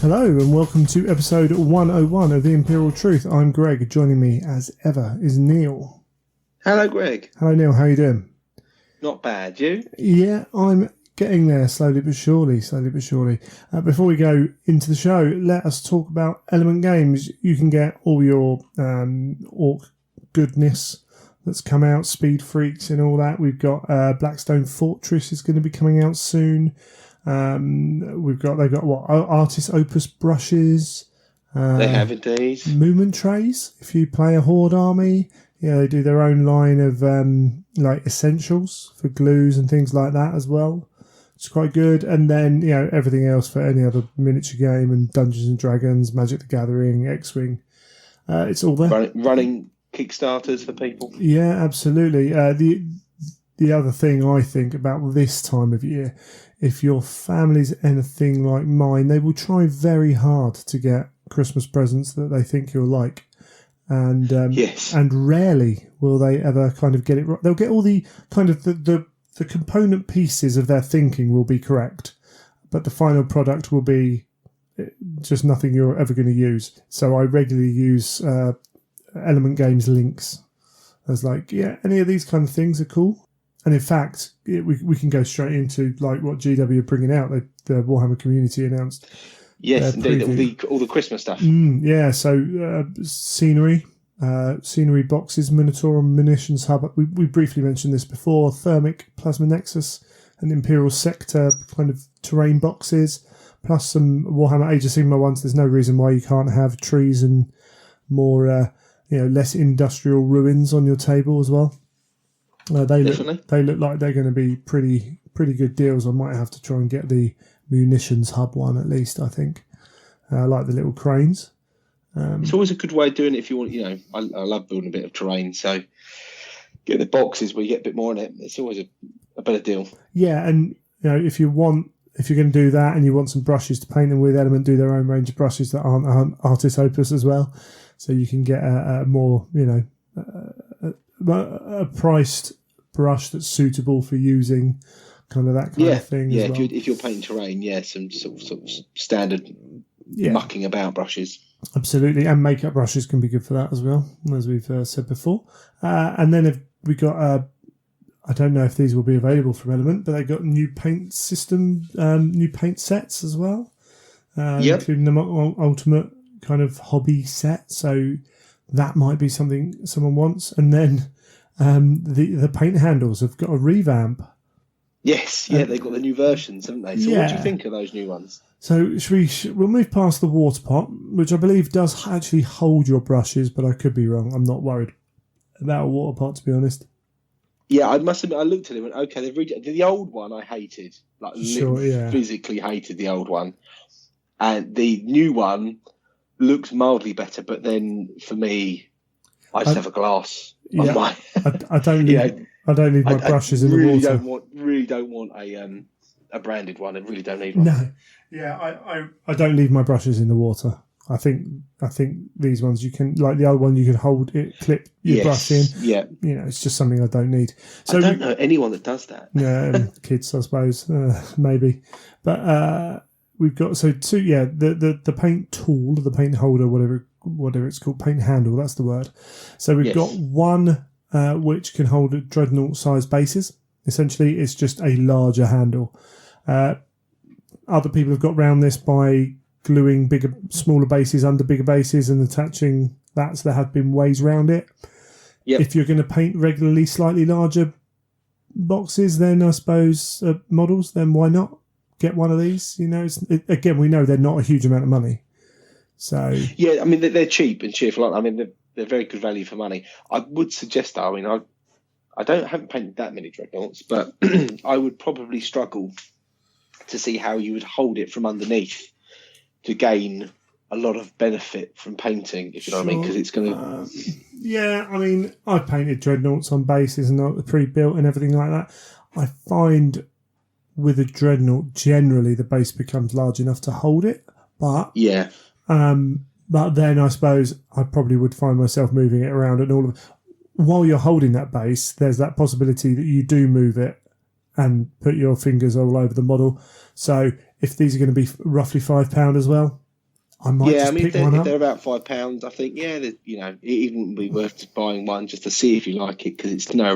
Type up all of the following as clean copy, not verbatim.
Hello and welcome to episode 101 of The Imperial Truth. I'm Greg. Joining me as ever is Neil. Hello, Greg. Hello, Neil. How are you doing? Not bad. You? Yeah, I'm getting there slowly but surely. Before we go into the show, let us talk about Element Games. You can get all your Orc goodness that's come out, Speed Freaks and all that. We've got Blackstone Fortress is going to be coming out soon. They've got what, Artist Opus brushes. They have indeed. Movement trays. If you play a Horde army, yeah, they do their own line of like essentials for glues and things like that as well. It's quite good. And then everything else for any other miniature game and Dungeons and Dragons, Magic the Gathering, X-Wing. It's all there. Running Kickstarters for people. Yeah, absolutely. The other thing I think about this time of year, if your family's anything like mine, they will try very hard to get Christmas presents that they think you'll like. And yes. And rarely will they ever kind of get it right. They'll get all the kind of the component pieces of their thinking will be correct, but the final product will be just nothing you're ever going to use. So I regularly use Element Games links as like, yeah, any of these kind of things are cool. And in fact, we can go straight into like what GW are bringing out. The Warhammer community announced. Yes, indeed, all the Christmas stuff. Yeah, so scenery boxes, Minotaur and Munitions Hub. We briefly mentioned this before. Thermic, Plasma Nexus, and Imperial Sector kind of terrain boxes, plus some Warhammer Age of Sigmar ones. There's no reason why you can't have trees and more, less industrial ruins on your table as well. They look like they're going to be pretty good deals. I might have to try and get the Munitions Hub one at least, I think. I like the little cranes. It's always a good way of doing it if you want, I love building a bit of terrain, so get the boxes where you get a bit more in it. It's always a better deal. Yeah, and if you're going to do that and you want some brushes to paint them with, Element do their own range of brushes that aren't Artist Opus as well. So you can get a more, a priced brush that's suitable for using, kind of that kind of thing. Yeah, as well. if you're painting terrain, some sort of standard mucking about brushes. Absolutely, and makeup brushes can be good for that as well, as we've said before. And then we got, I don't know if these will be available from Element, but they got new paint system, new paint sets as well, including the ultimate kind of hobby set. So that might be something someone wants. And then the paint handles have got a revamp. Yes, they've got the new versions, haven't they? So what do you think of those new ones? So we'll move past the water pot, which I believe does actually hold your brushes, but I could be wrong. I'm not worried about a water pot, to be honest. Yeah, I must admit, I looked at it and went, okay, the old one I hated. Physically hated the old one. And the new one looks mildly better, but then for me, I just have a glass. Yeah, I don't need my brushes in the water. Really don't want a branded one. I really don't need one. No, I don't leave my brushes in the water. I think these ones you can, like the other one, you can hold it, clip your brush in. Yeah, it's just something I don't need. So I don't know anyone that does that. Yeah, kids, I suppose, maybe. But we've got two. Yeah, the paint tool, the paint holder, whatever it's called, paint handle. That's the word. So we've got one which can hold dreadnought-sized bases. Essentially, it's just a larger handle. Other people have got around this by gluing smaller bases under bigger bases and attaching that. So there have been ways around it. Yep. If you're going to paint regularly slightly larger boxes, then I suppose models, then why not get one of these? Again, we know they're not a huge amount of money. So yeah, I mean they're cheap and cheerful. I mean they're very good value for money. I would suggest that. I mean I haven't painted that many dreadnoughts, but I would probably struggle to see how you would hold it from underneath to gain a lot of benefit from painting, if you know what I mean, because it's going to... yeah, I mean, I've painted dreadnoughts on bases and pre-built and everything like that. I find with a dreadnought, generally the base becomes large enough to hold it, but... Yeah. But then I suppose I probably would find myself moving it around and all of... While you're holding that base, there's that possibility that you do move it and put your fingers all over the model. So if these are going to be roughly £5 as well, I might just pick one if up. they're about £5, I think it even would be worth just buying one just to see if you like it, because it's no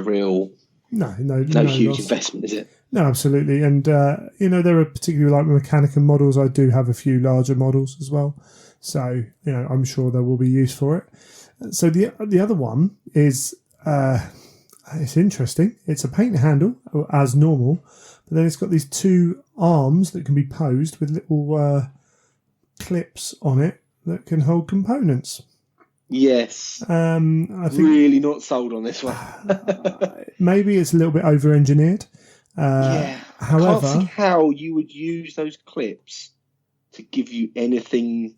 huge investment, is it? No, absolutely. And there are particularly like Mechanicum models. I do have a few larger models as well, so I'm sure there will be use for it. So the other one is it's interesting. It's a paint handle as normal, but then it's got these two arms that can be posed with little clips on it that can hold components. Yes. I think really not sold on this one. Maybe it's a little bit over-engineered. However, I can't see how you would use those clips to give you anything.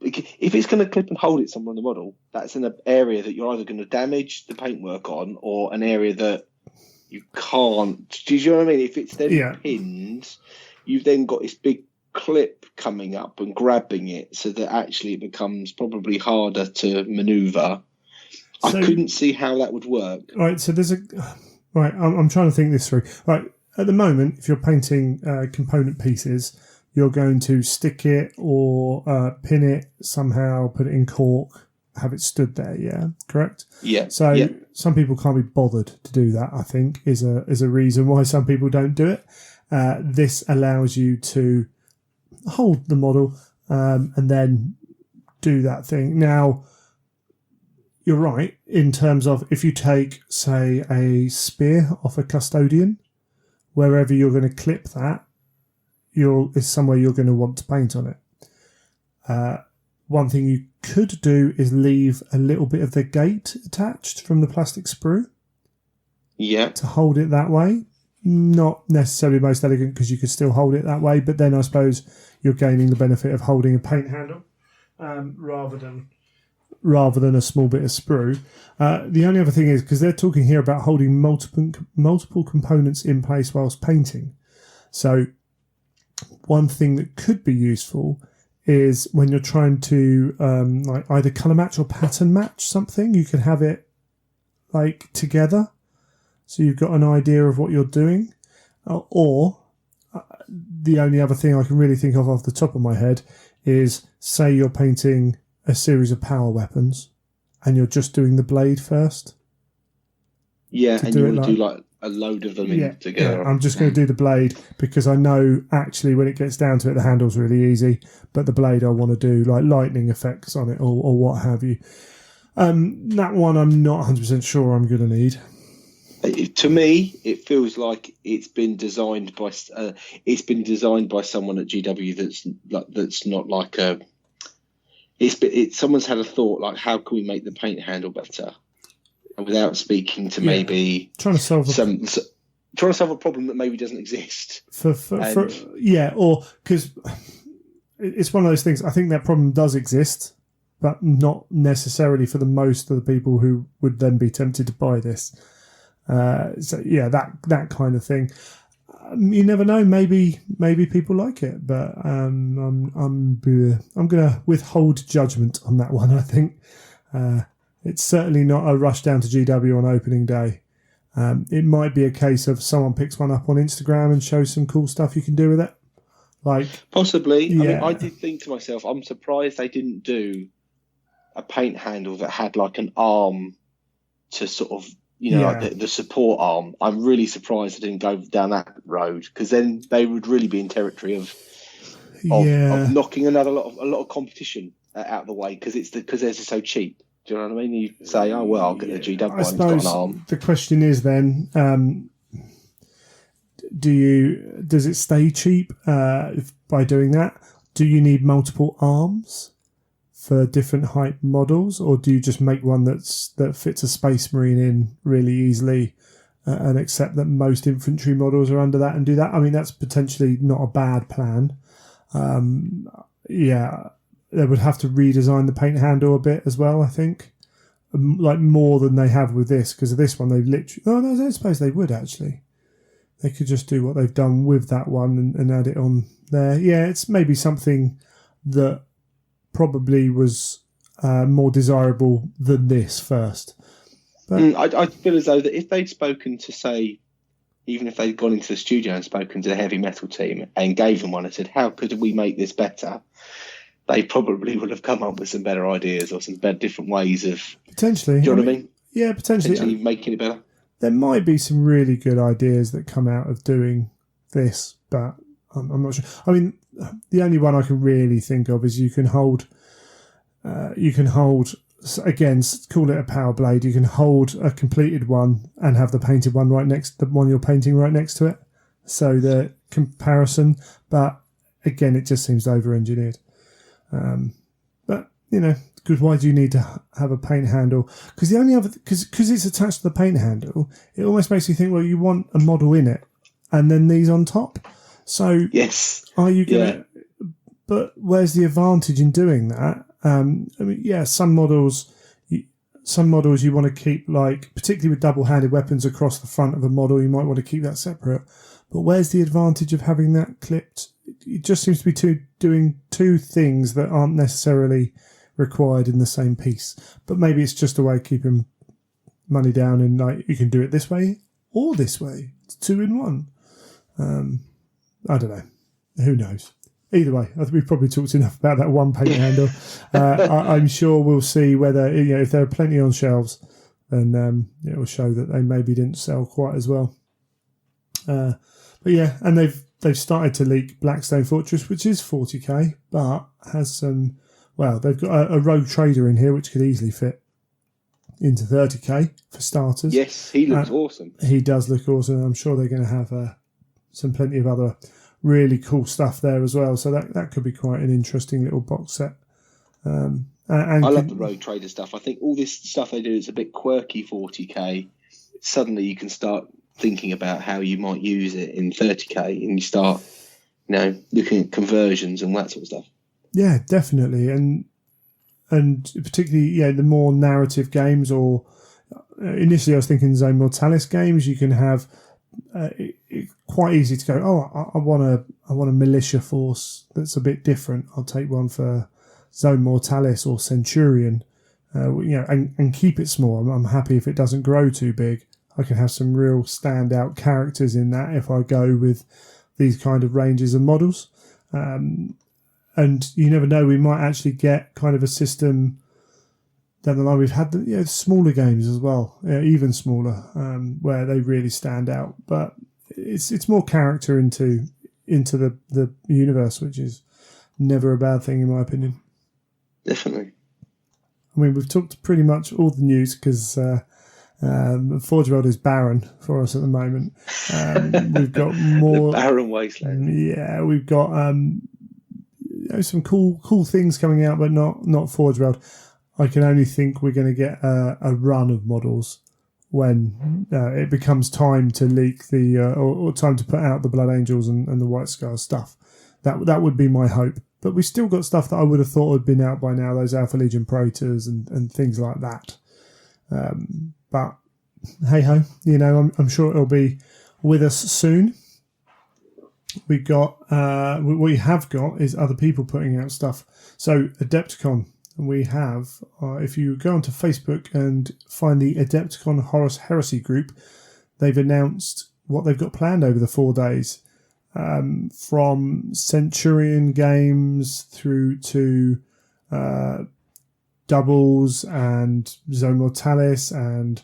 If it's going to clip and hold it somewhere on the model, that's in an area that you're either going to damage the paintwork on, or an area that you can't. Do you know what I mean? If it's then pinned, you've then got this big clip coming up and grabbing it, so that actually it becomes probably harder to maneuver. So, I couldn't see how that would work. Right, so there's I'm trying to think this through. Right, at the moment, if you're painting component pieces, you're going to stick it or pin it somehow, put it in cork, have it stood there. Yeah, correct. Yeah. So some people can't be bothered to do that. I think is a reason why some people don't do it. This allows you to hold the model and then do that thing. Now, you're right in terms of if you take, say, a spear off a custodian, wherever you're going to clip that, is somewhere you're going to want to paint on it. One thing you could do is leave a little bit of the gate attached from the plastic sprue. Yeah. To hold it that way. Not necessarily most elegant because you could still hold it that way, but then I suppose you're gaining the benefit of holding a paint handle rather than a small bit of sprue. The only other thing is, because they're talking here about holding multiple components in place whilst painting. So one thing that could be useful is when you're trying to like either colour match or pattern match something, you can have it like together. So you've got an idea of what you're doing. Or the only other thing I can really think of off the top of my head is, say you're painting a series of power weapons and you're just doing the blade first. Yeah, and you want to do like a load of them in together. Yeah, I'm just going to do the blade because I know actually when it gets down to it, the handle's really easy, but the blade I want to do like lightning effects on it or what have you. That one I'm not 100% sure I'm going to need. To me, it feels like it's been designed by someone at GW that's not like a. Someone's had a thought like, how can we make the paint handle better, and without speaking to maybe trying to solve a problem that maybe doesn't exist. Or because it's one of those things. I think that problem does exist, but not necessarily for the most of the people who would then be tempted to buy this. That kind of thing. You never know. Maybe people like it, but I'm gonna withhold judgment on that one. I think it's certainly not a rush down to GW on opening day. It might be a case of someone picks one up on Instagram and shows some cool stuff you can do with it. Like possibly. Yeah. I mean, I did think to myself, I'm surprised they didn't do a paint handle that had like an arm to sort of. Like the support arm. I'm really surprised I didn't go down that road, because then they would really be in territory of knocking a lot of competition out of the way, because they're just so cheap. Do you know what I mean? You say, oh well, I'll get the GW one. It's got an arm. The question is then, does it stay cheap by doing that? Do you need multiple arms for different height models, or do you just make one that fits a Space Marine in really easily and accept that most infantry models are under that and do that? I mean, that's potentially not a bad plan. They would have to redesign the paint handle a bit as well, I think, like more than they have with this, because of this one they've literally. Oh no, I suppose they would actually. They could just do what they've done with that one and add it on there. Yeah, it's maybe something that probably was more desirable than this first. But I feel as though that if they'd spoken to, say, even if they'd gone into the studio and spoken to the heavy metal team and gave them one and said, how could we make this better? they probably would have come up with some better ideas or some different ways of potentially. Do you know what I mean? Yeah, potentially making it better. There might be some really good ideas that come out of doing this, but I'm not sure. I mean, the only one I can really think of is you can hold, again, call it a power blade. You can hold a completed one and have the painted one right next, the one you're painting right next to it. So the comparison, but again, it just seems over-engineered. But because why do you need to have a paint handle? Because the only other, because it's attached to the paint handle, it almost makes you think, well, you want a model in it, and then these on top. So yes, are you gonna? Yeah. But where's the advantage in doing that? I mean, yeah, some models you want to keep, like particularly with double-handed weapons across the front of a model, you might want to keep that separate. But where's the advantage of having that clipped? It just seems to be doing two things that aren't necessarily required in the same piece. But maybe it's just a way of keeping money down, and like you can do it this way or this way. It's 2 in 1. I don't know. Who knows? Either way, I think we've probably talked enough about that one paint handle. I'm sure we'll see whether if there are plenty on shelves, then it will show that they maybe didn't sell quite as well. But yeah, and they've started to leak Blackstone Fortress, which is 40k, but has some. Well, they've got a rogue trader in here, which could easily fit into 30k for starters. Yes, he looks awesome. He does look awesome. I'm sure they're going to have plenty of other really cool stuff there as well. So that could be quite an interesting little box set. And I love the rogue trader stuff. I think all this stuff they do is a bit quirky 40k. Suddenly you can start thinking about how you might use it in 30k, and you start, looking at conversions and that sort of stuff. Yeah, definitely, and particularly, the more narrative games, or initially I was thinking Zone Mortalis games. You can have quite easy to go. Oh, I want a militia force that's a bit different. I'll take one for Zone Mortalis or Centurion, and keep it small. I'm happy if it doesn't grow too big. I can have some real standout characters in that if I go with these kind of ranges of models. And you never know, we might actually get kind of a system down the line. We've had the smaller games as well, even smaller, where they really stand out. But it's more character into the universe, which is never a bad thing in my opinion. Definitely. I mean, we've talked pretty much all the news because Forge World is barren for us at the moment. We've got more the barren wasteland. Yeah, we've got some cool things coming out, but not Forge World. I can only think we're going to get a run of models when it becomes time to leak or time to put out the Blood Angels and the White Scars stuff. That would be my hope. But we've still got stuff that I would have thought had been out by now, those Alpha Legion Praetors and things like that. But hey ho, I'm sure it'll be with us soon. We got what we have got is other people putting out stuff. So Adepticon, we have if you go onto Facebook and find the Adepticon Horus Heresy group, they've announced what they've got planned over the 4 days, from Centurion games through to doubles and Zone Mortalis and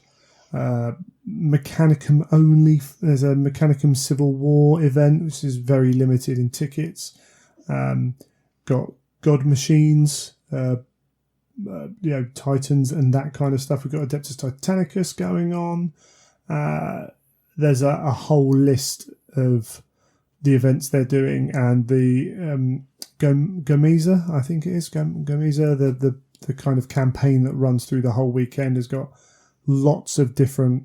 Mechanicum only. There's a Mechanicum Civil War event, which is very limited in tickets. Got God Machines, Titans and that kind of stuff. We've got Adeptus Titanicus going on. There's a whole list of the events they're doing, and the Gameza, I think it is Gameza, the kind of campaign that runs through the whole weekend has got lots of different.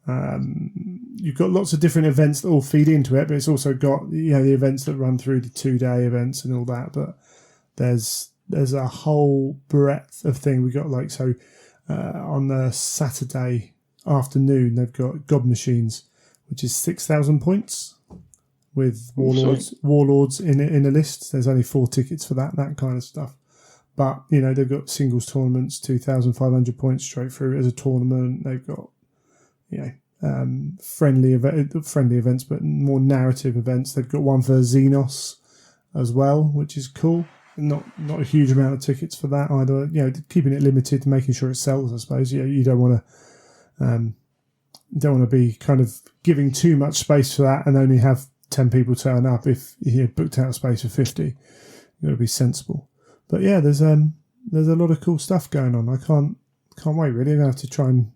You've got lots of different events that all feed into it, but it's also got the events that run through the 2-day events and all that. But there's a whole breadth of thing. We got on the Saturday afternoon they've got God Machines, which is 6,000 points with warlords in a list. There's only 4 tickets for that kind of stuff. But they've got singles tournaments, 2,500 points straight through as a tournament. They've got friendly events, but more narrative events. They've got one for Xenos as well, which is cool. not a huge amount of tickets for that either. You know, keeping it limited, making sure it sells. I suppose. You don't want to be kind of giving too much space for that and only have 10 people turn up if you booked out a space for 50. You've got to be sensible. But yeah, there's a lot of cool stuff going on. I can't wait really. I'm gonna have to try and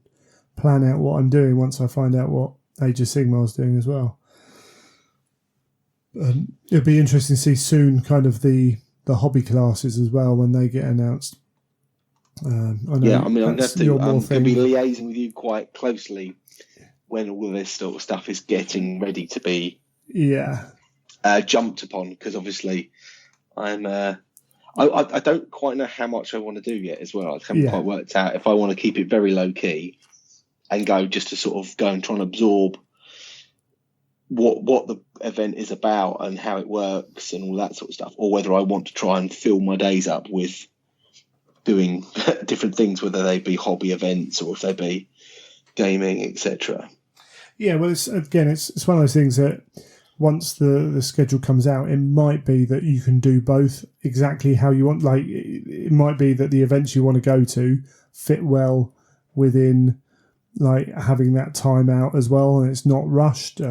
plan out what I'm doing once I find out what Age of Sigmar's doing as well. It'll be interesting to see soon kind of the hobby classes as well when they get announced. I know I'm going to be liaising with you quite closely when all of this sort of stuff is getting ready to be jumped upon, because obviously I'm I don't quite know how much I want to do yet as well. I haven't quite worked out if I want to keep it very low key and go just to sort of go and try and absorb what the event is about and how it works and all that sort of stuff, or whether I want to try and fill my days up with doing different things, whether they be hobby events or if they be gaming, etc. Yeah, well, it's one of those things that once the schedule comes out, it might be that you can do both exactly how you want. Like, it might be that the events you want to go to fit well within like having that time out as well, and it's not rushed.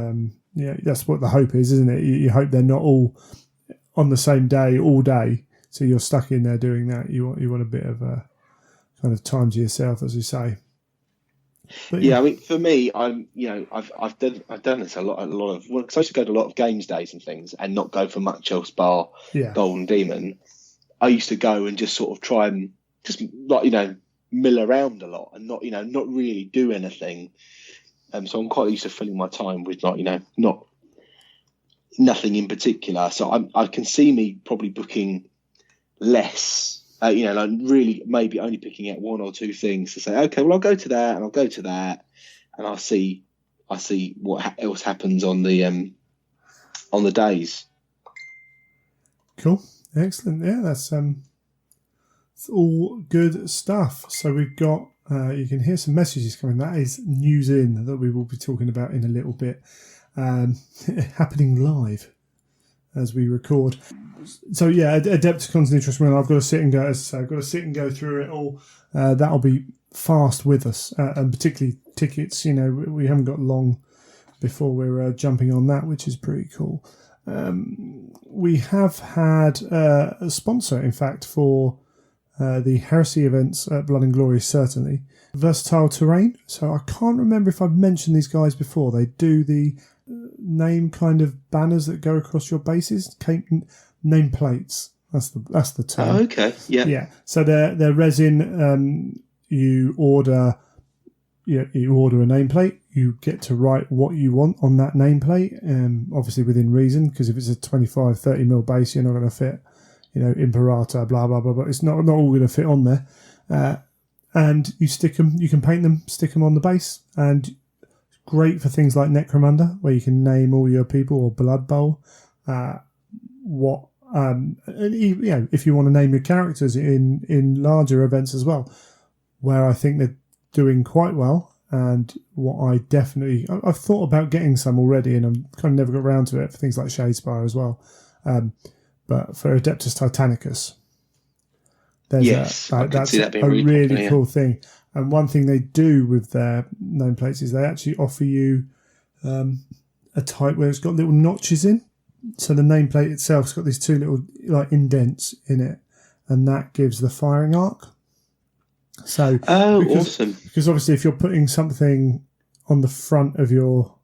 That's what the hope is, isn't it? You hope they're not all on the same day all day, so you're stuck in there doing that. You want a bit of a kind of time to yourself, as you say. But, I mean, for me, I've done this a lot of. Well, because I used to go to a lot of games days and things, and not go for much else bar Golden Demon. I used to go and just sort of try and just mill around a lot and not really do anything. So I'm quite used to filling my time with not nothing in particular. So I can see me probably booking less. Like really maybe only picking out one or two things to say, okay, well, I'll go to that and I'll go to that, and I'll see what else happens on the days. Cool, excellent. Yeah, that's all good stuff. So we've got you can hear some messages coming. That is news in that we will be talking about in a little bit, happening live as we record. So yeah, Adepticon's an interesting one. I've got to sit and go. As I say, I've got to sit and go through it all. That'll be fast with us, and particularly tickets. We haven't got long before we're jumping on that, which is pretty cool. We have had a sponsor, in fact, for the Heresy events at Blood and Glory, certainly. Versatile Terrain. So I can't remember if I've mentioned these guys before. They do the name kind of banners that go across your bases, name plates. That's the term. Oh, okay. Yeah. Yeah. So they're resin. You order a nameplate. You get to write what you want on that nameplate, obviously within reason, because if it's a 25, 30 mil base, you're not going to fit, Imperator, blah, blah, blah, blah. It's not all going to fit on there. And you stick them, you can paint them, stick them on the base, and great for things like Necromunda, where you can name all your people, or Blood Bowl. If you want to name your characters in larger events as well, where I think they're doing quite well, and I've thought about getting some already, and I'm kind of never got around to it for things like Shadespire as well. But for Adeptus Titanicus, that's a really cool thing. And one thing they do with their nameplates is they actually offer you a type where it's got little notches in. So the nameplate itself's got these two little indents in it, and that gives the firing arc. So awesome! Because obviously, if you're putting something on the front of your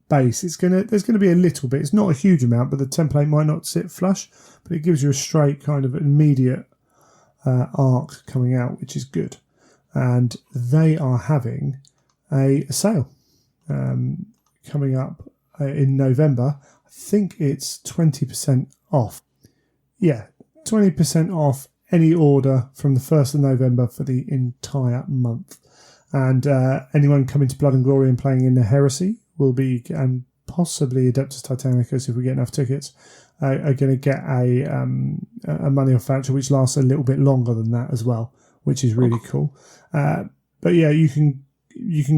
base, there's gonna be a little bit. It's not a huge amount, but the template might not sit flush, but it gives you a straight kind of immediate arc coming out, which is good. And they are having a sale coming up in November. I think it's 20% off. Yeah, 20% off any order from the 1st of November for the entire month. And anyone coming to Blood and Glory and playing in the Heresy will be, and possibly Adeptus Titanicus if we get enough tickets, are going to get a money off voucher, which lasts a little bit longer than that as well, which is really cool. But yeah, you can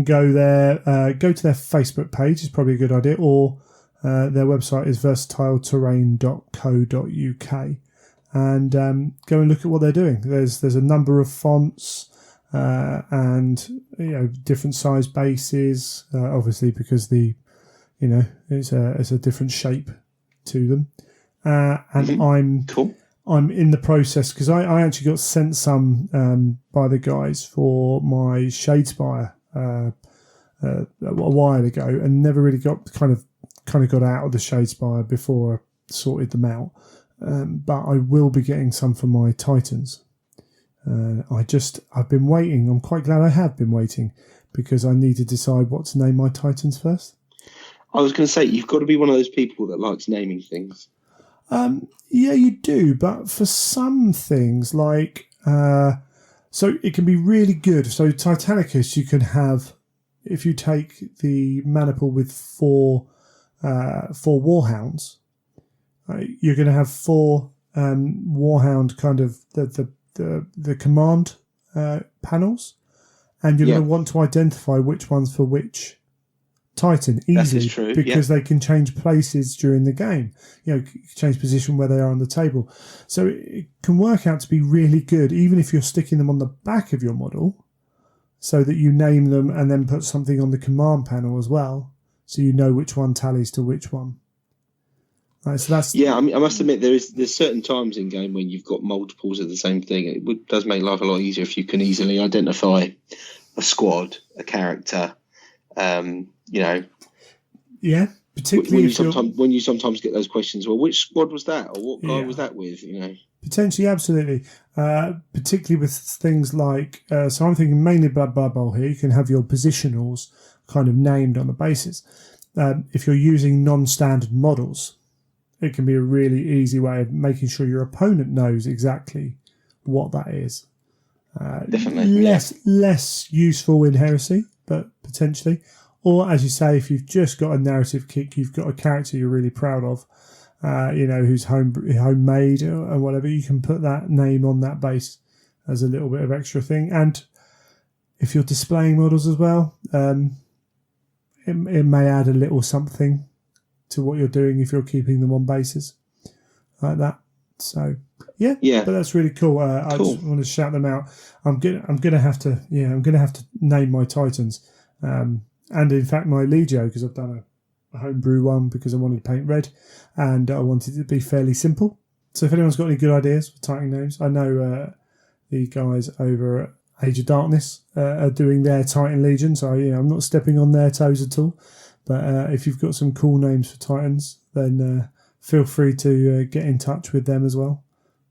go there, go to their Facebook page is probably a good idea, or their website is versatileterrain.co.uk. and go and look at what they're doing. There's a number of fonts and different size bases, obviously because it's a different shape to them. And I'm in the process because I actually got sent some by the guys for my Shadespire a while ago, and never really got kind of got out of the Shadespire before I sorted them out. But I will be getting some for my Titans. I've been waiting. I'm quite glad I have been waiting because I need to decide what to name my Titans first. I was going to say, you've got to be one of those people that likes naming things. Yeah, you do. But for some things, like, so it can be really good. So Titanicus, you can have, if you take the maniple with four Warhounds, you're going to have four Warhound kind of the command panels, and you're going to want to identify which one's for which Titan easily because they can change places during the game. Change position where they are on the table. So it can work out to be really good, even if you're sticking them on the back of your model, so that you name them and then put something on the command panel as well, so you know which one tallies to which one. Right, so that's I must admit there's certain times in game when you've got multiples of the same thing. It does make life a lot easier if you can easily identify a squad, a character. Yeah, particularly when you sometimes get those questions. Well, which squad was that, or what guy was that with? Potentially, absolutely. Particularly with things like, so I'm thinking mainly Blood Bowl here. You can have your positionals kind of named on the basis. If you're using non-standard models, it can be a really easy way of making sure your opponent knows exactly what that is. Definitely. Less useful in Heresy, but potentially. Or, as you say, if you've just got a narrative kick, you've got a character you're really proud of, who's homemade or whatever, you can put that name on that base as a little bit of extra thing. And if you're displaying models as well, it may add a little something to what you're doing if you're keeping them on bases like that. So yeah, but that's really cool. I just want to shout them out. I'm gonna have to name my Titans, and in fact my Legio, because I've done a homebrew one because I wanted to paint red, and I wanted it to be fairly simple. So if anyone's got any good ideas for Titan names, I know the guys over at Age of Darkness are doing their Titan Legion, so I'm not stepping on their toes at all. But if you've got some cool names for Titans, then feel free to get in touch with them as well.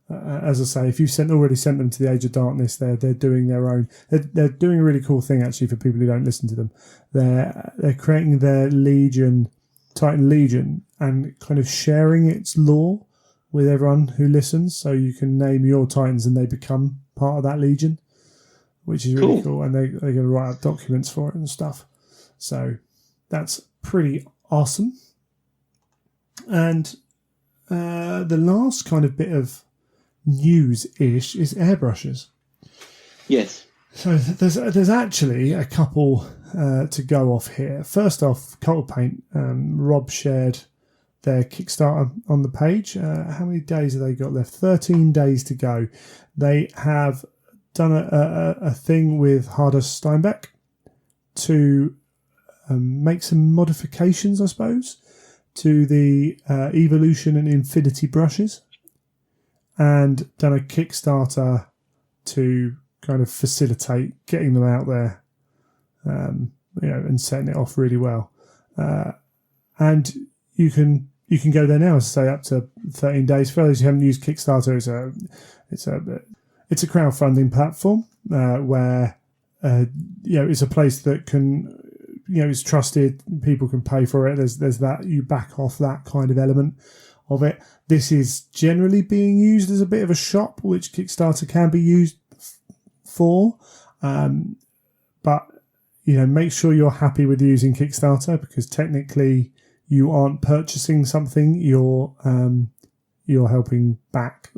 As I say, if you've already sent them to the Age of Darkness, they're doing their own. They're doing a really cool thing actually for people who don't listen to them. They're creating their Legion, Titan Legion, and kind of sharing its lore with everyone who listens. So you can name your Titans and they become part of that Legion, which is really cool. And they're going to write out documents for it and stuff. So that's pretty awesome. And the last kind of bit of news-ish is airbrushes. Yes. So there's actually a couple to go off here. First off, Cult Paint. Rob shared their Kickstarter on the page. How many days have they got left? 13 days to go. They have done a thing with Hardus Steinbeck to make some modifications, I suppose, to the Evolution and Infinity brushes, and done a Kickstarter to kind of facilitate getting them out there, and setting it off really well. And you can go there now, say up to 13 days. For those who haven't used Kickstarter, it's a crowdfunding platform where it's a place that can. It's trusted. People can pay for it. There's that, you back off that kind of element of it. This is generally being used as a bit of a shop, which Kickstarter can be used for. But make sure you're happy with using Kickstarter, because technically you aren't purchasing something. You're helping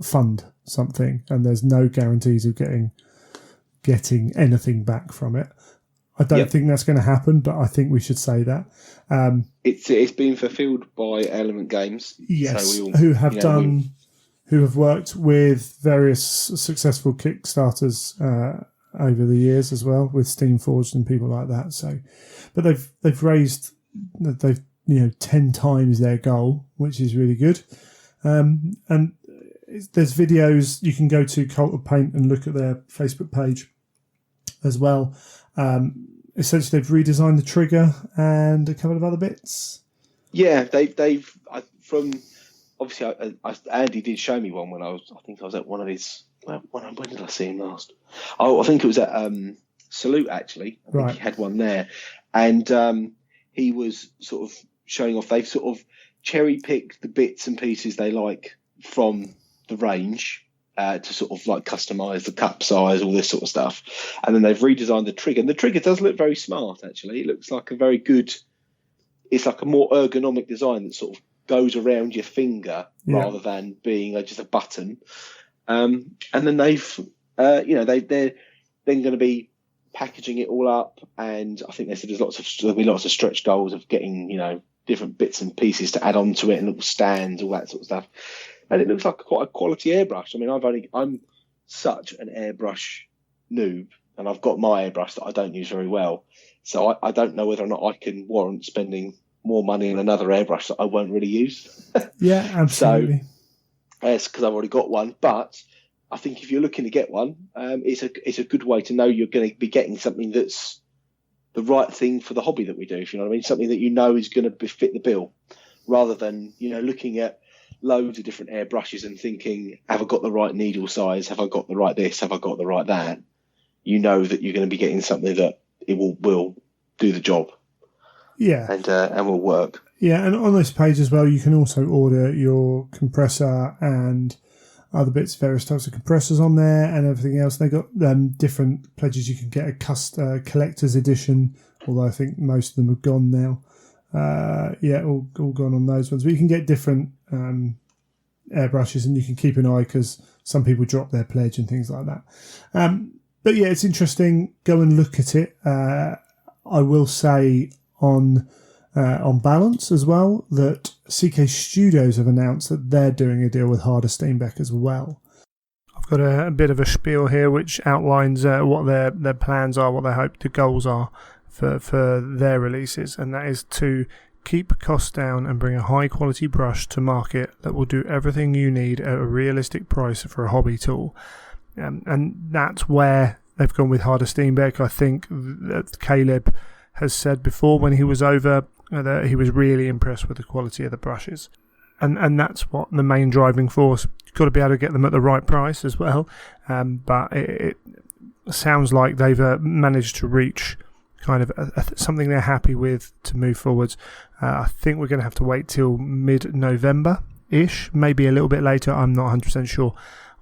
fund something, and there's no guarantees of getting anything back from it. I don't think that's going to happen, but I think we should say that. It's been fulfilled by Element Games. Yes, so who have done who have worked with various successful Kickstarters over the years as well, with Steamforged and people like that. So, but they've raised 10 times their goal, which is really good. And there's videos you can go to Cult of Paint and look at their Facebook page as well. Essentially, they've redesigned the trigger and a couple of other bits. Yeah, Andy did show me one when I think I was at one of his. When did I see him last? Oh, I think it was at Salute, actually. I think he had one there, and he was sort of showing off. They've sort of cherry picked the bits and pieces they like from the range to sort of like customize the cup size, all this sort of stuff, and then they've redesigned the trigger. And the trigger does look very smart, actually. It looks like a very good. It's like a more ergonomic design that sort of goes around your finger rather than being just a button. And then they've, they're then going to be packaging it all up. And I think they said there'll be lots of stretch goals of getting, different bits and pieces to add on to it and little stands, all that sort of stuff. And it looks like quite a quality airbrush. I mean, I'm such an airbrush noob, and I've got my airbrush that I don't use very well. So I don't know whether or not I can warrant spending more money on another airbrush that I won't really use. Yeah, absolutely. So it's because I've already got one. But I think if you're looking to get one, it's a good way to know you're going to be getting something that's the right thing for the hobby that we do, if you know what I mean. Something that is going to fit the bill, rather than looking at loads of different airbrushes and thinking, have I got the right needle size? Have I got the right this? Have I got the right that? You know that you're going to be getting something that it will do the job. Yeah. And will work. Yeah, and on this page as well, you can also order your compressor and other bits, various types of compressors on there and everything else. They got different pledges. You can get a collector's edition, although I think most of them have gone now. All gone on those ones. But you can get different airbrushes, and you can keep an eye because some people drop their pledge and things like that. But yeah, it's interesting. Go and look at it. I will say on balance as well that CK Studios have announced that they're doing a deal with Harder Steenbeck as well. I've got a bit of a spiel here which outlines what their plans are, what they hope the goals are for their releases, and that is to keep costs down and bring a high quality brush to market that will do everything you need at a realistic price for a hobby tool. And that's where they've gone with Harder Steenbeck. I think that Caleb has said before when he was over that he was really impressed with the quality of the brushes. And that's what the main driving force. You've got to be able to get them at the right price as well. But it sounds like they've managed to reach kind of something they're happy with to move forwards. I think we're going to have to wait till mid-November-ish, maybe a little bit later. I'm not 100% sure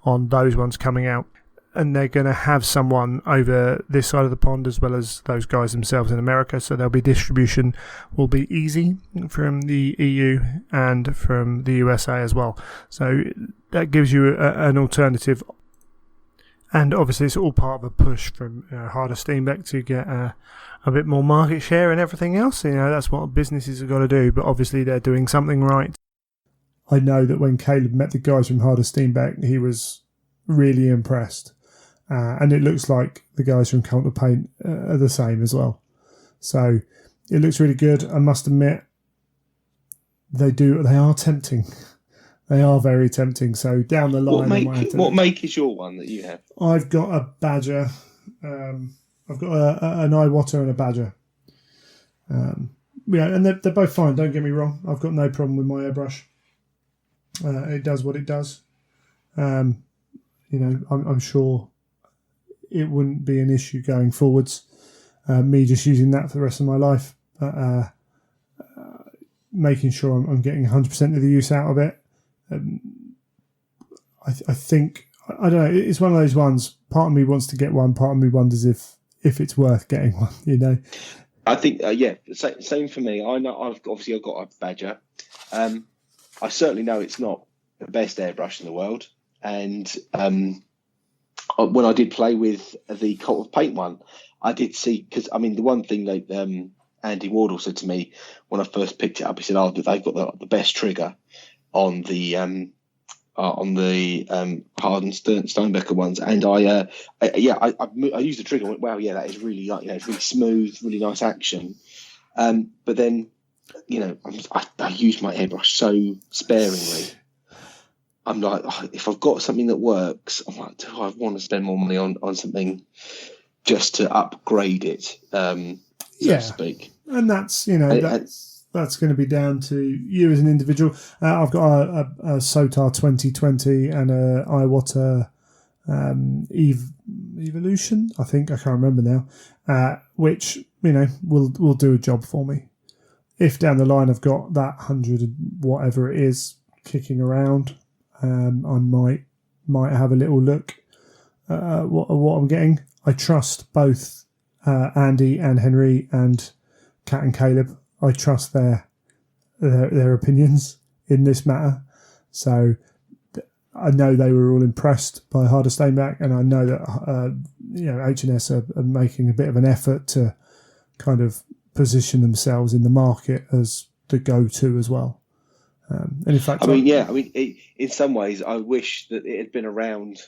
on those ones coming out. And they're going to have someone over this side of the pond as well as those guys themselves in America. So there'll be distribution will be easy from the EU and from the USA as well. So that gives you an alternative. And obviously it's all part of a push from Harder Steenbeck to get a bit more market share and everything else. That's what businesses have got to do. But obviously they're doing something right. I know that when Caleb met the guys from Harder Steenbeck, he was really impressed. And it looks like the guys from Cult of Paint are the same as well. So it looks really good. I must admit, they are tempting. They are very tempting. So down the line... What make is your one that you have? I've got a Badger. I've got an Iwata and a Badger. And they're both fine, don't get me wrong. I've got no problem with my airbrush. It does what it does. I'm sure it wouldn't be an issue going forwards. Me just using that for the rest of my life, but making sure I'm getting 100% of the use out of it. I think, I don't know, it's one of those ones. Part of me wants to get one, part of me wonders if it's worth getting one, I think, same for me. I know I've got a Badger. I certainly know it's not the best airbrush in the world. And when I did play with the Cult of Paint one, I did see, because the one thing that Andy Wardle said to me when I first picked it up, he said, they've got the best trigger on the on the Harden Steinbecker ones, and I used the trigger and went, wow, yeah, that is really it's really smooth, really nice action. But then, I use my airbrush so sparingly. I'm like, if I've got something that works, I'm like, do I want to spend more money on something just to upgrade it, so to speak? And that's, that's going to be down to you as an individual. I've got a Sotar 2020 and a Iwata Evolution, I think. I can't remember now, which, will do a job for me. If down the line I've got that 100 whatever it is kicking around, I might have a little look at what I'm getting. I trust both Andy and Henry and Kat and Caleb. I trust their opinions in this matter. So I know they were all impressed by Harder Steinbeck, and I know that H&S are making a bit of an effort to kind of position themselves in the market as the go-to as well. And in fact, in some ways, I wish that it had been around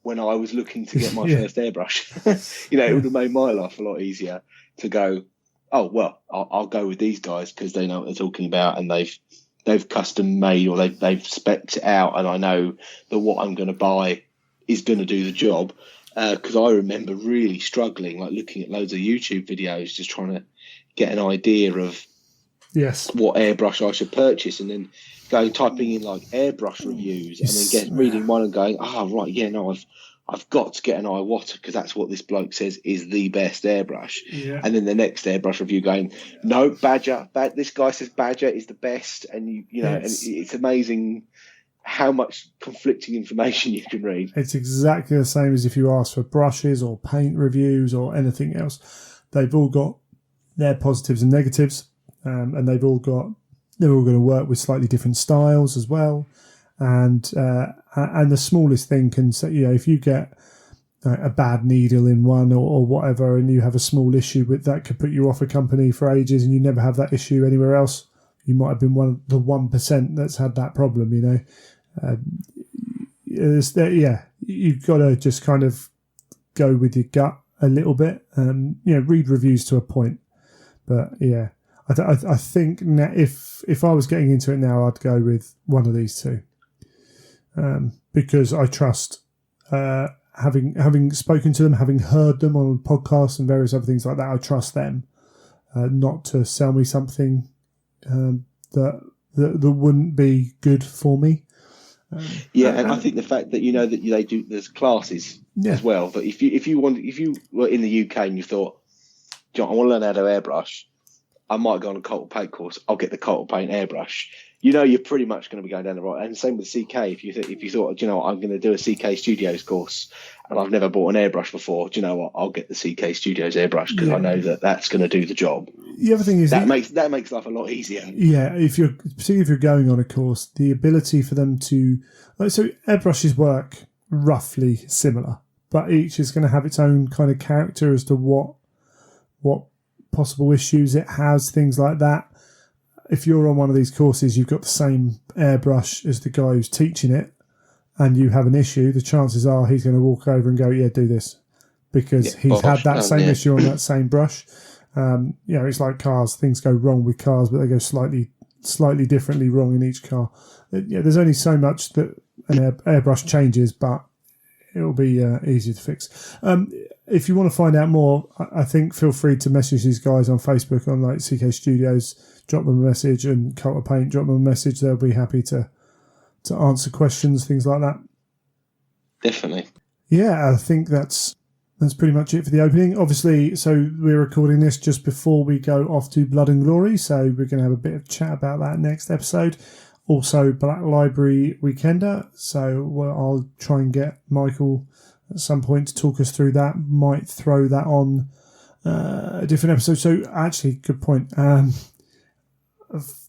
when I was looking to get my first airbrush. It would have made my life a lot easier to go, oh, well, I'll go with these guys because they know what they're talking about, and they've custom made, or they've spec'd it out, and I know that what I'm going to buy is going to do the job. Because I remember really struggling, like looking at loads of YouTube videos, just trying to get an idea of what airbrush I should purchase, and then typing in like airbrush reviews, and then reading one and going, I've got to get an Iwata because that's what this bloke says is the best airbrush. Yeah. And then the next airbrush review going, no, Badger. This guy says Badger is the best, and and it's amazing how much conflicting information you can read. It's exactly the same as if you ask for brushes or paint reviews or anything else. They've all got their positives and negatives, and they're all going to work with slightly different styles as well. And the smallest thing can say, if you get a bad needle in one or whatever, and you have a small issue with that, could put you off a company for ages, and you never have that issue anywhere else. You might have been one of the 1% that's had that problem. You've got to just kind of go with your gut a little bit, and read reviews to a point. But I think if I was getting into it now, I'd go with one of these two. Because I trust, having spoken to them, having heard them on podcasts and various other things like that, I trust them not to sell me something that wouldn't be good for me. And I think the fact that that they do, there's classes as well. That if you were in the UK and you thought, John, I want to learn how to airbrush, I might go on a Cult Paint course. I'll get the Cult Paint airbrush. You're pretty much going to be going down the right. And same with CK. If you thought, I'm going to do a CK Studios course, and I've never bought an airbrush before, do you know what? I'll get the CK Studios airbrush because I know that that's going to do the job. The other thing is that makes life a lot easier. Yeah, particularly if you're going on a course, the ability for them to so airbrushes work roughly similar, but each is going to have its own kind of character as to what possible issues it has, things like that. If you're on one of these courses, you've got the same airbrush as the guy who's teaching it, and you have an issue, the chances are he's going to walk over and go, yeah, do this, because he's had that same issue on that same brush. It's like cars. Things go wrong with cars, but they go slightly differently wrong in each car. There's only so much that an airbrush changes, but it'll be easier to fix. If you want to find out more, I think feel free to message these guys on Facebook on like CK Studios. Drop them a message, and Cult of Paint, drop them a message. They'll be happy to answer questions, things like that. Definitely. Yeah, I think that's pretty much it for the opening. Obviously, so we're recording this just before we go off to Blood and Glory, so we're going to have a bit of chat about that next episode. Also, Black Library Weekender, so I'll try and get Michael at some point to talk us through that. Might throw that on a different episode. So, actually, good point.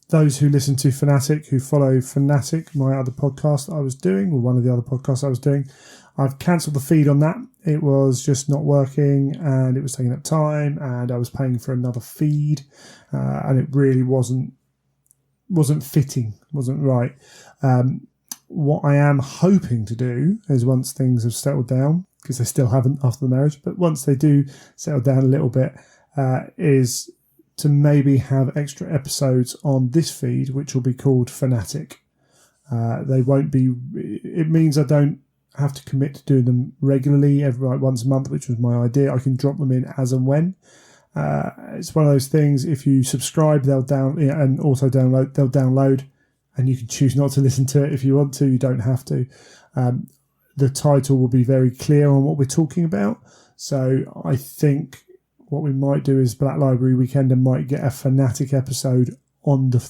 Those who listen to Fanatic, who follow Fanatic, my other podcast I was doing, or one of the other podcasts I was doing, I've cancelled the feed on that. It was just not working, and it was taking up time, and I was paying for another feed, and it really wasn't fitting, wasn't right. what I am hoping to do is, once things have settled down, because they still haven't after the marriage, but once they do settle down a little bit, is to maybe have extra episodes on this feed, which will be called Fanatic. They won't be. It means I don't have to commit to doing them regularly, once a month, which was my idea. I can drop them in as and when. It's one of those things. If you subscribe, they'll and also download. They'll download, and you can choose not to listen to it if you want to. You don't have to. The title will be very clear on what we're talking about. So I think what we might do is Black Library Weekend and might get a Fanatic episode on the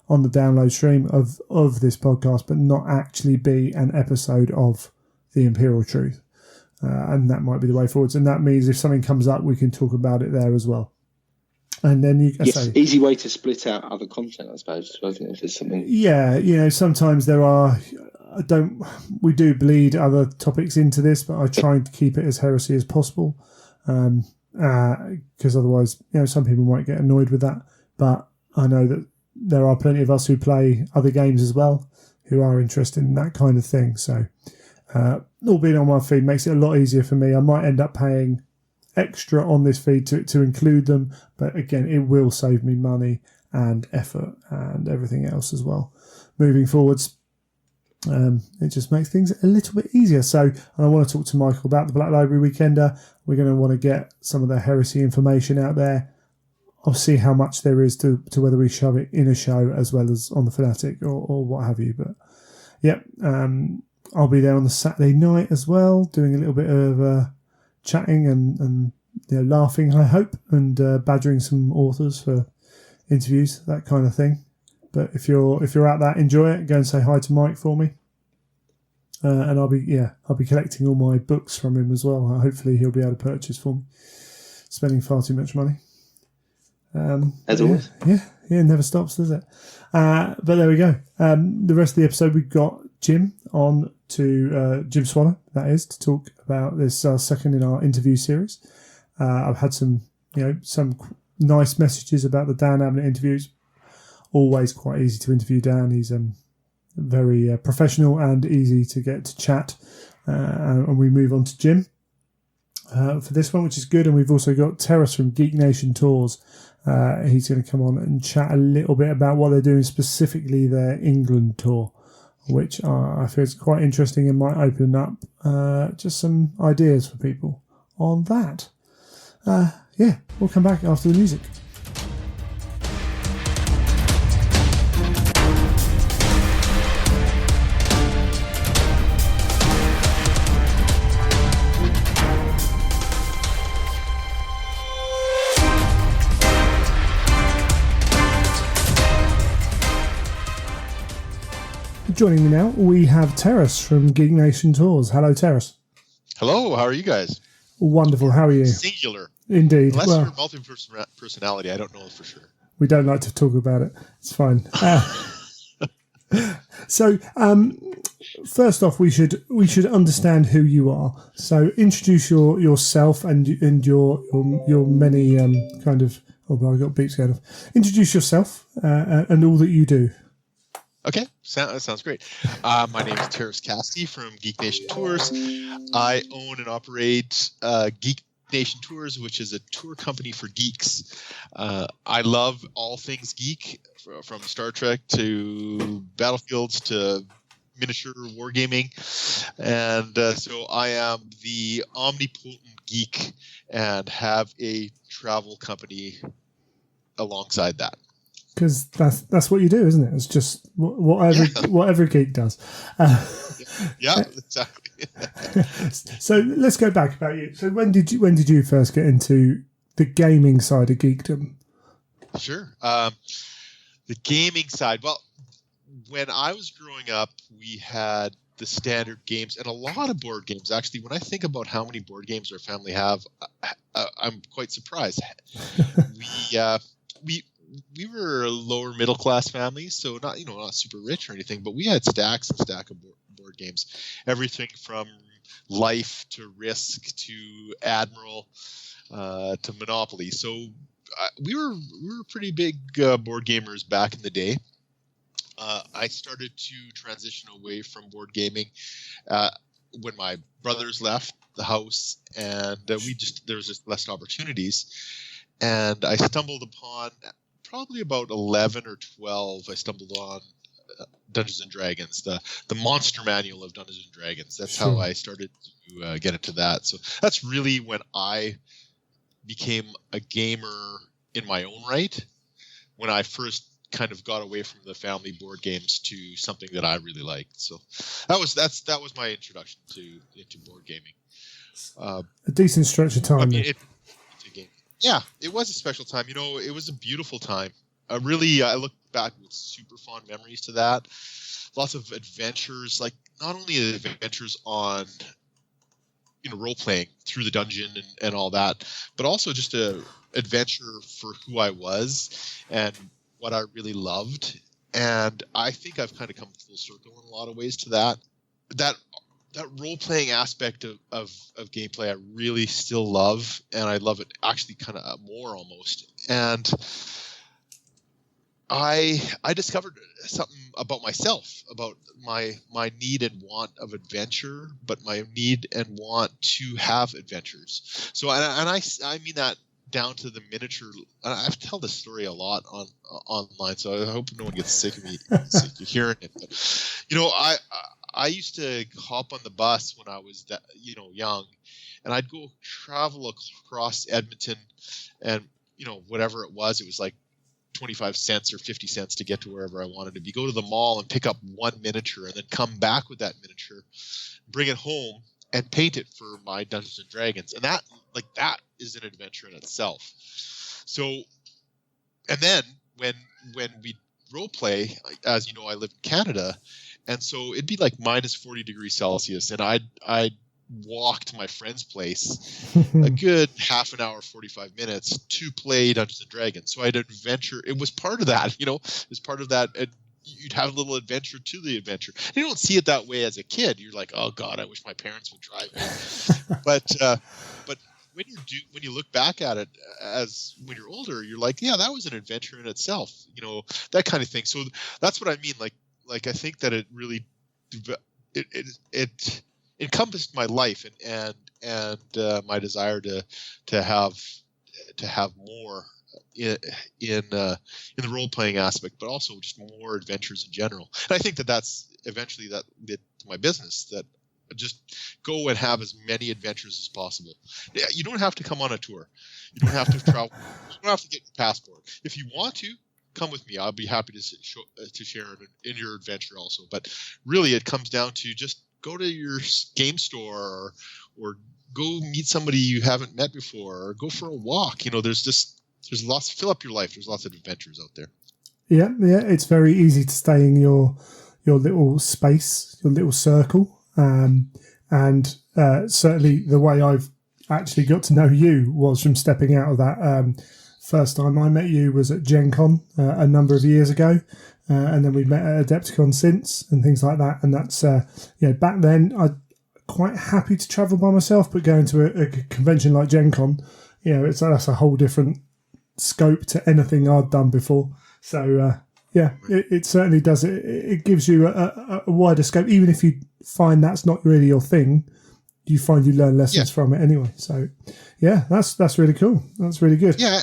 download stream of this podcast, but not actually be an episode of The Imperial Truth. And that might be the way forwards. And that means if something comes up, we can talk about it there as well. And then easy way to split out other content, I suppose. I think if there's something. Yeah, sometimes there are. We do bleed other topics into this, but I try to keep it as heresy as possible, because otherwise, some people might get annoyed with that. But I know that there are plenty of us who play other games as well who are interested in that kind of thing. So, all being on my feed makes it a lot easier for me. I might end up paying extra on this feed to include them, but again, it will save me money and effort and everything else as well. Moving forwards, it just makes things a little bit easier. So, and I want to talk to Michael about the Black Library Weekender. We're going to want to get some of the heresy information out there. I'll see how much there is to whether we shove it in a show as well as on the Fanatic or what have you. But yep, I'll be there on the Saturday night as well, doing a little bit of chatting and laughing, I hope, and badgering some authors for interviews, that kind of thing. But if you're at that, enjoy it. Go and say hi to Mike for me. And I'll be collecting all my books from him as well. Hopefully he'll be able to purchase for me. Spending far too much money. As always. Yeah, it never stops, does it? But there we go. The rest of the episode, we've got Jim on to Jim Swanner, that is, to talk about this second in our interview series. I've had some nice messages about the Dan Abnett interviews. Always quite easy to interview Dan. He's very professional and easy to get to chat. And we move on to Jim for this one, which is good. And we've also got Teras from Geek Nation Tours. He's going to come on and chat a little bit about what they're doing, specifically their England tour, which I feel is quite interesting and might open up just some ideas for people on that. We'll come back after the music. Joining me now, we have Teras from Geek Nation Tours. Hello, Teras. Hello, how are you guys? Wonderful, how are you? Singular. Indeed. Unless you're multi-personality, I don't know for sure. We don't like to talk about it. It's fine. So, first off, we should understand who you are. So, introduce yourself and your many kind of. Oh, well, I got beeps going off. Introduce yourself and all that you do. Okay, sounds great. My name is Teras Cassidy from Geek Nation Tours. I own and operate Geek Nation Tours, which is a tour company for geeks. I love all things geek, from Star Trek to Battlefields to miniature wargaming. And so I am the omnipotent geek and have a travel company alongside that. Because that's what you do, isn't it? It's just what every geek does. Yeah, exactly. So let's go back about you. So when did you first get into the gaming side of geekdom? Sure. The gaming side. Well, when I was growing up, we had the standard games and a lot of board games. Actually, when I think about how many board games our family have, I'm quite surprised. We were a lower middle class family, so not super rich or anything, but we had stacks and stacks of board games, everything from Life to Risk to Admiral to Monopoly. So we were pretty big board gamers back in the day. I started to transition away from board gaming when my brothers left the house, and there was just less opportunities. And I stumbled upon, probably about 11 or 12, I stumbled on Dungeons and Dragons, the monster manual of Dungeons and Dragons. That's how I started to get into that. So that's really when I became a gamer in my own right, when I first kind of got away from the family board games to something that I really liked. So that was my introduction into board gaming. A decent stretch of time. I mean, yeah, it was a special time. It was a beautiful time. I look back with super fond memories to that. Lots of adventures, like not only adventures on role playing through the dungeon and all that, but also just a adventure for who I was and what I really loved. And I think I've kind of come full circle in a lot of ways to that role playing aspect of gameplay. I really still love, and I love it actually kind of more almost. And I discovered something about myself, about my need and want of adventure, but my need and want to have adventures. So, and I mean that down to the miniature. I've told this story a lot online, so I hope no one gets sick of me hearing it. But, I used to hop on the bus when I was young, and I'd go travel across Edmonton, and whatever it was like 25 cents or 50 cents to get to wherever I wanted to be. Go to the mall and pick up one miniature, and then come back with that miniature, bring it home, and paint it for my Dungeons and Dragons. And that is an adventure in itself. So, and then when we role play, as you know, I live in Canada, and so it'd be like minus 40 degrees Celsius, and I'd walk to my friend's place a good half an hour, 45 minutes to play Dungeons and Dragons. So I'd adventure. It was part of that, it was part of that. You'd have a little adventure to the adventure. You don't see it that way as a kid. You're like, oh God, I wish my parents would drive me. But when you look back at it as when you're older, you're like, yeah, that was an adventure in itself, that kind of thing. So that's what I mean. Like I think that it really it encompassed my life and my desire to have more in the role playing aspect, but also just more adventures in general. And I think that's eventually that led to my business, that just go and have as many adventures as possible. Yeah, you don't have to come on a tour. You don't have to travel. You don't have to get your passport. If you want to, come with me. I'll be happy to share in your adventure also. But really, it comes down to just go to your game store or go meet somebody you haven't met before, or go for a walk. There's lots. Fill up your life. There's lots of adventures out there. Yeah. It's very easy to stay in your little space, your little circle. And certainly the way I've actually got to know you was from stepping out of that. First time I met you was at Gen Con a number of years ago, and then we've met at Adepticon since and things like that. And that's back then I'm quite happy to travel by myself, but going to a convention like Gen Con, that's a whole different scope to anything I'd done before. So it certainly does. It gives you a wider scope, even if you find that's not really your thing. You find you learn lessons from it anyway. So yeah, that's really cool. That's really good. Yeah.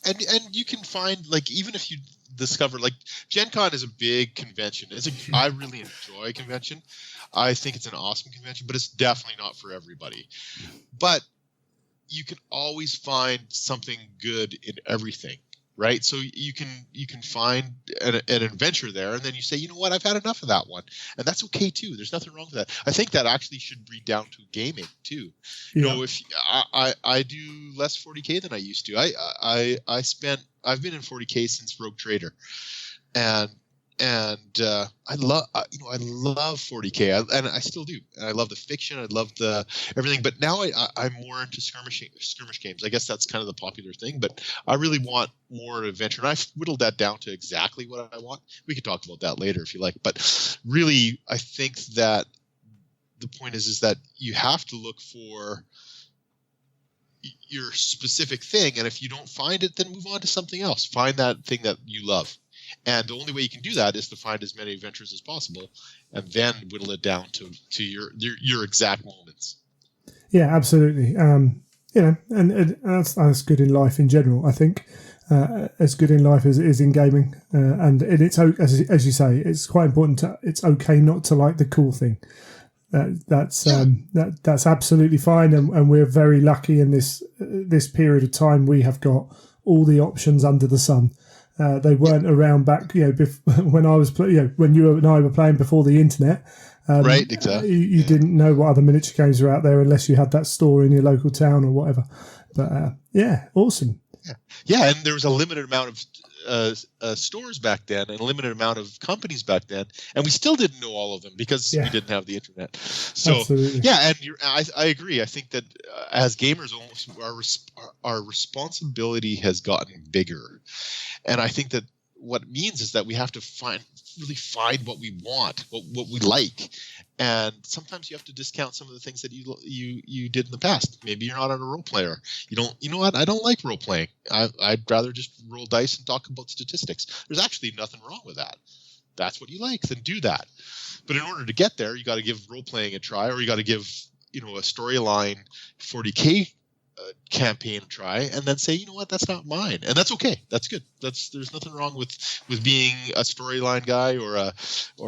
And you can find, like, even if you discover, like, Gen Con is a big convention. I really enjoy a convention. I think it's an awesome convention, but it's definitely not for everybody. But you can always find something good in everything, right? So you can find an adventure there, and then you say, you know what, I've had enough of that one, and that's okay too. There's nothing wrong with that. I think that actually should breed down to gaming too. If I do less 40K than I used to. I've been in 40K since Rogue Trader, and I love 40K, and I still do. And I love the fiction. I love the everything. But now I'm more into skirmish games. I guess that's kind of the popular thing. But I really want more adventure, and I've whittled that down to exactly what I want. We could talk about that later if you like. But really, I think that the point is that you have to look for your specific thing, and if you don't find it, then move on to something else. Find that thing that you love. And the only way you can do that is to find as many adventures as possible, and then whittle it down to your exact moments. Yeah, absolutely. And that's good in life in general. I think as good in life as it is in gaming, and it's as you say, it's quite important. It's okay not to like the cool thing. That's absolutely fine, and we're very lucky in this period of time. We have got all the options under the sun. They weren't around back, when I was when you and I were playing before the internet. Right, exactly. You didn't know what other miniature games were out there unless you had that store in your local town or whatever. But awesome. Yeah, and there was a limited amount of stores back then and a limited amount of companies back then, and we still didn't know all of them because we didn't have the internet. So absolutely. And I agree. I think that as gamers, almost our responsibility has gotten bigger, and I think that what it means is that we have to really find what we want, what we like, and sometimes you have to discount some of the things that you did in the past. Maybe you're not a role player. You know what? I don't like role playing. I'd rather just roll dice and talk about statistics. There's actually nothing wrong with that. That's what you like, then do that. But in order to get there, you got to give role playing a try, or you got to give a storyline 40K campaign try, and then say, you know what, that's not mine, and that's okay. That's good. There's nothing wrong with being a storyline guy or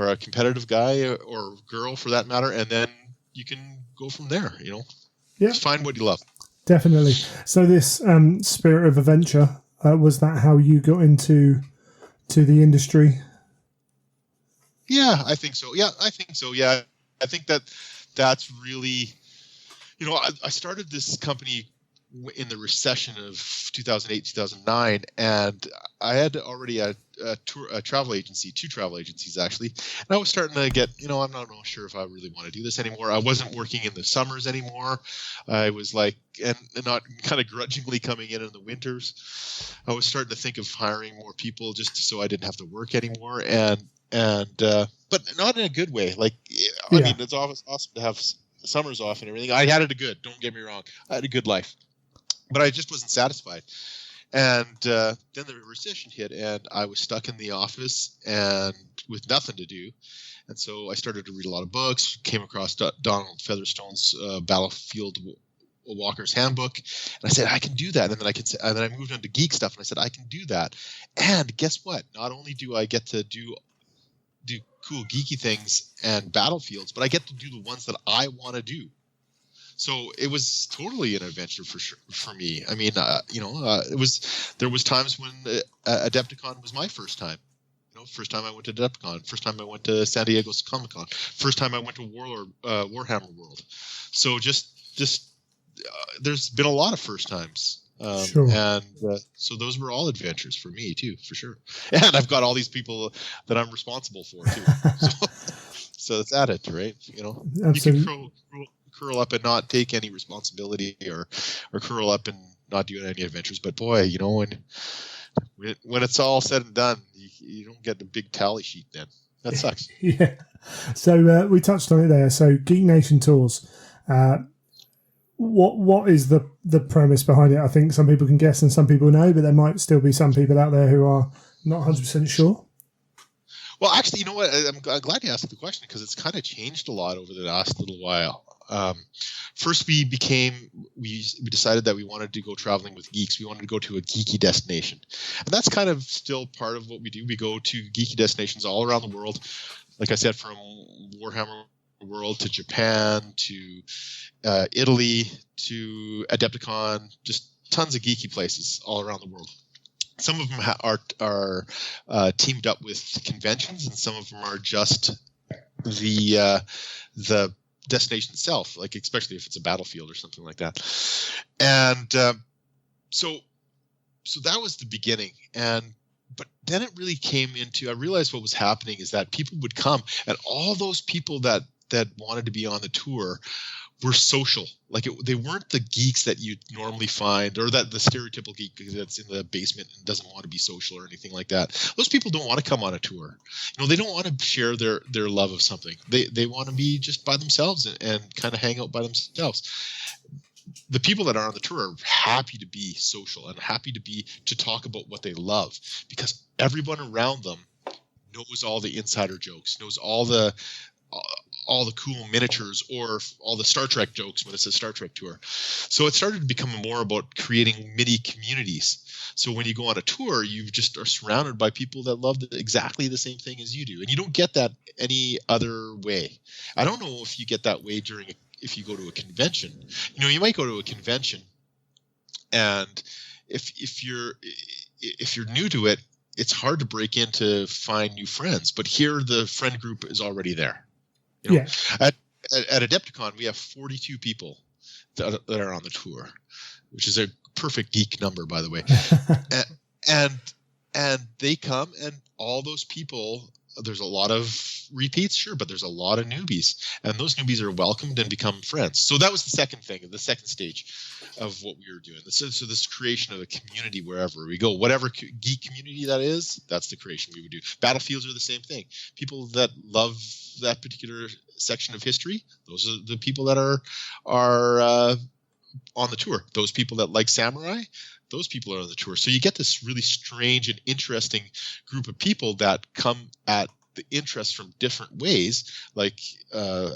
a competitive guy or girl for that matter, and then you can go from there. Just find what you love. Definitely. So this spirit of adventure, was that how you got into the industry? Yeah, I think so. Yeah, I think that's really, I started this company in the recession of 2008, 2009, and I had already a travel agency, 2 travel agencies actually, and I was starting to get, I'm not sure if I really want to do this anymore. I wasn't working in the summers anymore. I was like, and not kind of grudgingly coming in the winters. I was starting to think of hiring more people just so I didn't have to work anymore, and but not in a good way. Like, I mean, it's awesome to have summers off and everything. I had it good. Don't get me wrong. I had a good life. But I just wasn't satisfied. And then the recession hit, and I was stuck in the office and with nothing to do. And so I started to read a lot of books, came across Donald Featherstone's Battlefield Walker's Handbook, and I said, I can do that. And then I moved on to geek stuff, and I said, I can do that. And guess what? Not only do I get to do cool geeky things and battlefields, but I get to do the ones that I want to do. So it was totally an adventure for me. I mean, there was times when Adepticon was my first time. First time I went to Adepticon, first time I went to San Diego's Comic-Con, first time I went to Warhammer World. So just there's been a lot of first times. Sure. And so those were all adventures for me too, for sure. And I've got all these people that I'm responsible for too. So it's added, right? Absolutely. You can curl up and not take any responsibility, or curl up and not do any adventures. But boy, when it's all said and done, you don't get the big tally sheet then. That sucks. Yeah. So we touched on it there. So Geek Nation Tours. What is the premise behind it? I think some people can guess and some people know, but there might still be some people out there who are not 100% sure. Well, actually, you know what? I'm glad you asked the question, because it's kind of changed a lot over the last little while. First, we decided that we wanted to go traveling with geeks. We wanted to go to a geeky destination, and that's kind of still part of what we do. We go to geeky destinations all around the world. Like I said, from Warhammer World to Japan to Italy to Adepticon, just tons of geeky places all around the world. Some of them are teamed up with conventions, and some of them are just the destination itself, like especially if it's a battlefield or something like that. And so that was the beginning. But then it really came into, I realized what was happening is that people would come, and all those people that wanted to be on the tour were social. Like they weren't the geeks that you normally find, or that the stereotypical geek that's in the basement and doesn't want to be social or anything like that. Those people don't want to come on a tour. They don't want to share their love of something. They want to be just by themselves and kind of hang out by themselves. the people that are on the tour are happy to be social and happy to talk about what they love, because everyone around them knows all the insider jokes, knows all the cool miniatures, or all the Star Trek jokes when it's a Star Trek tour. So it started to become more about creating mini communities. So when you go on a tour, you just are surrounded by people that love exactly the same thing as you do. And you don't get that any other way. I don't know if you get that way if you go to a convention. You might go to a convention, and if you're new to it, it's hard to break in to find new friends. But here the friend group is already there. At Adepticon, we have 42 people that are on the tour, which is a perfect geek number, by the way. and they come, and all those people, there's a lot of repeats, sure, but there's a lot of newbies, and those newbies are welcomed and become friends. So that was the second stage of what we were doing. So this creation of a community wherever we go, whatever geek community that is, that's the creation we would do. Battlefields are the same thing. People that love that particular section of history, those are the people that are on the tour. Those people that like samurai, those people are on the tour. So you get this really strange and interesting group of people that come at the interest from different ways, like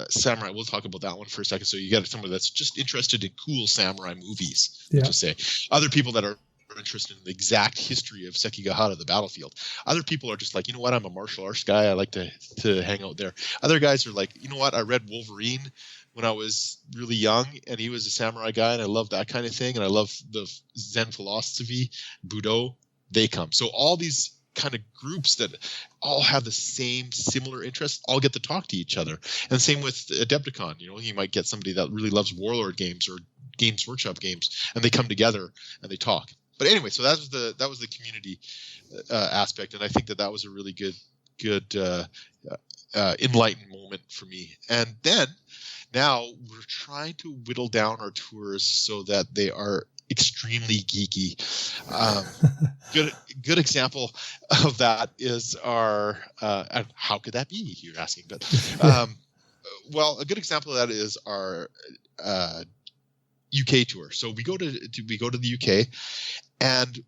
samurai. We'll talk about that one for a second. So you get someone that's just interested in cool samurai movies, to say. Other people that are interested in the exact history of Sekigahara, the battlefield. Other people are just like, I'm a martial arts guy. I like to hang out there. Other guys are like, I read Wolverine when I was really young, and he was a samurai guy, and I love that kind of thing, and I love the Zen philosophy, Budo. They come. So all these kind of groups that all have the same similar interests all get to talk to each other. And same with Adepticon. You might get somebody that really loves Warlord games or Games Workshop games, and they come together and they talk. But anyway, so that was the community aspect, and I think that was a really good enlightened moment for me. And then now we're trying to whittle down our tours so that they are extremely geeky. Good example of that is our and how could that be, you're asking, but well, a good example of that is our UK tour. So we go to the UK, and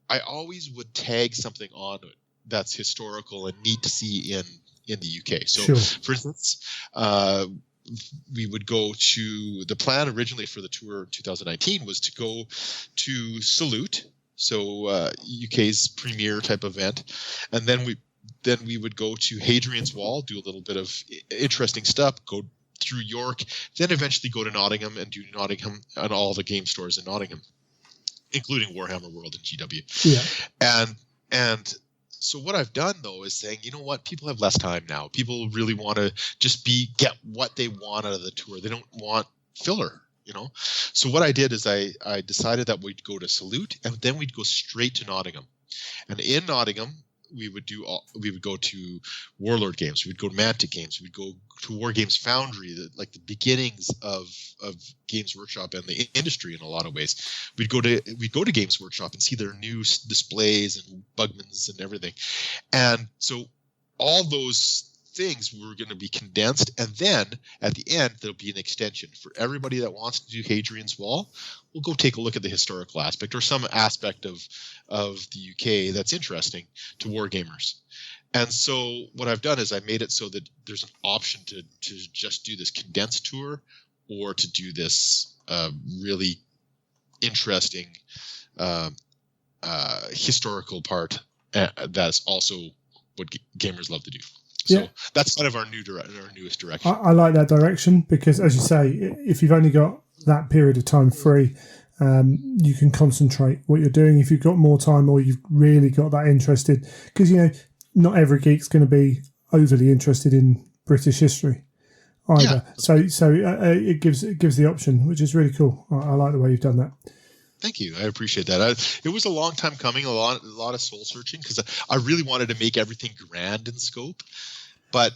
I always would tag something on that's historical and neat to see in the UK. So sure. For instance, we would go to, the plan originally for the tour 2019 was to go to Salute, so UK's premier type event, and then we would go to Hadrian's Wall, do a little bit of interesting stuff, go through York, then eventually go to Nottingham and do Nottingham and all the game stores in Nottingham, including Warhammer World and GW. Yeah. And so what I've done, though, is saying, people have less time now. People really want to just get what they want out of the tour. They don't want filler, So what I did is I decided that we'd go to Salute, and then we'd go straight to Nottingham. And in Nottingham, we would go to Warlord games. We'd go to Mantic games. We'd go to War Games Foundry, the beginnings of Games Workshop and the industry in a lot of ways. We'd go to Games Workshop and see their new displays and Bugmans and everything. And so all those things were going to be condensed, and then at the end there'll be an extension for everybody that wants to do Hadrian's Wall. We'll go take a look at the historical aspect or some aspect of the UK that's interesting to wargamers. And so what I've done is I made it so that there's an option to just do this condensed tour, or to do this really interesting historical part. That's also what gamers love to do. So that's kind of our newest direction. I like that direction because, as you say, if you've only got that period of time free, you can concentrate what you're doing. If you've got more time, or you've really got that interested, because not every geek's going to be overly interested in British history either. Yeah. So it gives the option, which is really cool. I like the way you've done that. Thank you. I appreciate that. It was a long time coming, a lot of soul searching, because I really wanted to make everything grand in scope, but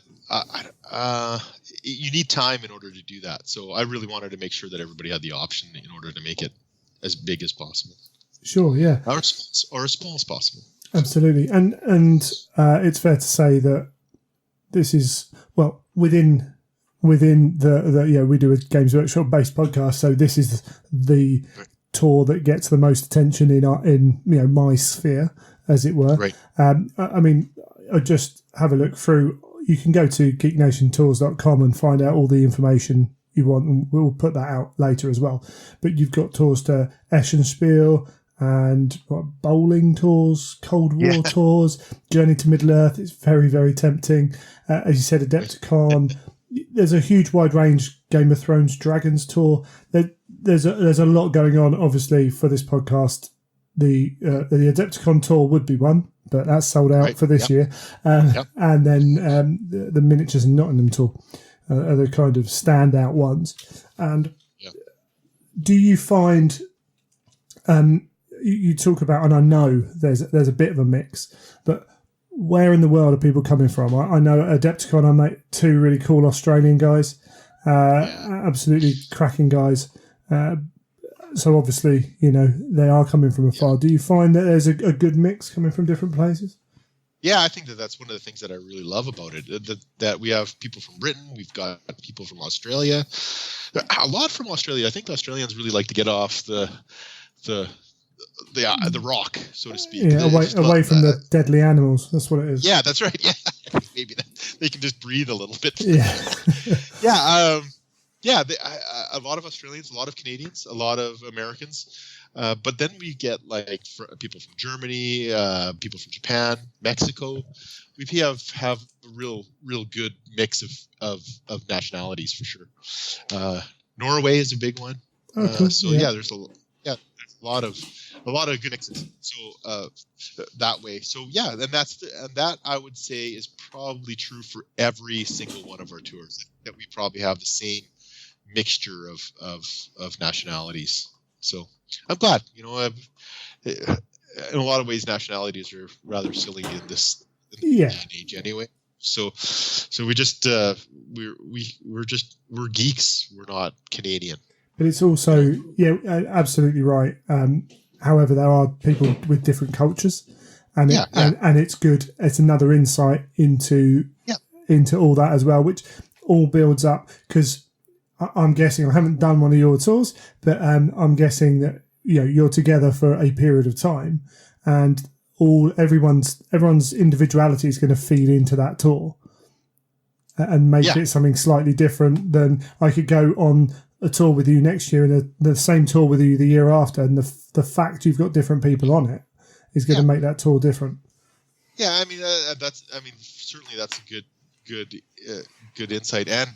you need time in order to do that. So I really wanted to make sure that everybody had the option in order to make it as big as possible. Sure, yeah. Or as small as possible. Absolutely. And it's fair to say that this is, well, within within the we do a Games Workshop based podcast, so this is the tour that gets the most attention in my sphere, as it were. Right. I mean, I just have a look through. You can go to geeknationtours.com and find out all the information you want, and we'll put that out later as well. But you've got tours to Eschenspiel and bowling tours, Cold War tours, Journey to Middle Earth. It's very, very tempting. As you said, Adepticon. There's a huge wide range. Game of Thrones Dragons tour. There's a lot going on. Obviously, for this podcast, the Adepticon tour would be one, but that's sold out for this year. And then the Miniatures and Nottingham tour are the kind of standout ones. And do you find you talk about, and I know there's a bit of a mix, but where in the world are people coming from? I know at Adepticon I met two really cool Australian guys, absolutely cracking guys. So obviously, they are coming from afar. Do you find that there's a good mix coming from different places? Yeah, I think that's one of the things that I really love about it. That we have people from Britain, we've got people from Australia, a lot from Australia. I think the Australians really like to get off the rock, so to speak. Yeah, away from the deadly animals. That's what it is. Yeah, that's right. Yeah, maybe they can just breathe a little bit. Yeah. A lot of Australians, a lot of Canadians, a lot of Americans, but then we get people from Germany, people from Japan, Mexico. We have a real good mix of nationalities for sure. Norway is a big one. Oh, cool. There's a lot of good mixes. So that way. So and that I would say is probably true for every single one of our tours. That we probably have the same mixture of nationalities. So I'm glad. In a lot of ways, nationalities are rather silly in this day and age anyway. So we just we're geeks. We're not Canadian. But it's also, absolutely right. However, there are people with different cultures, and it's good. It's another insight into all that as well, which all builds up. Because I'm guessing, I haven't done one of your tours, but I'm guessing that you're together for a period of time, and everyone's individuality is going to feed into that tour and make it something slightly different than I could go on a tour with you next year and the same tour with you the year after, and the fact you've got different people on it is going to make that tour different. Yeah, I mean certainly that's a good insight, and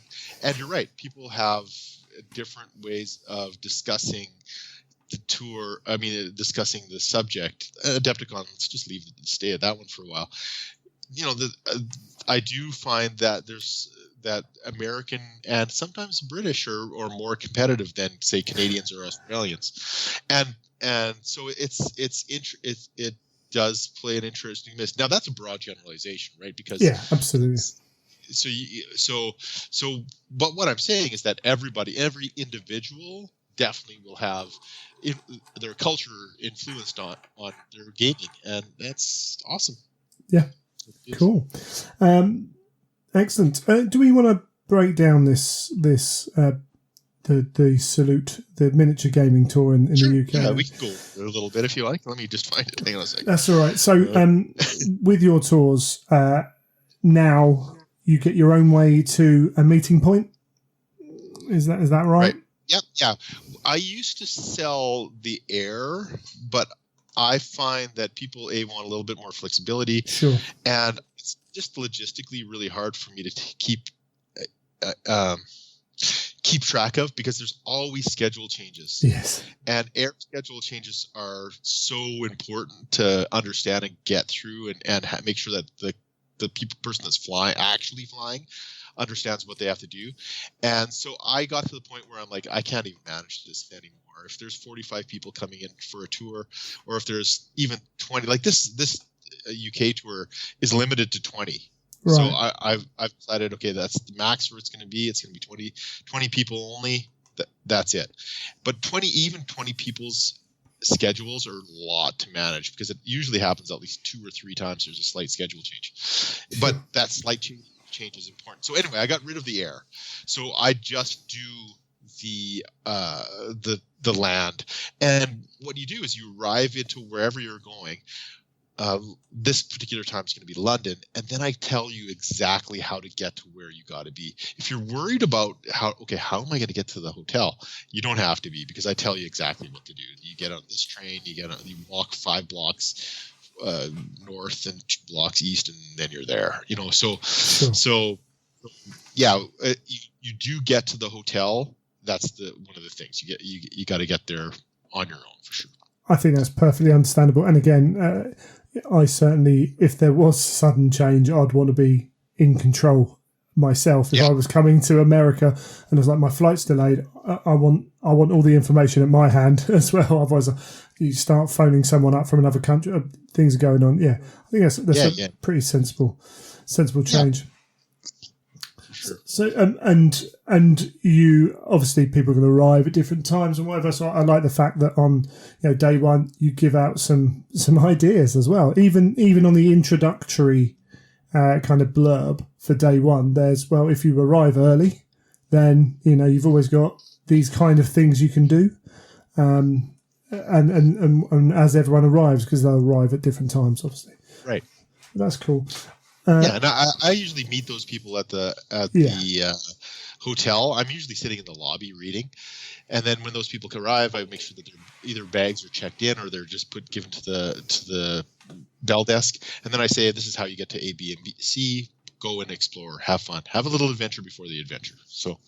you're right. People have different ways of discussing the tour. I mean, discussing the subject. Adepticon. Let's just stay at that one for a while. I do find that there's that American and sometimes British are more competitive than say Canadians or Australians, and so it does play an interesting mix. Now that's a broad generalization, right? Because absolutely. But what I'm saying is that every individual definitely will have their culture influenced on their gaming, and that's awesome. Yeah, cool. Excellent. Do we want to break down the Salute, the miniature gaming tour in the UK? Yeah, we can go a little bit if you like. Let me just find it. Hang on a second. That's all right. So, with your tours, now you get your own way to a meeting point. Is that right? Yeah. I used to sell the air, but I find that people want a little bit more flexibility. Sure. And it's just logistically really hard for me to keep track of, because there's always schedule changes. Yes. And air schedule changes are so important to understand and get through and make sure that the person that's actually flying understands what they have to do. And so I got to the point where I'm like, I can't even manage this anymore. If there's 45 people coming in for a tour, or if there's even 20, like this UK tour is limited to 20. Right. So I've decided, okay, that's the max where it's going to be. It's going to be 20 people only. That's it. But 20 people's schedules are a lot to manage, because it usually happens at least 2 or 3 times there's a slight schedule change. But that slight change change is important. So anyway, I got rid of the air. So I just do the land. And what you do is you arrive into wherever you're going. This particular time is going to be London, and then I tell you exactly how to get to where you got to be. If you're worried about how am I going to get to the hotel, you don't have to be, because I tell you exactly what to do. You get on this train, you walk 5 blocks north and 2 blocks east, and then you're there. So yeah, you do get to the hotel. That's one of the things you got to get there on your own for sure. I think that's perfectly understandable. And again, I certainly, if there was sudden change, I'd want to be in control myself. If I was coming to America and it was like my flight's delayed, I want all the information at my hand as well. Otherwise, you start phoning someone up from another country. Things are going on. Yeah, I think that's a pretty sensible change. Yeah. Sure. So and you obviously, people are going to arrive at different times and whatever. So I like the fact that on day one you give out some ideas as well. Even on the introductory kind of blurb for day one, there's if you arrive early, then you've always got these kind of things you can do, and as everyone arrives, because they'll arrive at different times, obviously. Right. That's cool. And I usually meet those people at the hotel. I'm usually sitting in the lobby reading, and then when those people arrive, I make sure that either bags are checked in or they're just given to the bell desk, and then I say, "This is how you get to A, B, and C. Go and explore, have fun, have a little adventure before the adventure." So,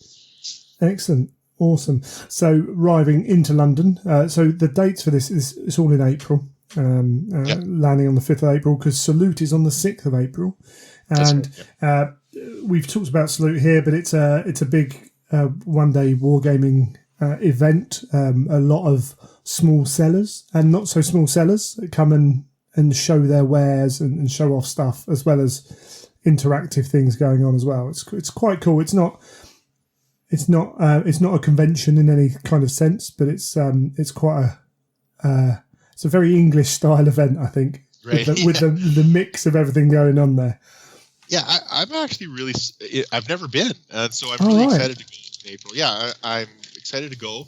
excellent, awesome. So arriving into London. So the dates for this it's all in April. Landing on the 5th of April, because Salute is on the 6th of April, and we've talked about Salute here, but it's a big one-day wargaming event. A lot of small sellers and not so small sellers come and show their wares and show off stuff, as well as interactive things going on as well. It's quite cool. It's not a convention in any kind of sense, but it's quite it's a very English style event, I think, right. with the mix of everything going on there. Yeah, I'm actually really. I've never been, and so I'm really excited to go in April. Yeah, I'm excited to go,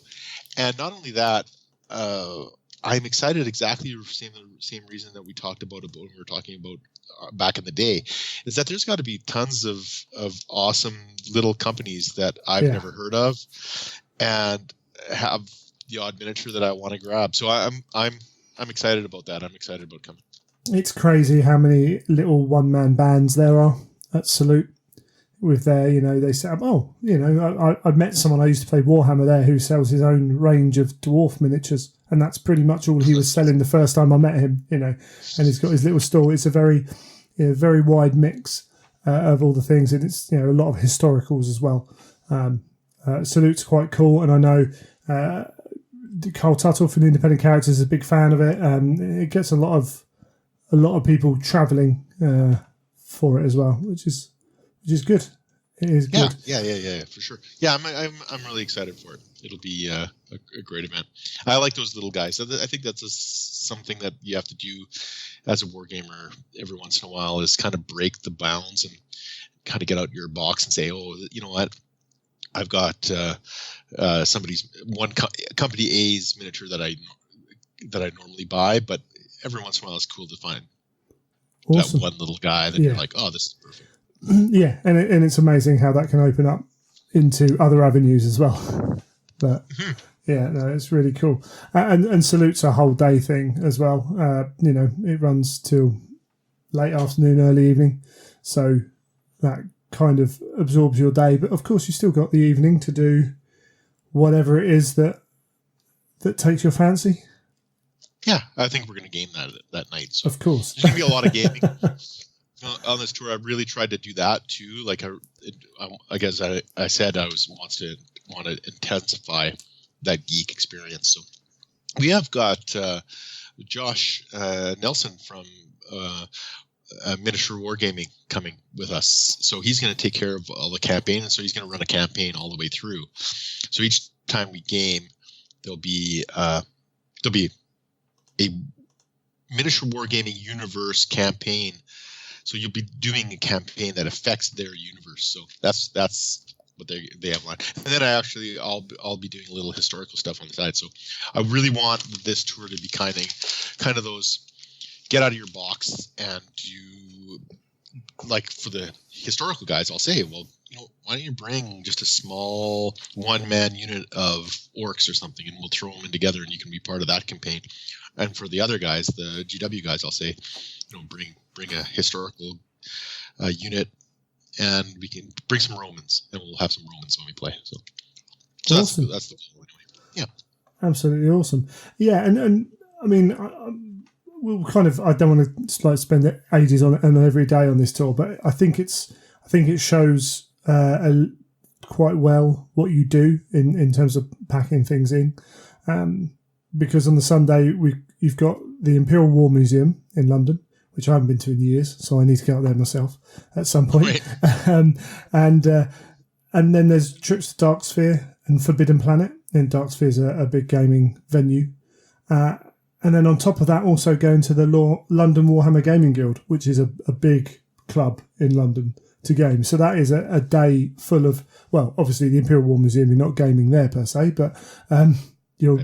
and not only that, I'm excited exactly for the same reason that we talked about when we were talking about back in the day, is that there's got to be tons of awesome little companies that I've never heard of, and have the odd miniature that I want to grab. So I'm excited about that. I'm excited about coming. It's crazy how many little one-man bands there are at Salute with their, they set up, I met someone I used to play Warhammer there who sells his own range of dwarf miniatures, and that's pretty much all he was selling the first time I met him, and he's got his little store. It's a very, very wide mix of all the things, and it's, a lot of historicals as well. Salute's quite cool, and I know Carl Tuttle from Independent Characters is a big fan of it. It gets a lot of people travelling for it as well, which is good. It is good. Yeah, for sure. Yeah, I'm really excited for it. It'll be a great event. I like those little guys. I think that's something that you have to do as a wargamer every once in a while, is kind of break the bounds and kind of get out your box and say, oh, you know what? I've got company A's miniature that I normally buy, but every once in a while it's cool to find that one little guy that you're like, oh, this is perfect. Yeah, and it's amazing how that can open up into other avenues as well. But yeah, no, it's really cool. And Salute's a whole day thing as well. It runs till late afternoon, early evening, so that kind of absorbs your day, but of course you still got the evening to do whatever it is that takes your fancy. Yeah, I think we're going to game that night. So of course, there's going to be a lot of gaming on this tour. I really tried to do that too. Like I guess I said I want to intensify that geek experience. So we have got Josh Nelson from Miniature Wargaming coming with us, so he's going to take care of all the campaign, and so he's going to run a campaign all the way through. So each time we game, there'll be a Miniature Wargaming universe campaign So you'll be doing a campaign that affects their universe. So that's what they have on. And then I'll be doing a little historical stuff on the side. So I really want this tour to be kind of those get out of your box and do, like, for the historical guys, I'll say, well, why don't you bring just a small one-man unit of orcs or something, and we'll throw them in together, and you can be part of that campaign. And for the other guys, the GW guys, I'll say, bring a historical unit, and we can bring some Romans, and we'll have some Romans when we play. So awesome. That's the goal anyway. Yeah, absolutely awesome. Yeah, and I mean, we'll kind of, I don't want to spend ages on every day on this tour, but I think it shows quite well what you do in terms of packing things in, because on the Sunday you've got the Imperial War Museum in London, which I haven't been to in years, so I need to get out there myself at some point. Right. And then there's trips to Darksphere and Forbidden Planet, and Darksphere is a big gaming venue. And then on top of that, also going to the London Warhammer Gaming Guild, which is a big club in London to game. So that is a day full of, well, obviously the Imperial War Museum, you're not gaming there per se, but you're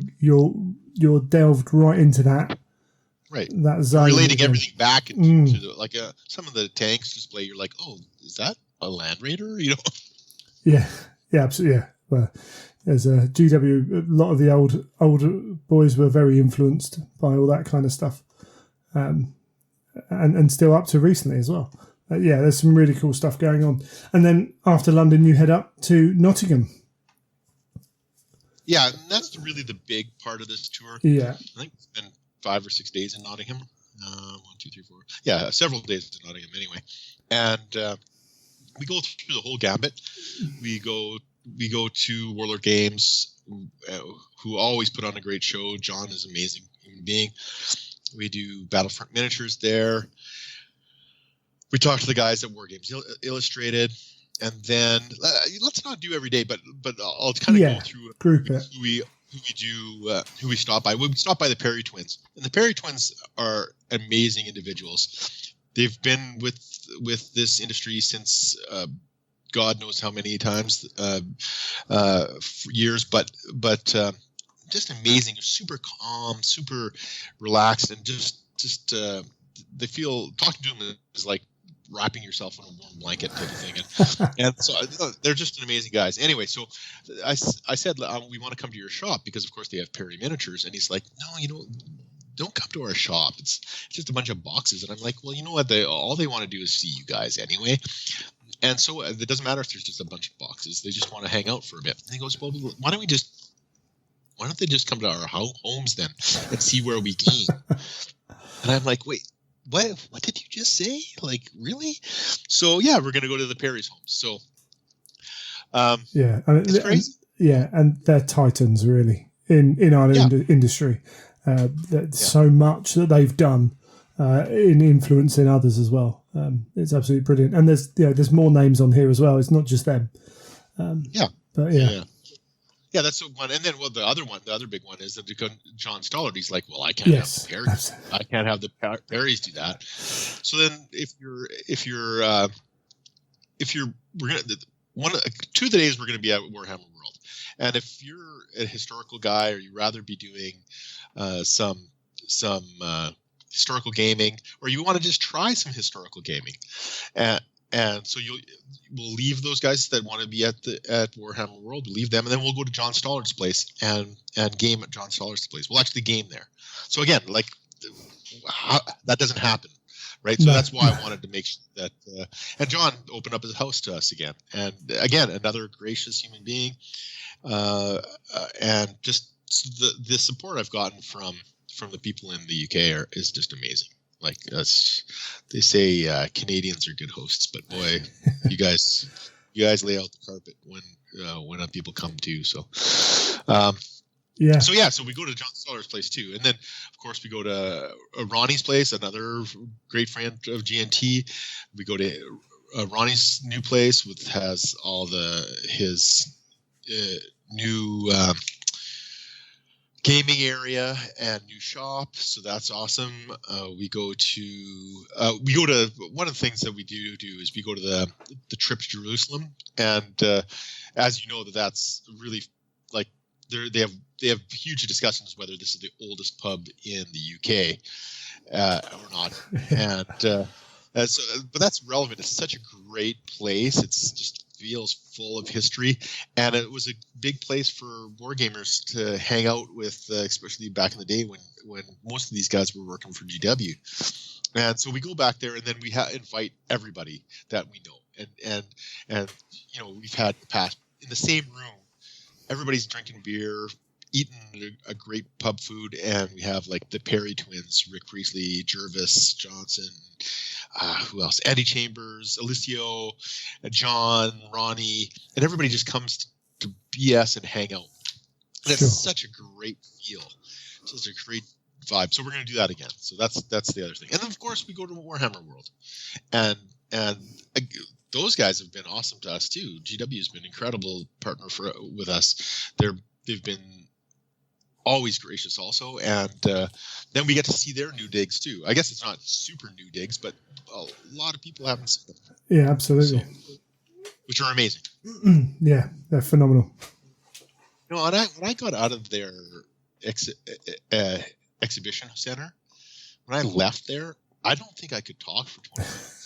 delved right into that. Right. That zone. Relating everything back into the, some of the tanks display, you're like, oh, is that a Land Raider? Yeah, absolutely. Yeah. Well, as a GW, a lot of the old boys were very influenced by all that kind of stuff, and still up to recently as well. There's some really cool stuff going on. And then after London, you head up to Nottingham. Yeah, and that's really the big part of this tour. Yeah, I think it's been 5 or 6 days in Nottingham. 1, 2, 3, 4. Yeah, several days in Nottingham anyway. And we go through the whole gambit. We go to Warlord Games, who always put on a great show. John is an amazing human being. We do Battlefront miniatures there. We talk to the guys at War Games Illustrated, and then let's not do every day, but I'll kind of go through group it. Who we stop by. We stop by the Perry twins, and the Perry twins are amazing individuals. They've been with this industry since God knows how many times, years, but just amazing, super calm, super relaxed, and just they feel, talking to them is like wrapping yourself in a warm blanket type of thing, and so they're just amazing guys. Anyway, so I said we want to come to your shop because of course they have Perry miniatures, and he's like, no, don't come to our shop. It's just a bunch of boxes. And I'm like, well, you know what? All they want to do is see you guys anyway. And so it doesn't matter if there's just a bunch of boxes. They just want to hang out for a bit. And he goes, well, why don't they just come to our homes then and see where we game? And I'm like, wait, what did you just say? Like, really? So yeah, we're going to go to the Perry's homes. So it's crazy. And they're titans really in our industry. So much that they've done in influencing others as well. It's absolutely brilliant. And there's more names on here as well. It's not just them. Yeah, that's the one. And then, the other big one is that John Stollard. He's like, well, I can't have the Perrys. Absolutely. I can't have the Perrys do that. So then, we're gonna two of the days we're gonna be at Warhammer World, and if you're a historical guy or you rather be doing some historical gaming, or you want to just try some historical gaming, and so we'll leave those guys that want to be at Warhammer World. We'll leave them, and then we'll go to John Stollard's place and game at John Stollard's place. We'll actually game there. So again, like that doesn't happen, right? So that's why I wanted to make sure that. And John opened up his house to us again, and again, another gracious human being, and just the support I've gotten from the people in the UK is just amazing. Like they say, Canadians are good hosts, but boy, you guys lay out the carpet when people come too. So, So we go to John Stollard's place too, and then of course we go to Ronnie's place, another great friend of GNT. We go to Ronnie's new place, which has all his new gaming area and new shop, so that's awesome. We go to one of the things that we do is we go to the trip to Jerusalem, and as you know, that's really like they have huge discussions whether this is the oldest pub in the UK or not, and but that's relevant. It's such a great place. It's just feels full of history, and it was a big place for wargamers to hang out with, especially back in the day when most of these guys were working for GW. And so we go back there, and then we invite everybody that we know, and we've had past in the same room. Everybody's drinking beer, eating a great pub food, and we have like the Perry twins, Rick Priestley, Jervis Johnson, who else? Andy Chambers, Alicio, John, Ronnie, and everybody just comes to BS and hang out. And it's such a great feel, such a great vibe. So we're going to do that again. So that's the other thing. And then of course we go to Warhammer World, and those guys have been awesome to us too. GW has been an incredible partner with us. They've been always gracious also, and then we get to see their new digs too. I guess it's not super new digs, but a lot of people haven't seen them. Yeah, absolutely. So, which are amazing. Yeah, they're phenomenal. When I got out of their exhibition center, when I left there, I don't think I could talk for 20 minutes.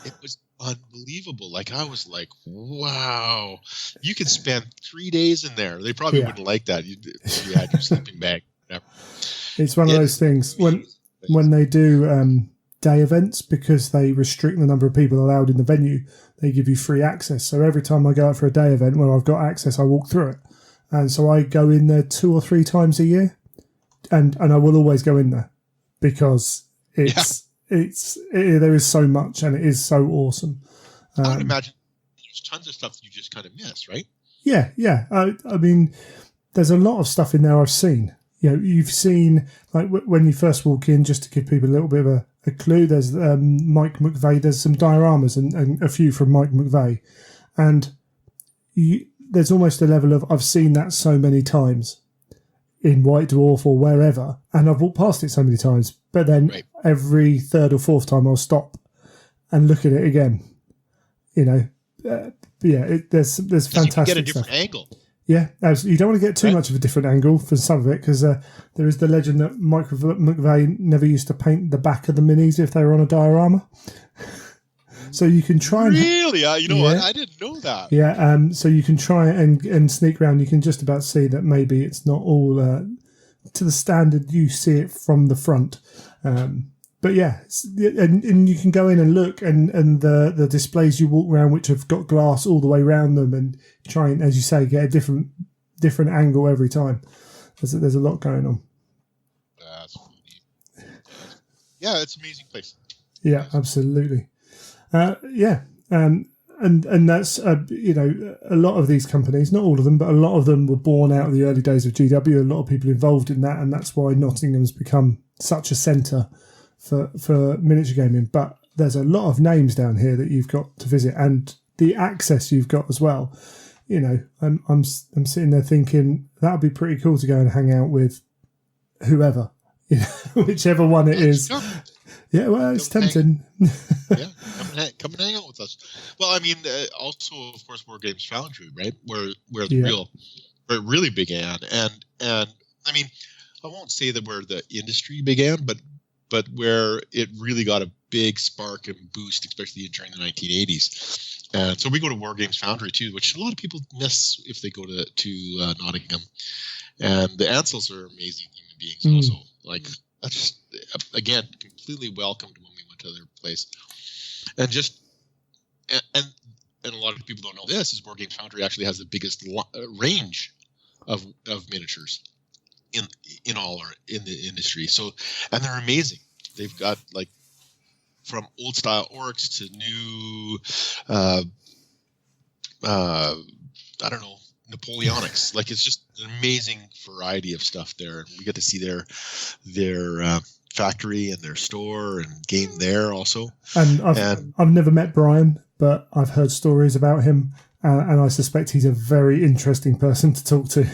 It was unbelievable. Like, I was like, wow, you could spend 3 days in there. They probably wouldn't like that. You had your sleeping bag. Whatever. It's one of those things when they do day events, because they restrict the number of people allowed in the venue, they give you free access. So every time I go out for a day event where I've got access, I walk through it. And so I go in there 2 or 3 times a year, and I will always go in there because there is so much, and it is so awesome. I would imagine there's tons of stuff that you just kind of miss, right? Yeah. I mean, there's a lot of stuff in there I've seen. You've seen, like, when you first walk in, just to give people a little bit of a clue, there's Mike McVeigh, there's some dioramas and a few from Mike McVeigh. And there's almost a level of, I've seen that so many times in White Dwarf or wherever, and I've walked past it so many times, but then every 3rd or 4th time I'll stop and look at it again. There's fantastic you can get a different stuff. angle. Yeah, you don't want to get too much of a different angle for some of it, because there is the legend that Mike McVeigh never used to paint the back of the minis if they were on a diorama. So you can try and... Really? What? I didn't know that. Yeah, so you can try and sneak around. You can just about see that maybe it's not all to the standard you see it from the front. But yeah, and you can go in and look, and the displays you walk around, which have got glass all the way around them, and try and, as you say, get a different angle every time. There's a lot going on. That's funny. Yeah, it's an amazing place. Yeah, absolutely. And that's a lot of these companies, not all of them, but a lot of them were born out of the early days of GW. A lot of people involved in that, and that's why Nottingham's become such a centre for miniature gaming. But there's a lot of names down here that you've got to visit, and the access you've got as well. I'm sitting there thinking that would be pretty cool to go and hang out with whoever, whichever one it is. Yeah, well, it's tempting. Come and hang out with us. Well, I mean, also, of course, War Games Foundry, right? Where it really began, and I mean, I won't say that where the industry began, but where it really got a big spark and boost, especially during the 1980s. And so we go to War Games Foundry too, which a lot of people miss if they go to Nottingham. And the Ansels are amazing human beings also. Like, that's just, again, completely welcomed when we went to their place. And a lot of people don't know this, is War Games Foundry actually has the biggest range of miniatures in the industry. So, and they're amazing. They've got, like, from old style orcs to new I don't know, Napoleonics. Like, it's just an amazing variety of stuff there. We get to see their factory and their store and game there also. And I've never met Brian, but I've heard stories about him, and I suspect he's a very interesting person to talk to.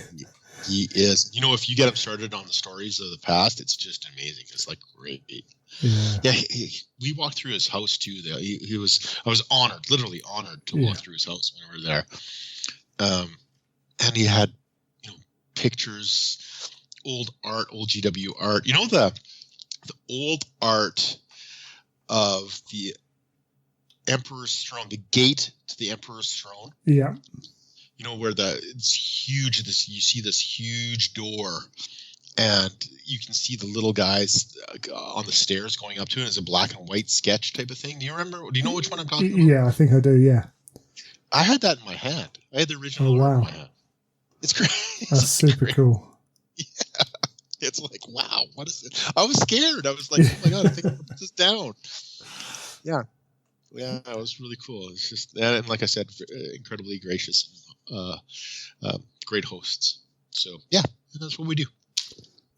He is. You know, if you get him started on the stories of the past, it's just amazing. It's like great. Yeah. We walked through his house too. I was honored, literally honored to walk through his house when we were there. And he had, pictures, old art, old GW art. You know, the old art of the Emperor's Throne, the gate to the Emperor's Throne. Yeah. You know, where it's huge. You see this huge door, and you can see the little guys on the stairs going up to it. It's a black and white sketch type of thing. Do you remember? Do you know which one I'm talking about? Yeah, I think I do. Yeah. I had that in my hand. I had the original art in my hand. It's great. That's super cool. Yeah. It's like, wow, what is it? I was scared. I was like, oh my God, I think I'll put this down. Yeah. Yeah, it was really cool. It's just, and like I said, incredibly gracious, great hosts. So yeah, that's what we do.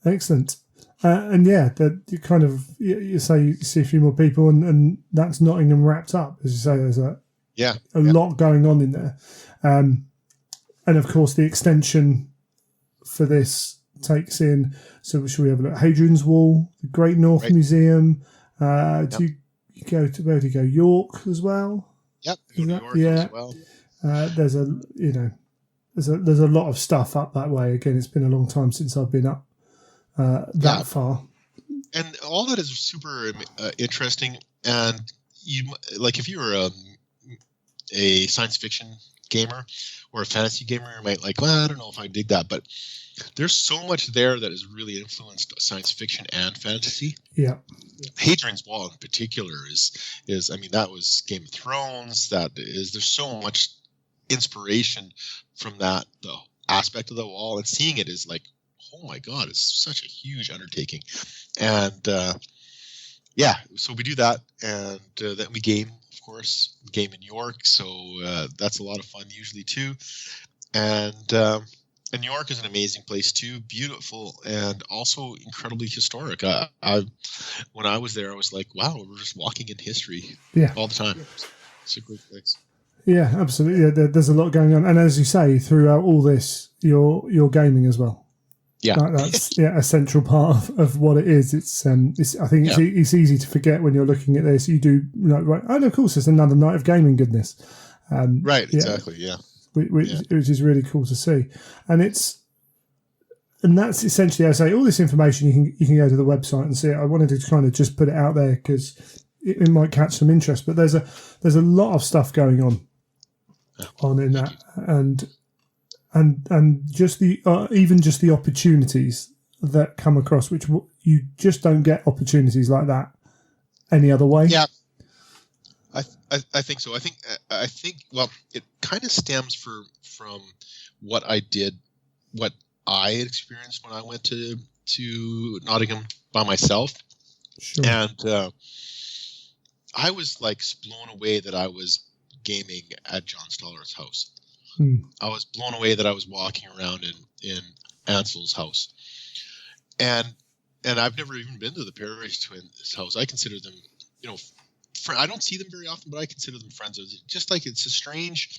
Excellent. And yeah, that you kind of you say you see a few more people, and that's Nottingham wrapped up, as you say. There's a lot going on in there, and of course the extension for this takes in. So should we have a look? Hadrian's Wall, the Great North Museum. Do you go to where do you go? York as well. Yep. York as well. There's a lot of stuff up that way. Again, it's been a long time since I've been up that far. And all that is super interesting. And if you were a science fiction gamer or a fantasy gamer, you might I don't know if I dig that, but there's so much there that has really influenced science fiction and fantasy. Yeah. Hadrian's Wall in particular is I mean, that was Game of Thrones. There's so much inspiration from the aspect of the wall, and seeing it is like, oh my God, it's such a huge undertaking. And so we do that, and then we game, of course, game in York. So that's a lot of fun usually too. And New York is an amazing place too, beautiful and also incredibly historic. When I was there, I was like, wow, we're just walking in history all the time. It's a great place. Yeah, absolutely. Yeah, there's a lot going on, and as you say, throughout all this, you're gaming as well. Yeah, that's a central part of what it is. I think it's easy to forget when you're looking at this. You do right? Oh, no, of course, it's another night of gaming goodness. Right, exactly. Yeah. Which is really cool to see, and that's essentially, I say, all this information you can go to the website and see it. I wanted to kind of just put it out there because it might catch some interest, but there's a lot of stuff going on in that, and just even just the opportunities that come across, which you just don't get opportunities like that any other way. Yeah. I think so. I think. Well, it kind of stems from what I had experienced when I went to Nottingham by myself, and I was blown away that I was gaming at John Stoller's house. I was blown away that I was walking around in Ansel's house, and I've never even been to the Parrish twins' house. I consider them, I don't see them very often, but I consider them friends. Just like it's a strange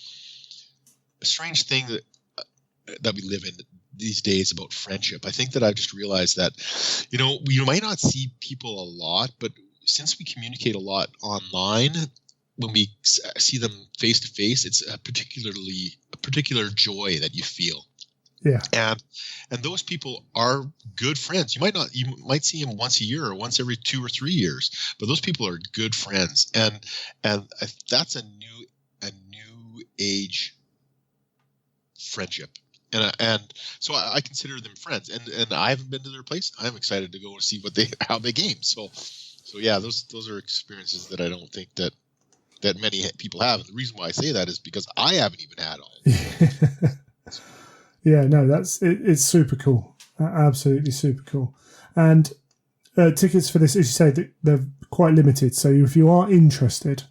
thing that we live in these days about friendship. I think that I've just realized that, we might not see people a lot, but since we communicate a lot online, when we see them face to face, it's a particular joy that you feel. Yeah. And those people are good friends. You might see them once a year or once every 2 or 3 years, but those people are good friends. And that's a new age friendship. And so I consider them friends, and I haven't been to their place. I'm excited to go and see how they game. So yeah, those are experiences that I don't think that many people have. And the reason why I say that is because I haven't even had all. Yeah, no, it's super cool. Absolutely super cool. And tickets for this, as you say, they're quite limited. So if you are interested,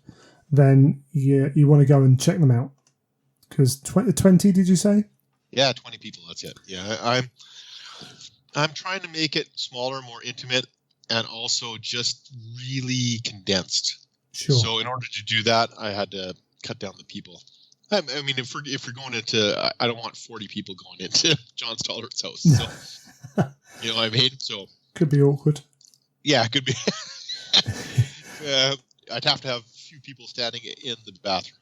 then you want to go and check them out. Because 20, did you say? Yeah, 20 people. That's it. Yeah, I'm trying to make it smaller, more intimate, and also just really condensed. Sure. So in order to do that, I had to cut down the people. I mean, if we're going into, I don't want 40 people going into John Stoller's house. So, you know what I mean? So could be awkward. Yeah, it could be. I'd have to have a few people standing in the bathroom,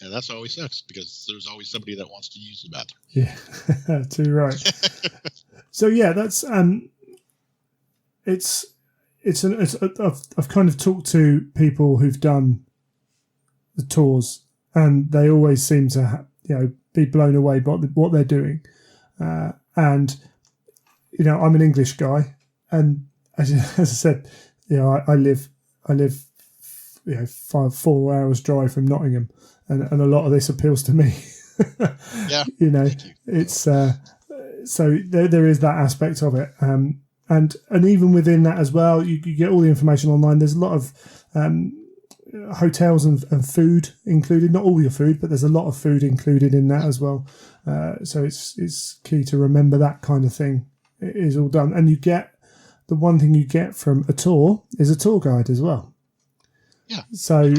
and that's always sucks because there's always somebody that wants to use the bathroom. Yeah, too right. So yeah, that's I've kind of talked to people who've done the tours, and they always seem to be blown away by what they're doing. And I'm an English guy, and as I said, I live 4 hours drive from Nottingham, and a lot of this appeals to me. Yeah, it's so there is that aspect of it, and even within that as well, you get all the information online. There's a lot of hotels and food included. Not all your food, but there's a lot of food included in that as well. So it's key to remember that kind of thing. It is all done, and you get the one thing you get from a tour is a tour guide as well. Yeah. So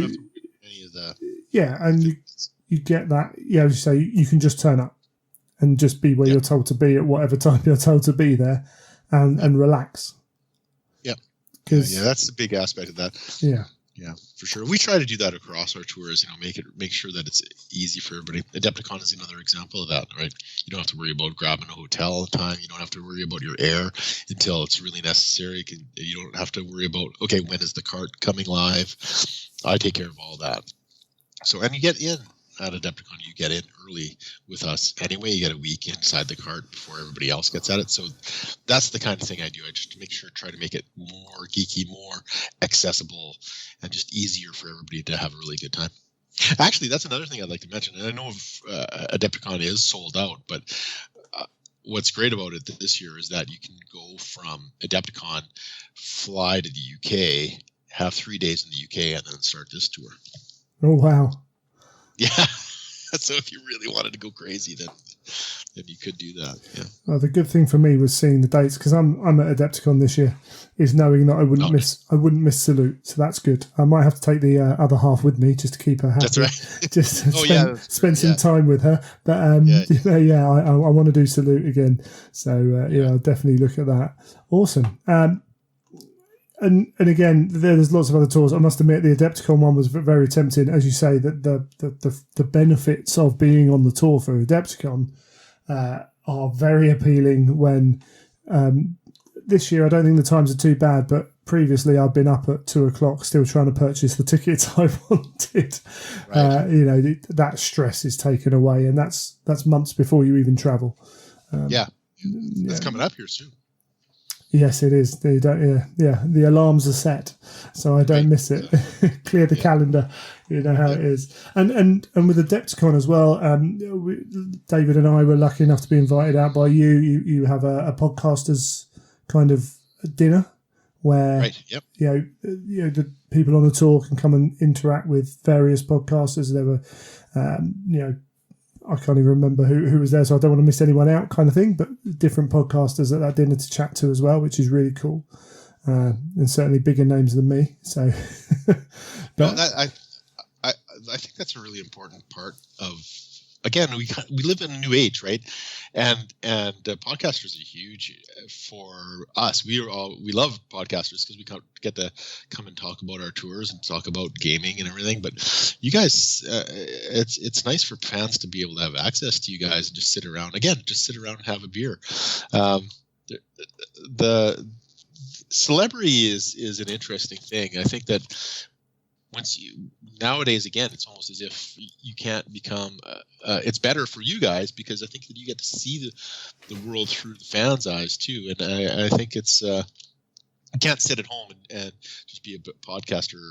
yeah, and you get that. Yeah, as you say, you can just turn up and just be where you're told to be at whatever time you're told to be there, and relax. Yeah. Yeah, that's the big aspect of that. Yeah. Yeah, for sure. We try to do that across our tours, make sure that it's easy for everybody. Adepticon is another example of that, right? You don't have to worry about grabbing a hotel all the time. You don't have to worry about your air until it's really necessary. You don't have to worry about, okay, when is the cart coming live? I take care of all that. So, and you get in at Adepticon, you get in early with us anyway. You get a week inside the cart before everybody else gets at it. So that's the kind of thing I do. I just try to make it more geeky, more accessible, and just easier for everybody to have a really good time. Actually, that's another thing I'd like to mention. And I know Adepticon is sold out, but what's great about it this year is that you can go from Adepticon, fly to the UK, have 3 days in the UK, and then start this tour. Oh, wow. Yeah. So if you really wanted to go crazy, then you could do that. Yeah. Well, the good thing for me was seeing the dates, because I'm at Adepticon this year, is knowing that I wouldn't miss Salute. So that's good. I might have to take the other half with me just to keep her happy. That's right. Just spend some time with her. But I want to do Salute again. So I'll definitely look at that. Awesome. And again, there's lots of other tours. I must admit, the Adepticon one was very tempting. As you say, that the benefits of being on the tour for Adepticon are very appealing. When this year, I don't think the times are too bad, but previously I've been up at 2:00 still trying to purchase the tickets I wanted. Right. That stress is taken away, and that's months before you even travel. That's coming up here soon. Yes, it is. They don't. Yeah. The alarms are set, so I don't miss it. Clear the calendar. You know how it is. And with Adepticon as well. David and I were lucky enough to be invited out by you. You have a podcasters kind of dinner where the people on the tour can come and interact with various podcasters. There were I can't even remember who was there, so I don't want to miss anyone out kind of thing, but different podcasters at that dinner to chat to as well, which is really cool. And certainly bigger names than me. So, but I think that's a really important part of, again, we live in a new age, right? And podcasters are huge for us. We love podcasters because we get to come and talk about our tours and talk about gaming and everything. But you guys, it's nice for fans to be able to have access to you guys and just sit around and have a beer. The celebrity is an interesting thing. I think that nowadays, again, it's almost as if you can't become it's better for you guys because I think that you get to see the world through the fans' eyes too. And I think it's you can't sit at home and just be a podcaster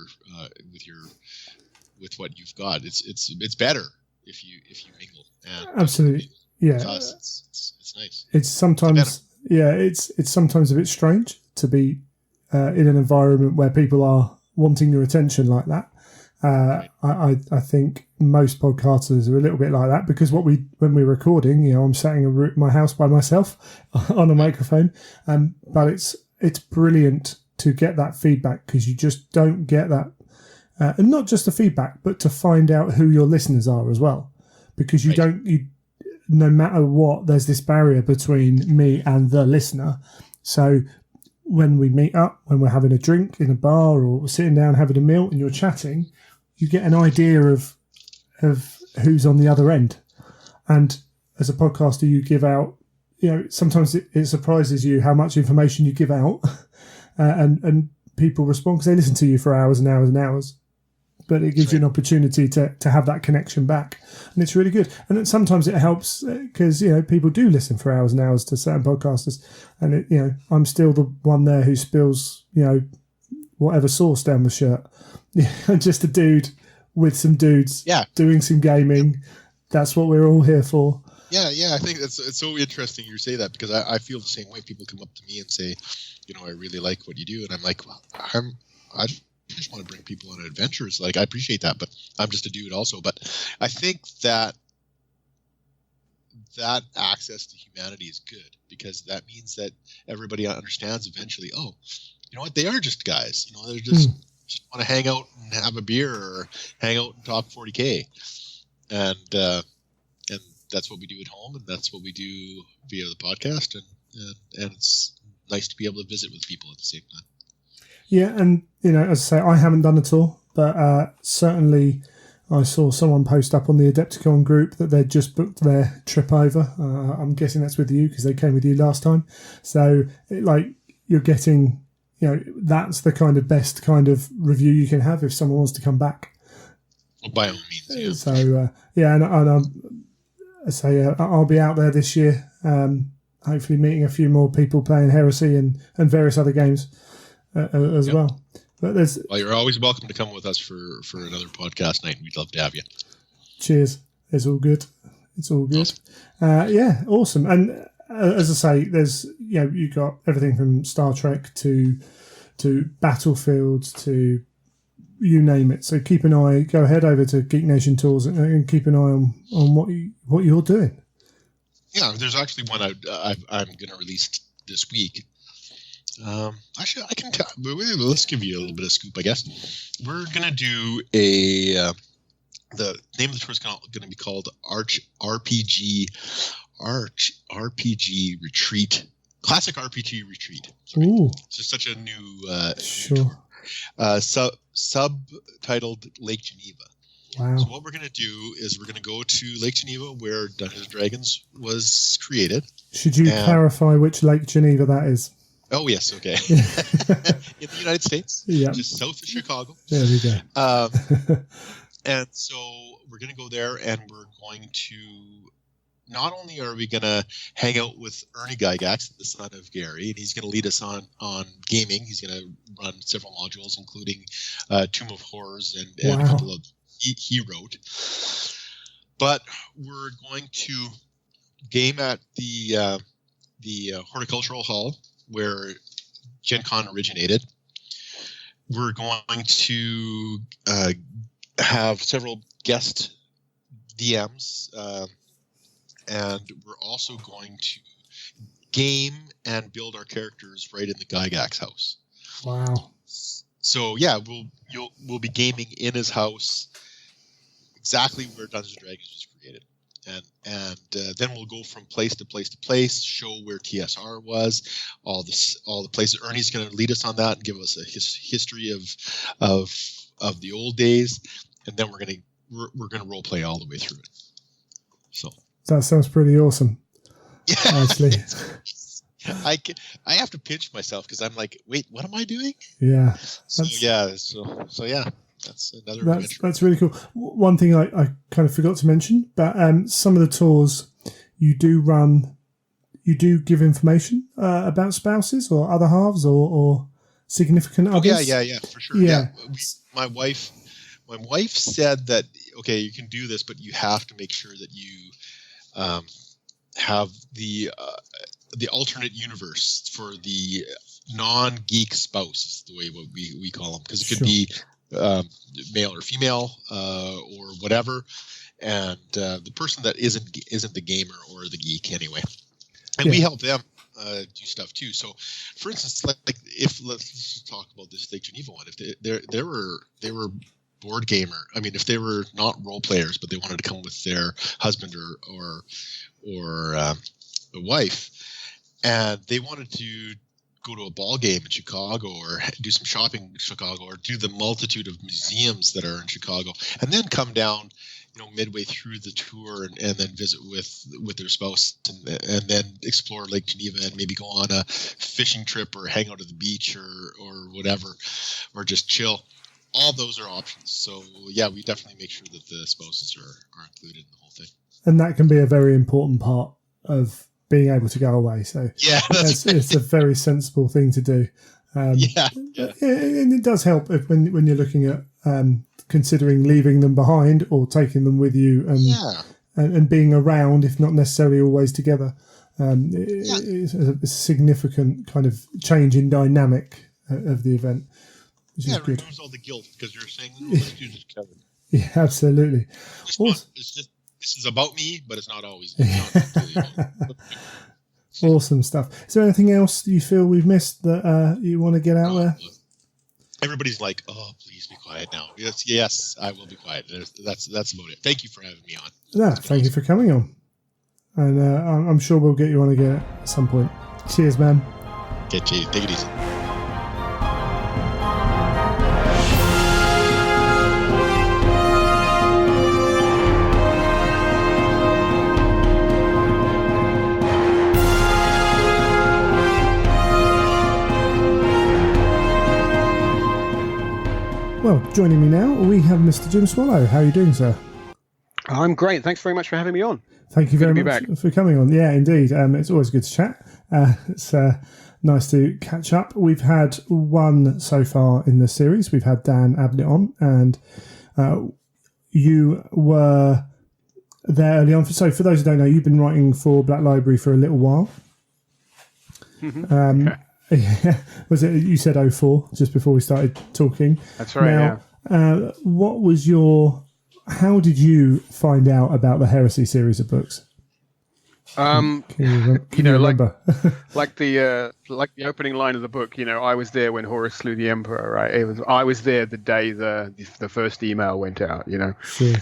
with what you've got. It's better if you mingle. And absolutely, yeah. It's nice. It's sometimes it's sometimes a bit strange to be in an environment where people are wanting your attention like that. Right. I think most podcasters are a little bit like that because when we're recording, I'm sat in my house by myself on a microphone, but it's brilliant to get that feedback because you just don't get that and not just the feedback, but to find out who your listeners are as well, because no matter what, there's this barrier between me and the listener. So when we meet up, when we're having a drink in a bar or sitting down having a meal and you're chatting, you get an idea of who's on the other end. And as a podcaster, you give out, sometimes it surprises you how much information you give out, and people respond because they listen to you for hours and hours and hours. But it gives you an opportunity to have that connection back, and it's really good. And then sometimes it helps because people do listen for hours and hours to certain podcasters, and I'm still the one there who spills whatever sauce down the shirt. Just a dude with some dudes doing some gaming. That's what we're all here for. Yeah, I think it's so interesting you say that, because I feel the same way. People come up to me and say, I really like what you do, and I'm like, well, I just want to bring people on adventures. Like, I appreciate that, but I'm just a dude also. But I think that access to humanity is good, because that means that everybody understands eventually, oh, you know what, they are just guys. They're just want to hang out and have a beer or hang out and talk 40K. And that's what we do at home, and that's what we do via the podcast, and it's nice to be able to visit with people at the same time. Yeah, and as I say, I haven't done a tour, but certainly I saw someone post up on the Adepticon group that they'd just booked their trip over. I'm guessing that's with you because they came with you last time. So, you're getting, that's the kind of best kind of review you can have if someone wants to come back. Well, by all means, yeah. So, and I say I'll be out there this year, hopefully meeting a few more people playing Heresy and various other games. As well. But you're always welcome to come with us for another podcast night. We'd love to have you. Cheers. It's all good. Awesome. Awesome. And as I say, there's you've got everything from Star Trek to Battlefield to you name it. So keep an eye. Go ahead over to Geek Nation Tours and keep an eye on what you're doing. Yeah, there's actually one I'm going to release this week. Actually, I can tell. Let's give you a little bit of scoop, I guess. We're gonna do the name of the tour is going to be called RPG Retreat, Classic RPG Retreat. Sorry. Ooh, it's just such a new sure. Subtitled Lake Geneva. Wow. So what we're going to do is we're going to go to Lake Geneva, where Dungeons & Dragons was created. Should you clarify which Lake Geneva that is? Oh, yes. Okay. In the United States, just south of Chicago. There we go. And so we're going to go there, and we're going to, not only are we going to hang out with Ernie Gygax, the son of Gary, and he's going to lead us on gaming. He's going to run several modules, including Tomb of Horrors and a couple of he wrote. But we're going to game at the Horticultural Hall, where Gen Con originated. We're going to have several guest DMs, and we're also going to game and build our characters right in the Gygax house. Wow. So yeah, we'll be gaming in his house, exactly where Dungeons & Dragons was created. And then we'll go from place to place to place, show where TSR was, all the places. Ernie's going to lead us on that and give us a history of the old days, and then we're going to role play all the way through it. So that sounds pretty awesome. Yeah, actually, I have to pinch myself because I'm like, wait, what am I doing? Yeah. So yeah. That's another adventure. That's really cool. One thing I kind of forgot to mention, but some of the tours you do give information about spouses or other halves or significant others. Yeah, for sure. Yeah. My wife said that, okay, you can do this, but you have to make sure that you have the alternate universe for the non-geek spouse, is the way what we call them, because it could be male or female or whatever, and the person that isn't the gamer or the geek anyway, and we help them do stuff too. So for instance, like if let's talk about this Lake Geneva one, if they were board gamer, I mean, if they were not role players, but they wanted to come with their husband or a wife, and they wanted to go to a ball game in Chicago or do some shopping in Chicago or do the multitude of museums that are in Chicago, and then come down, midway through the tour and then visit with their spouse and then explore Lake Geneva and maybe go on a fishing trip or hang out at the beach or whatever, or just chill. All those are options. So yeah, we definitely make sure that the spouses are included in the whole thing. And that can be a very important part of being able to go away. So yeah, it's a very sensible thing to do. And it does help when you're looking at considering leaving them behind or taking them with you, and being around, if not necessarily always together. It's a significant kind of change in dynamic of the event, which is good. It removes all the guilt because you're saying, let's do this together. Yeah, absolutely. This is about me, but it's not always. Awesome stuff. Is there anything else you feel we've missed that you want to get out there? Everybody's like, "Oh, please be quiet now." Yes, I will be quiet. That's about it. Thank you for having me on. No, thank you for coming on, and I'm sure we'll get you on again at some point. Cheers, man. Take it easy. Well, joining me now, we have Mr. Jim Swallow. How are you doing, sir? I'm great. Thanks very much for having me on. Thank you very much for coming on. Yeah, indeed. It's always good to chat. It's nice to catch up. We've had one so far in the series. We've had Dan Ablett on, and you were there early on. So for those who don't know, you've been writing for Black Library for a little while. Mm-hmm. Okay. Yeah, was it? You said 04 just before we started talking. That's right. Now, what was how did you find out about the Heresy series of books? Can you remember? like the opening line of the book. I was there when Horus slew the Emperor. Right. I was there the day the first email went out. Sure.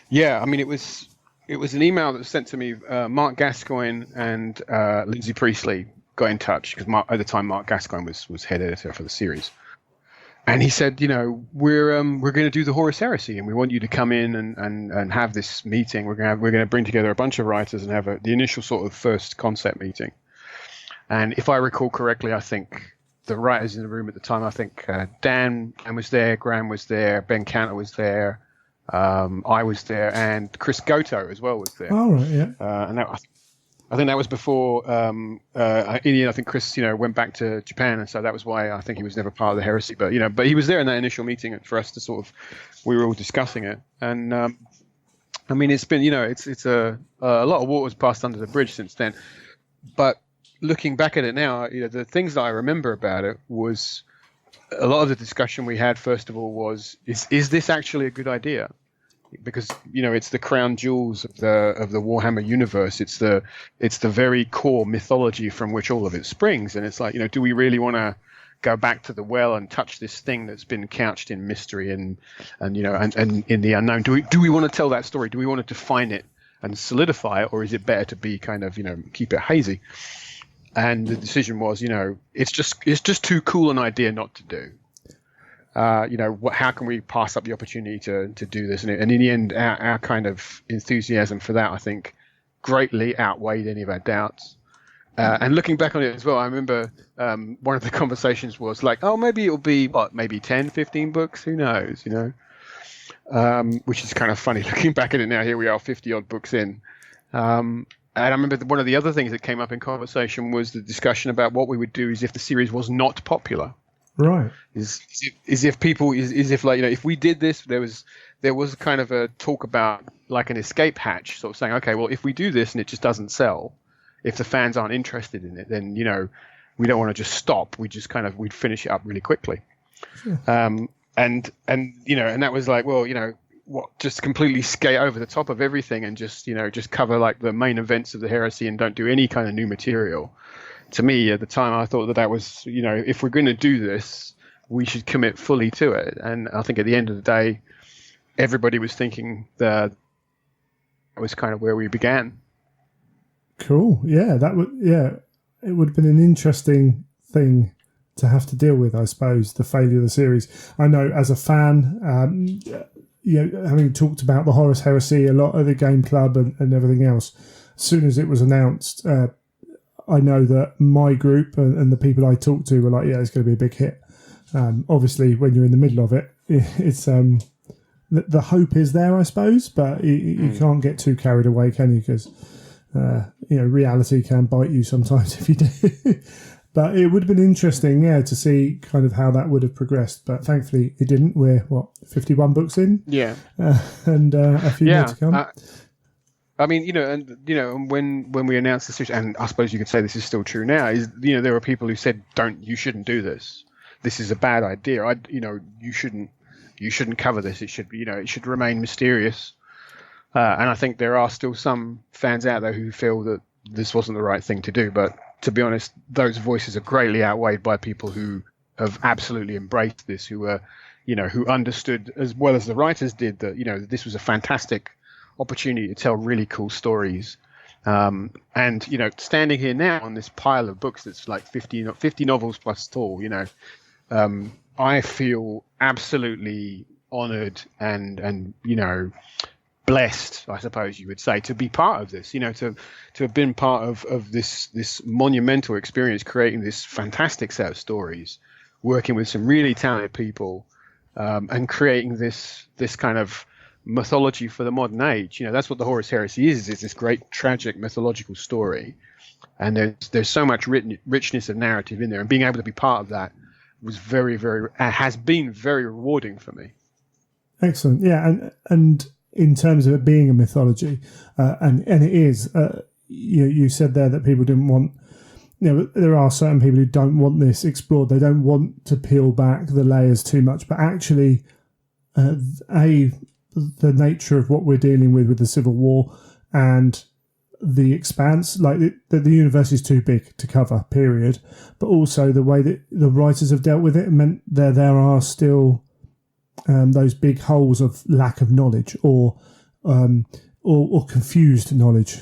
Yeah. I mean, it was an email that was sent to me. Mark Gascoigne and Lindsay Priestley got in touch because at the time Mark Gascoigne was head editor for the series, and he said, we're going to do the Horus Heresy, and we want you to come in and have this meeting. We're going to bring together a bunch of writers and have the initial sort of first concept meeting. And if I recall correctly, I think the writers in the room at the time, I think Dan was there, Graham was there, Ben Cantor was there, I was there, and Chris Goto as well was there. Oh, right, yeah. And I think that was before in the end, I think Chris, went back to Japan, and so that was why I think he was never part of the Heresy. But but he was there in that initial meeting for us to sort of, we were all discussing it, and I mean, it's been it's a lot of water's passed under the bridge since then. But looking back at it now, the things that I remember about it was a lot of the discussion we had. First of all, was is this actually a good idea? Because it's the crown jewels of the Warhammer universe. It's the very core mythology from which all of it springs, and it's like, do we really want to go back to the well and touch this thing that's been couched in mystery and in the unknown? Do we want to tell that story? Do we want to define it and solidify it, or is it better to be kind of keep it hazy? And the decision was, it's just too cool an idea not to do. How can we pass up the opportunity to do this? And in the end, our kind of enthusiasm for that, I think, greatly outweighed any of our doubts. And looking back on it as well, I remember one of the conversations was like, oh, maybe it'll be, maybe 10, 15 books? Who knows, which is kind of funny. Looking back at it now, here we are 50-odd books in. And I remember one of the other things that came up in conversation was the discussion about what we would do is if the series was not popular. Right. Is if people if we did this, there was kind of a talk about like an escape hatch, sort of saying, okay, well, if we do this and it just doesn't sell, if the fans aren't interested in it, then we don't want to just stop. We'd finish it up really quickly. Sure. And that was like, well, what, just completely skate over the top of everything and just cover like the main events of the Heresy and don't do any kind of new material. To me, at the time, I thought that was, if we're going to do this, we should commit fully to it. And I think at the end of the day, everybody was thinking that was kind of where we began. Cool. Yeah, it would have been an interesting thing to have to deal with, I suppose, the failure of the series. I know as a fan, having talked about the Horus Heresy a lot at the Game Club and everything else, as soon as it was announced, I know that my group and the people I talked to were like, yeah, it's going to be a big hit. Obviously, when you're in the middle of it, it's the hope is there, I suppose, but you can't get too carried away, can you? Because reality can bite you sometimes if you do. But it would have been interesting, to see kind of how that would have progressed. But thankfully, it didn't. We're 51 books in, and a few more to come. I mean, when we announced this, and I suppose you could say this is still true now, is there were people who said, you shouldn't do this. This is a bad idea. You shouldn't cover this. It should be, it should remain mysterious. And I think there are still some fans out there who feel that this wasn't the right thing to do. But to be honest, those voices are greatly outweighed by people who have absolutely embraced this, who were, who understood as well as the writers did that, this was a fantastic opportunity to tell really cool stories. And, standing here now on this pile of books that's like 50 novels plus tall, I feel absolutely honored and blessed, I suppose you would say, to be part of this, to have been part of this monumental experience, creating this fantastic set of stories, working with some really talented people, and creating this kind of mythology for the modern age. That's what the Horus Heresy is this great tragic mythological story, and there's so much richness of narrative in there, and being able to be part of that was very, very has been very rewarding for me. Excellent. And in terms of it being a mythology, and it is, you said there that people didn't want, there are certain people who don't want this explored. They don't want to peel back the layers too much, but actually, the nature of what we're dealing with the Civil War and the expanse, like the universe is too big to cover, period. But also the way that the writers have dealt with it meant there are still those big holes of lack of knowledge or confused knowledge.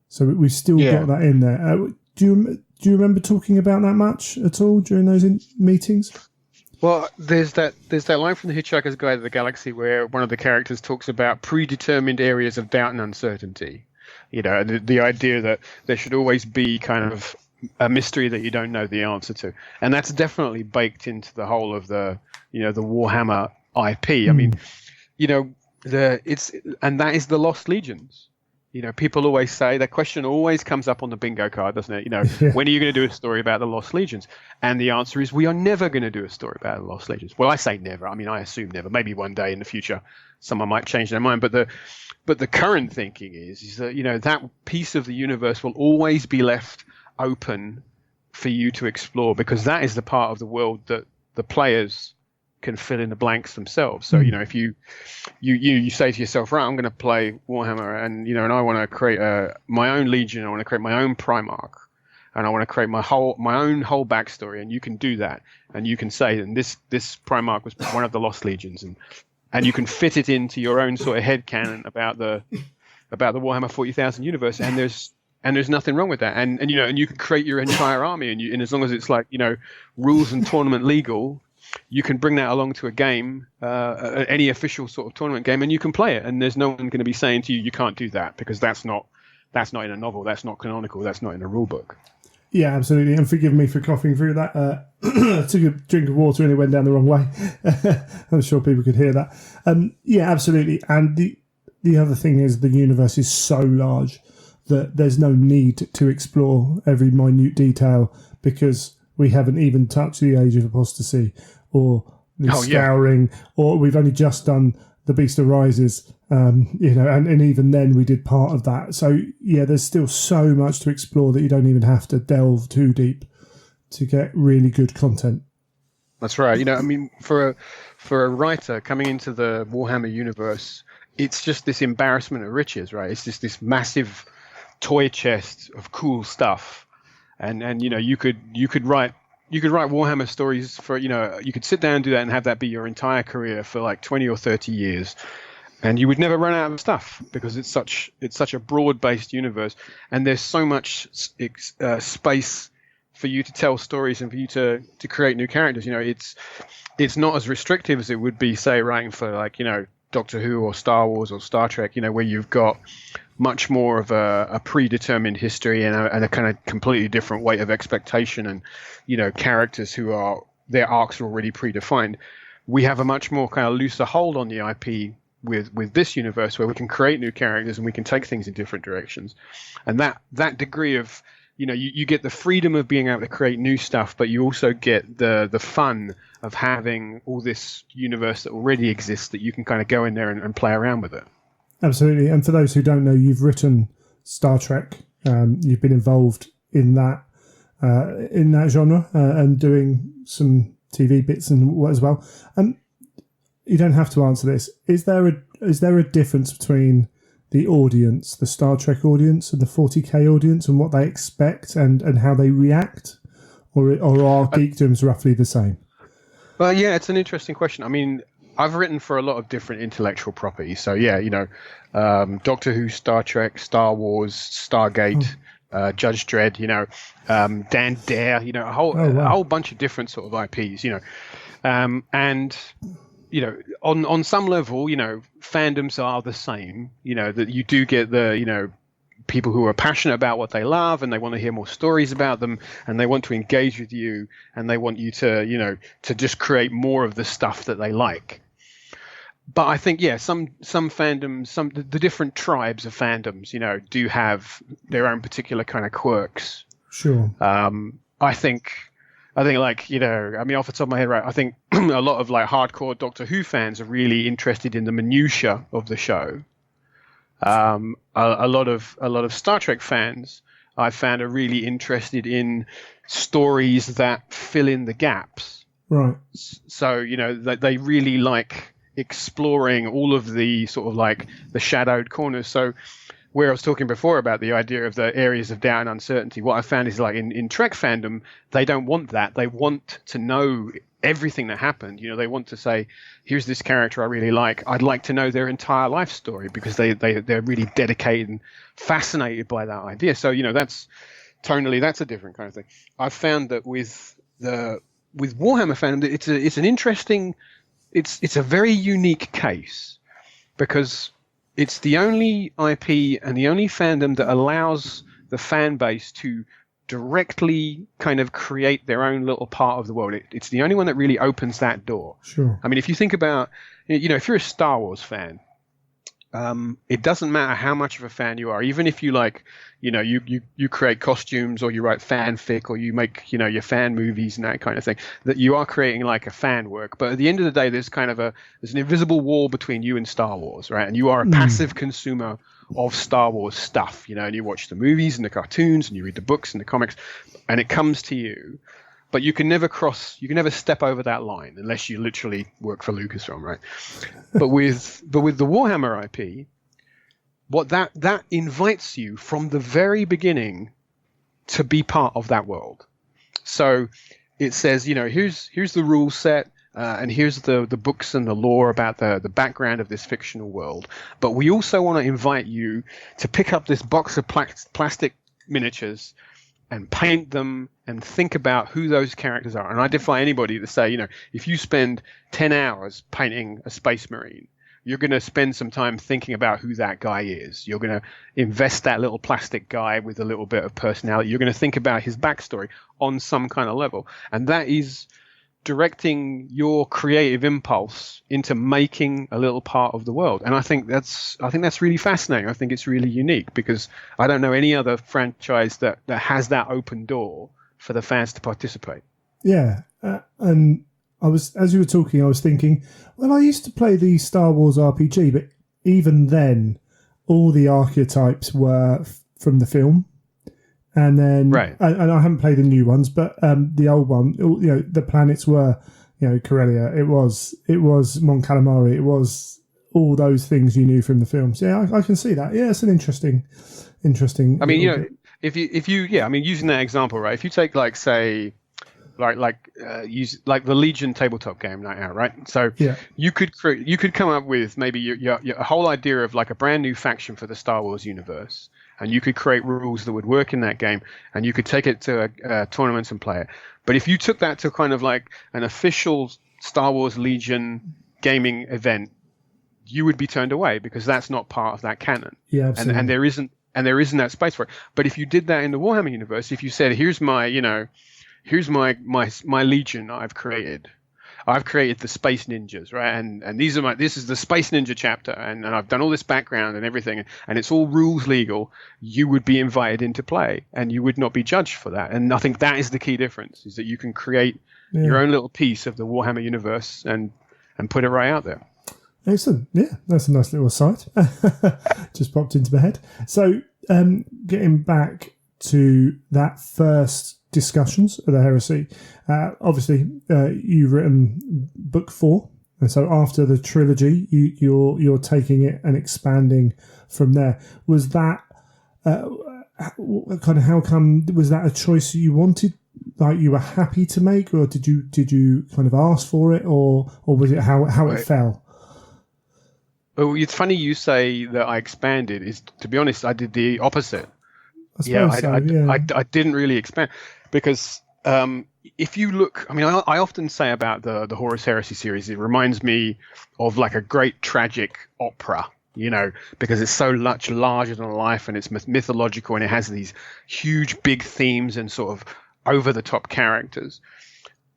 So we've still got that in there. Do you remember talking about that much at all during those meetings? Well, there's that line from The Hitchhiker's Guide to the Galaxy where one of the characters talks about predetermined areas of doubt and uncertainty. The idea that there should always be kind of a mystery that you don't know the answer to, and that's definitely baked into the whole of the the Warhammer IP. I mean, and that is the Lost Legions. People always say that question always comes up on the bingo card, doesn't it? When are you going to do a story about the Lost Legions? And the answer is we are never going to do a story about the Lost Legions. Well, I say never. I mean, I assume never. Maybe one day in the future, someone might change their mind. But the current thinking is that that piece of the universe will always be left open for you to explore, because that is the part of the world that the players can fill in the blanks themselves. So if you say to yourself, right, I'm going to play Warhammer, and and I want to create my own legion, I want to create my own Primarch, and I want to create my own whole backstory, and you can do that, and you can say, and this Primarch was one of the Lost Legions, and you can fit it into your own sort of headcanon about the Warhammer 40,000 universe, and there's nothing wrong with that, and you can create your entire army, and as long as it's like rules and tournament legal, you can bring that along to a game, any official sort of tournament game, and you can play it. And there's no one going to be saying to you can't do that, because that's not in a novel, that's not canonical, that's not in a rule book. Yeah, absolutely. And forgive me for coughing through that. I took a drink of water and it went down the wrong way. I'm sure people could hear that. Yeah, absolutely. And the other thing is the universe is so large that there's no need to explore every minute detail, because we haven't even touched the Age of Apostasy or the Scouring, or we've only just done The Beast Arises, and even then we did part of that. So, there's still so much to explore that you don't even have to delve too deep to get really good content. That's right. I mean, for a writer coming into the Warhammer universe, it's just this embarrassment of riches, right? It's just this massive toy chest of cool stuff. And you could write you could write Warhammer stories for, you could sit down and do that and have that be your entire career for like 20 or 30 years. And you would never run out of stuff because it's such a broad-based universe, and there's so much space for you to tell stories and for you to create new characters. It's not as restrictive as it would be, say, writing for like Doctor Who or Star Wars or Star Trek. Where you've got much more of a predetermined history and a kind of completely different weight of expectation, and characters their arcs are already predefined. We have a much more kind of looser hold on the IP with this universe, where we can create new characters and we can take things in different directions, and that degree of you get the freedom of being able to create new stuff, but you also get the fun of having all this universe that already exists that you can kind of go in there and play around with it. Absolutely. And for those who don't know, you've written Star Trek. You've been involved in that genre and doing some TV bits and what as well. You don't have to answer this. Is there a difference between the audience, the Star Trek audience, and the 40K audience, and what they expect and how they react, or are geekdoms roughly the same? Well, yeah, it's an interesting question. I mean, I've written for a lot of different intellectual properties. So yeah, Doctor Who, Star Trek, Star Wars, Stargate, Judge Dredd, Dan Dare, a whole bunch of different sort of IPs, and on some level, fandoms are the same, that you do get the, people who are passionate about what they love and they want to hear more stories about them and they want to engage with you and they want you to, to just create more of the stuff that they like. But I think, yeah, some fandoms, the different tribes of fandoms, do have their own particular kind of quirks. Sure. I think like, off the top of my head, right, I think a lot of like hardcore Doctor Who fans are really interested in the minutiae of the show. A lot of Star Trek fans I found are really interested in stories that fill in the gaps. Right. So, they really like exploring all of the sort of like the shadowed corners. So where I was talking before about the idea of the areas of doubt and uncertainty, what I found is like in Trek fandom, they don't want that. They want to know everything that happened. They want to say, here's this character I really like. I'd like to know their entire life story because they're really dedicated and fascinated by that idea. So, that's tonally, that's a different kind of thing. I've found that with Warhammer fandom, it's an interesting, it's a very unique case because it's the only IP and the only fandom that allows the fan base to directly kind of create their own little part of the world. It's the only one that really opens that door. Sure. I mean, if you think about, if you're a Star Wars fan, it doesn't matter how much of a fan you are, even if you like, you create costumes or you write fanfic or you make, your fan movies and that kind of thing, that you are creating like a fan work. But at the end of the day, there's an invisible wall between you and Star Wars, right? And you are a passive consumer of Star Wars stuff, and you watch the movies and the cartoons and you read the books and the comics and it comes to you. But you can never step over that line unless you literally work for Lucasfilm, right? But with the Warhammer IP, what that invites you from the very beginning to be part of that world. So it says, here's the rule set, and here's the books and the lore about the background of this fictional world. But we also want to invite you to pick up this box of plastic miniatures and paint them and think about who those characters are. And I defy anybody to say, if you spend 10 hours painting a Space Marine, you're going to spend some time thinking about who that guy is. You're going to invest that little plastic guy with a little bit of personality. You're going to think about his backstory on some kind of level. And that is directing your creative impulse into making a little part of the world. And I think that's really fascinating. I think it's really unique because I don't know any other franchise that has that open door for the fans to participate. Yeah. And as you were talking, I was thinking, well, I used to play the Star Wars RPG, but even then, all the archetypes were from the film. And then, right. And I haven't played the new ones, but the old one, the planets were, Corellia. It was Mon Calamari. It was all those things you knew from the films. Yeah, I can see that. Yeah, it's an interesting. I mean, if you using that example, right? If you take like say, use like the Legion tabletop game right now, right? So you could come up with maybe your whole idea of like a brand new faction for the Star Wars universe, and you could create rules that would work in that game, and you could take it to tournaments and play it. But if you took that to kind of like an official Star Wars Legion gaming event, you would be turned away because that's not part of that canon. Yeah, absolutely. And there isn't that space for it. But if you did that in the Warhammer universe, if you said, here's my Legion I've created the Space Ninjas, right? And this is the Space Ninja chapter, and I've done all this background and everything, and it's all rules legal. You would be invited into play, and you would not be judged for that. And I think that is the key difference: is that you can create your own little piece of the Warhammer universe and put it right out there. Excellent. Yeah, that's a nice little aside. Just popped into my head. So, getting back to that first discussions of the heresy, obviously you've written book 4, and so after the trilogy, you're taking it and expanding from there. Was that kind of how come? Was that a choice you wanted? Like you were happy to make, or did you kind of ask for it, or was it how it fell? Well, it's funny you say that I expanded. Is, to be honest, I did the opposite. I didn't really expand because if you look, I mean, I often say about the Horus Heresy series, it reminds me of like a great tragic opera, because it's so much larger than life and it's mythological and it has these huge big themes and sort of over the top characters.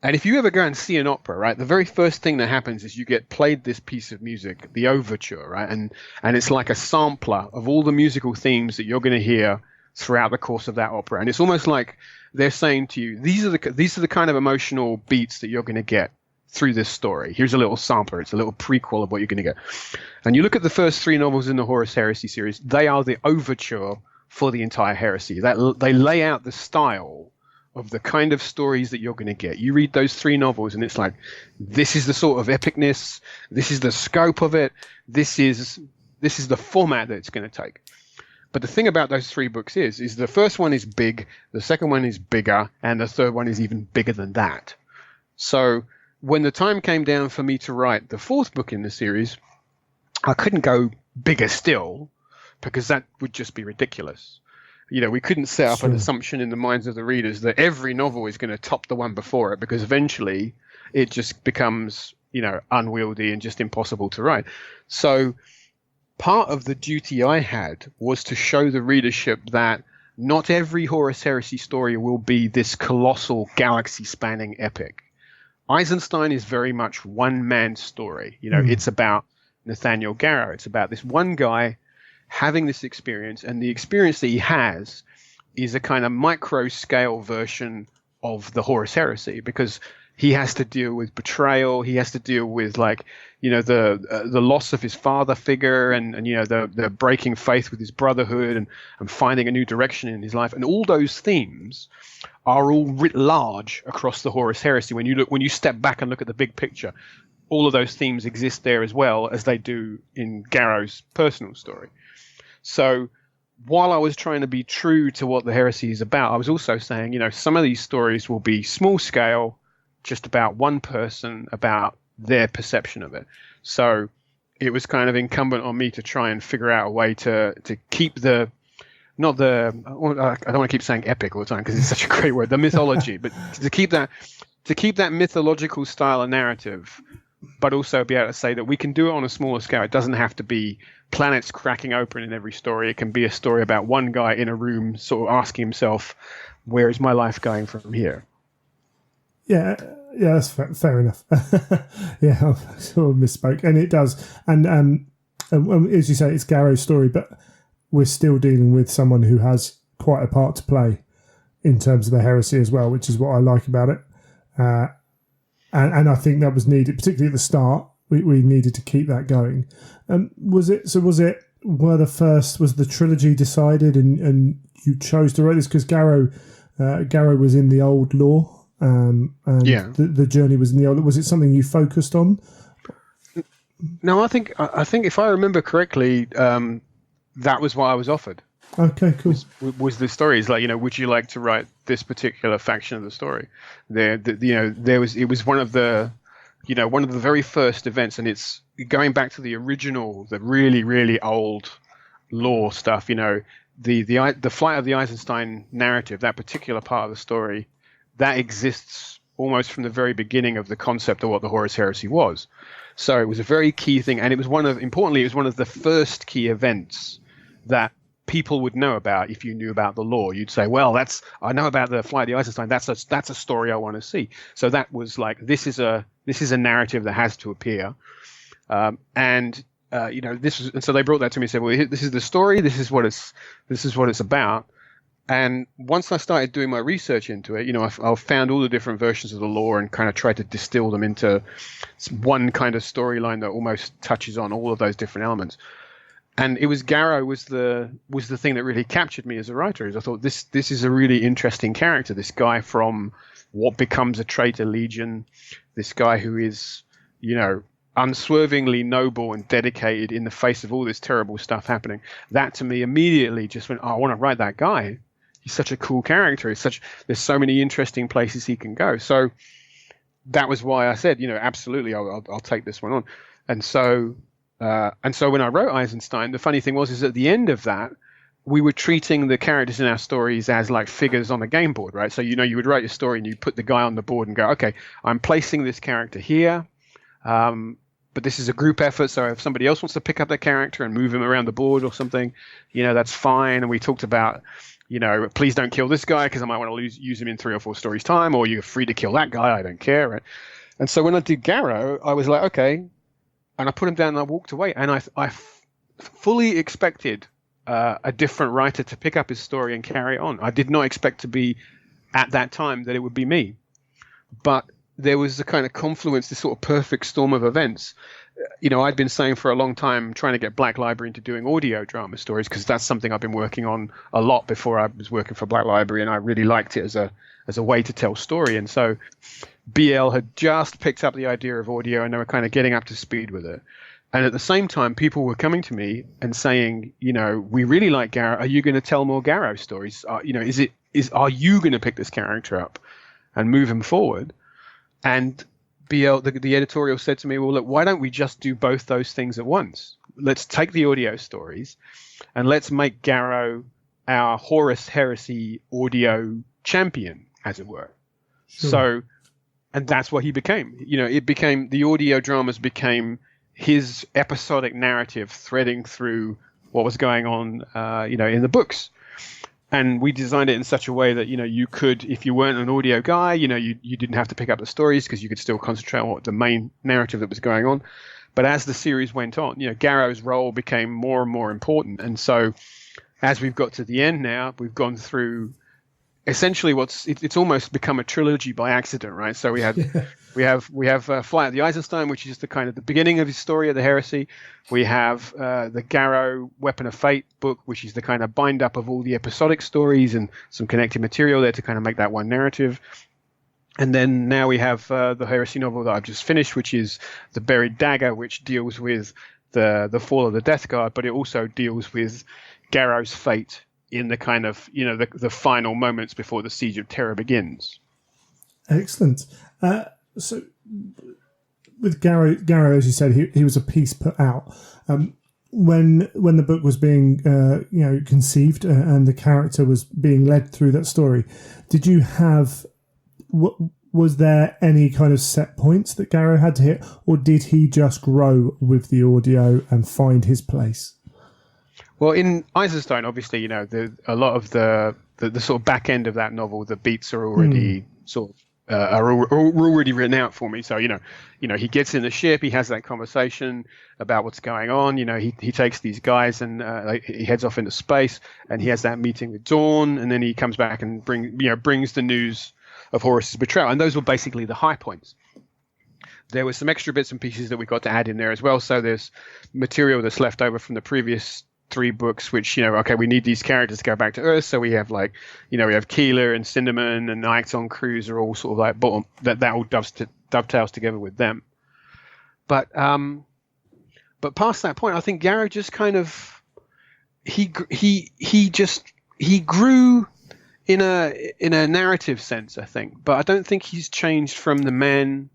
And if you ever go and see an opera, right, the very first thing that happens is you get played this piece of music, the overture, right? And it's like a sampler of all the musical themes that you're going to hear throughout the course of that opera. And it's almost like they're saying to you, these are the kind of emotional beats that you're going to get through this story. Here's a little sampler. It's a little prequel of what you're going to get. And you look at the first 3 novels in the Horus Heresy series, they are the overture for the entire heresy. They lay out the style of the kind of stories that you're going to get. You read those 3 novels and it's like, this is the sort of epicness, this is the scope of it, this is the format that it's going to take. But the thing about those 3 books is the first one is big, the second one is bigger, and the third one is even bigger than that. So when the time came down for me to write the 4th book in the series, I couldn't go bigger still because that would just be ridiculous. We couldn't set up an assumption in the minds of the readers that every novel is going to top the one before it, because eventually it just becomes, unwieldy and just impossible to write. So part of the duty I had was to show the readership that not every Horus Heresy story will be this colossal galaxy-spanning epic. Eisenstein is very much one-man story. It's about Nathaniel Garrow. It's about this one guy having this experience, and the experience that he has is a kind of micro scale version of the Horus Heresy, because he has to deal with betrayal. He has to deal with the loss of his father figure and the breaking faith with his brotherhood and finding a new direction in his life. And all those themes are all writ large across the Horus Heresy. When you step back and look at the big picture, all of those themes exist there as well as they do in Garrow's personal story. So while I was trying to be true to what the heresy is about, I was also saying, some of these stories will be small scale, just about one person, about their perception of it. So it was kind of incumbent on me to try and figure out a way to keep I don't want to keep saying epic all the time because it's such a great word, the mythology, but to keep that mythological style of narrative, but also be able to say that we can do it on a smaller scale. It doesn't have to be planets cracking open in every story. It can be a story about one guy in a room sort of asking himself, where is my life going from here? Yeah, that's fair enough. Yeah, I sort of misspoke. And it does. And as you say, it's Garrow's story, but we're still dealing with someone who has quite a part to play in terms of the heresy as well, which is what I like about it. And I think that was needed, particularly at the start. We needed to keep that going. Was the trilogy decided and you chose to write this because Garrow was in the old lore, and the journey was in the old. Was it something you focused on? No, I think if I remember correctly, that was what I was offered. Okay, cool. Was the stories like, would you like to write this particular faction of the story. It was one of the very first events, and it's going back to the original, the really, really old lore stuff. The Flight of the Eisenstein narrative, that particular part of the story, that exists almost from the very beginning of the concept of what the Horus Heresy was. So it was a very key thing, and it was one of the first key events that people would know about. If you knew about the lore, you'd say, well, I know about the Flight of the Eisenstein. That's a story I want to see. So that was like, this is a narrative that has to appear. So they brought that to me and said, well, this is the story. This is what it's about. And once I started doing my research into it, I found all the different versions of the lore and kind of tried to distill them into one kind of storyline that almost touches on all of those different elements. And it was Garrow was the thing that really captured me as a writer. Is I thought this is a really interesting character. This guy from what becomes a traitor legion, this guy who is, unswervingly noble and dedicated in the face of all this terrible stuff happening. That to me immediately just went, I want to write that guy. He's such a cool character. There's so many interesting places he can go. So that was why I said, absolutely, I'll take this one on. And so when I wrote Eisenstein, the funny thing is at the end of that, we were treating the characters in our stories as like figures on a game board, right? So, you would write your story and you put the guy on the board and go, okay, I'm placing this character here. But this is a group effort. So if somebody else wants to pick up that character and move him around the board or something, that's fine. And we talked about, please don't kill this guy because I might want to use him in 3 or 4 stories time, or you're free to kill that guy. I don't care. Right? And so when I did Garrow, I was like, okay. And I put him down and I walked away. And I fully expected a different writer to pick up his story and carry it on. I did not expect to be at that time that it would be me. But there was a kind of confluence, this sort of perfect storm of events. I'd been saying for a long time, trying to get Black Library into doing audio drama stories, because that's something I've been working on a lot before I was working for Black Library, and I really liked it as a way to tell story. And so BL had just picked up the idea of audio, and they were kind of getting up to speed with it. And at the same time, people were coming to me and saying, we really like Garrow. Are you going to tell more Garrow stories? Are you going to pick this character up and move him forward? And BL, the editorial said to me, well, look, why don't we just do both those things at once? Let's take the audio stories and let's make Garrow our Horus Heresy audio champion, as it were. Sure. So, and that's what he became. The audio dramas became his episodic narrative threading through what was going on, in the books. And we designed it in such a way that, you could, if you weren't an audio guy, you didn't have to pick up the stories because you could still concentrate on what the main narrative that was going on. But as the series went on, Garrow's role became more and more important. And so as we've got to the end now, we've gone through essentially it's almost become a trilogy by accident, right? So we have Flight of the Eisenstein, which is the kind of the beginning of his story of the heresy. We have the Garrow Weapon of Fate book, which is the kind of bind up of all the episodic stories and some connected material there to kind of make that one narrative. And then now we have the heresy novel that I've just finished, which is The Buried Dagger, which deals with the fall of the Death Guard, but it also deals with Garrow's fate in the kind of, the final moments before the Siege of Terra begins. Excellent. So with Garrow, as you said, he was a piece put out. When the book was being conceived and the character was being led through that story, did you have was there any kind of set points that Garrow had to hit, or did he just grow with the audio and find his place? Well, in Eisenstein, obviously, a lot of the sort of back end of that novel, the beats are already sort of are already written out for me. So he gets in the ship, he has that conversation about what's going on. He takes these guys and he heads off into space, and he has that meeting with Dawn, and then he comes back and brings the news of Horus's betrayal, and those were basically the high points. There were some extra bits and pieces that we got to add in there as well. So there's material that's left over from the previous 3 books, which, we need these characters to go back to Earth. So we have we have Keeler and Cinnamon and Ixon Cruz are all sort of like bottom, that all dovetails together with them. But past that point, I think Garrow just kind of, he grew in a narrative sense, I think, but I don't think he's changed from the man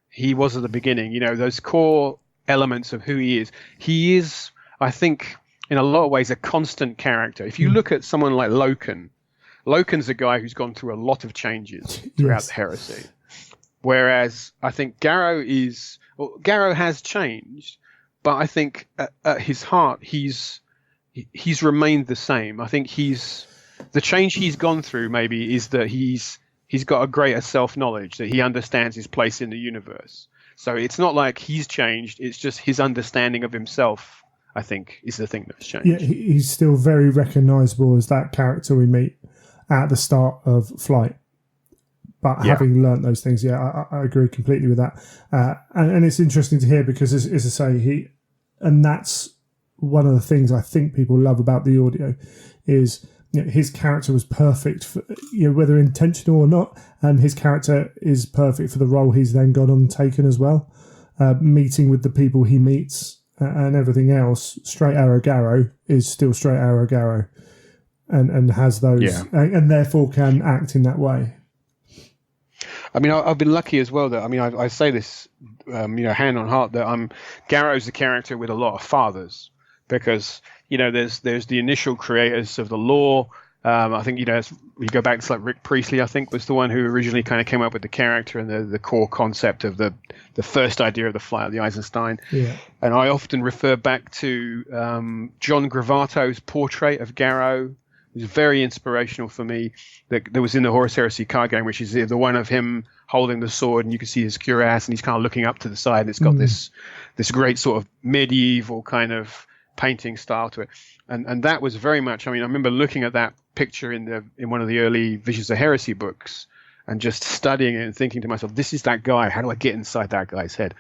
he was at the beginning. You know, those core elements of who he is. He is, I think, in a lot of ways, a constant character. If you look at someone like Loken, Loken's a guy who's gone through a lot of changes throughout the heresy. Whereas I think Garrow has changed, but I think at his heart, he's remained the same. I think the change he's gone through maybe is that he's got a greater self-knowledge, that he understands his place in the universe. So it's not like he's changed, it's just his understanding of himself, I think, is the thing that's changed. Yeah, he's still very recognisable as that character we meet at the start of Flight. But having learnt those things, I agree completely with that. And it's interesting to hear because, as I say, and that's one of the things I think people love about the audio is, you know, his character was perfect for, you know, whether intentional or not, and his character is perfect for the role he's then gone on and taken as well. Meeting with the people he meets and everything else, Straight Arrow Garrow is still Straight Arrow Garrow, and has those, and therefore can act in that way. I mean, I've been lucky as well that, I mean, I say this, hand on heart, that Garrow's the character with a lot of fathers, because, you know, there's the initial creators of the lore. I think, you know, you go back to like Rick Priestley, I think, was the one who originally kind of came up with the character and the core concept of the first idea of the Flight of the Eisenstein. Yeah. And I often refer back to John Gravato's portrait of Garrow. It was very inspirational for me. That was in the Horus Heresy card game, which is the one of him holding the sword, and you can see his cuirass, and he's kind of looking up to the side. And it's got this great sort of medieval kind of painting style to it, and that was very much. I mean, I remember looking at that picture in one of the early Visions of Heresy books, and just studying it and thinking to myself, "This is that guy. How do I get inside that guy's head?"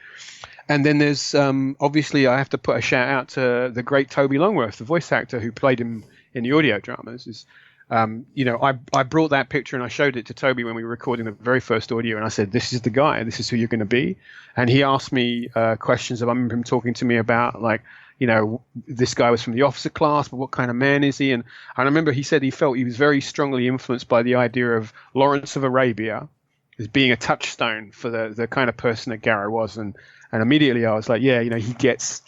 And then there's obviously I have to put a shout out to the great Toby Longworth, the voice actor who played him in the audio dramas. I brought that picture and I showed it to Toby when we were recording the very first audio, and I said, "This is the guy. This is who you're going to be." And he asked me questions. I remember him talking to me about, like, you know, this guy was from the officer class, but what kind of man is he? And I remember he said he felt he was very strongly influenced by the idea of Lawrence of Arabia as being a touchstone for the kind of person that Garrow was. And immediately I was like, yeah, you know, he gets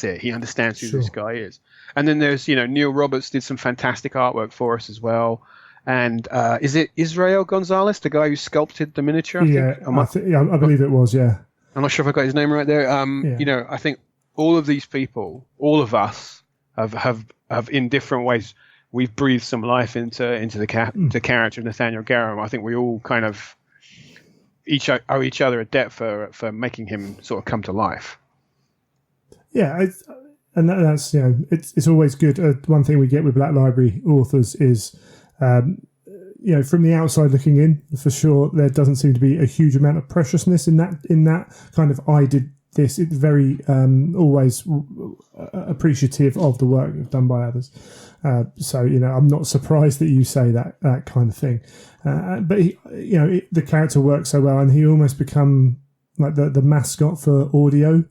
it. He understands who this guy is. And then there's, you know, Neil Roberts did some fantastic artwork for us as well. And is it Israel Gonzalez, the guy who sculpted the miniature? I believe it was, yeah. I'm not sure if I got his name right there. You know, I think all of these people, all of us, have in different ways, we've breathed some life into the character of Nathaniel Garrow. I think we all kind of owe each other a debt for making him sort of come to life. Yeah, and that's, you know, it's always good. One thing we get with Black Library authors is, you know, from the outside looking in, for sure, there doesn't seem to be a huge amount of preciousness in that kind of I did this. It's very always appreciative of the work done by others. So, you know, I'm not surprised that you say that kind of thing. But the character works so well, and he almost become like the mascot for audio.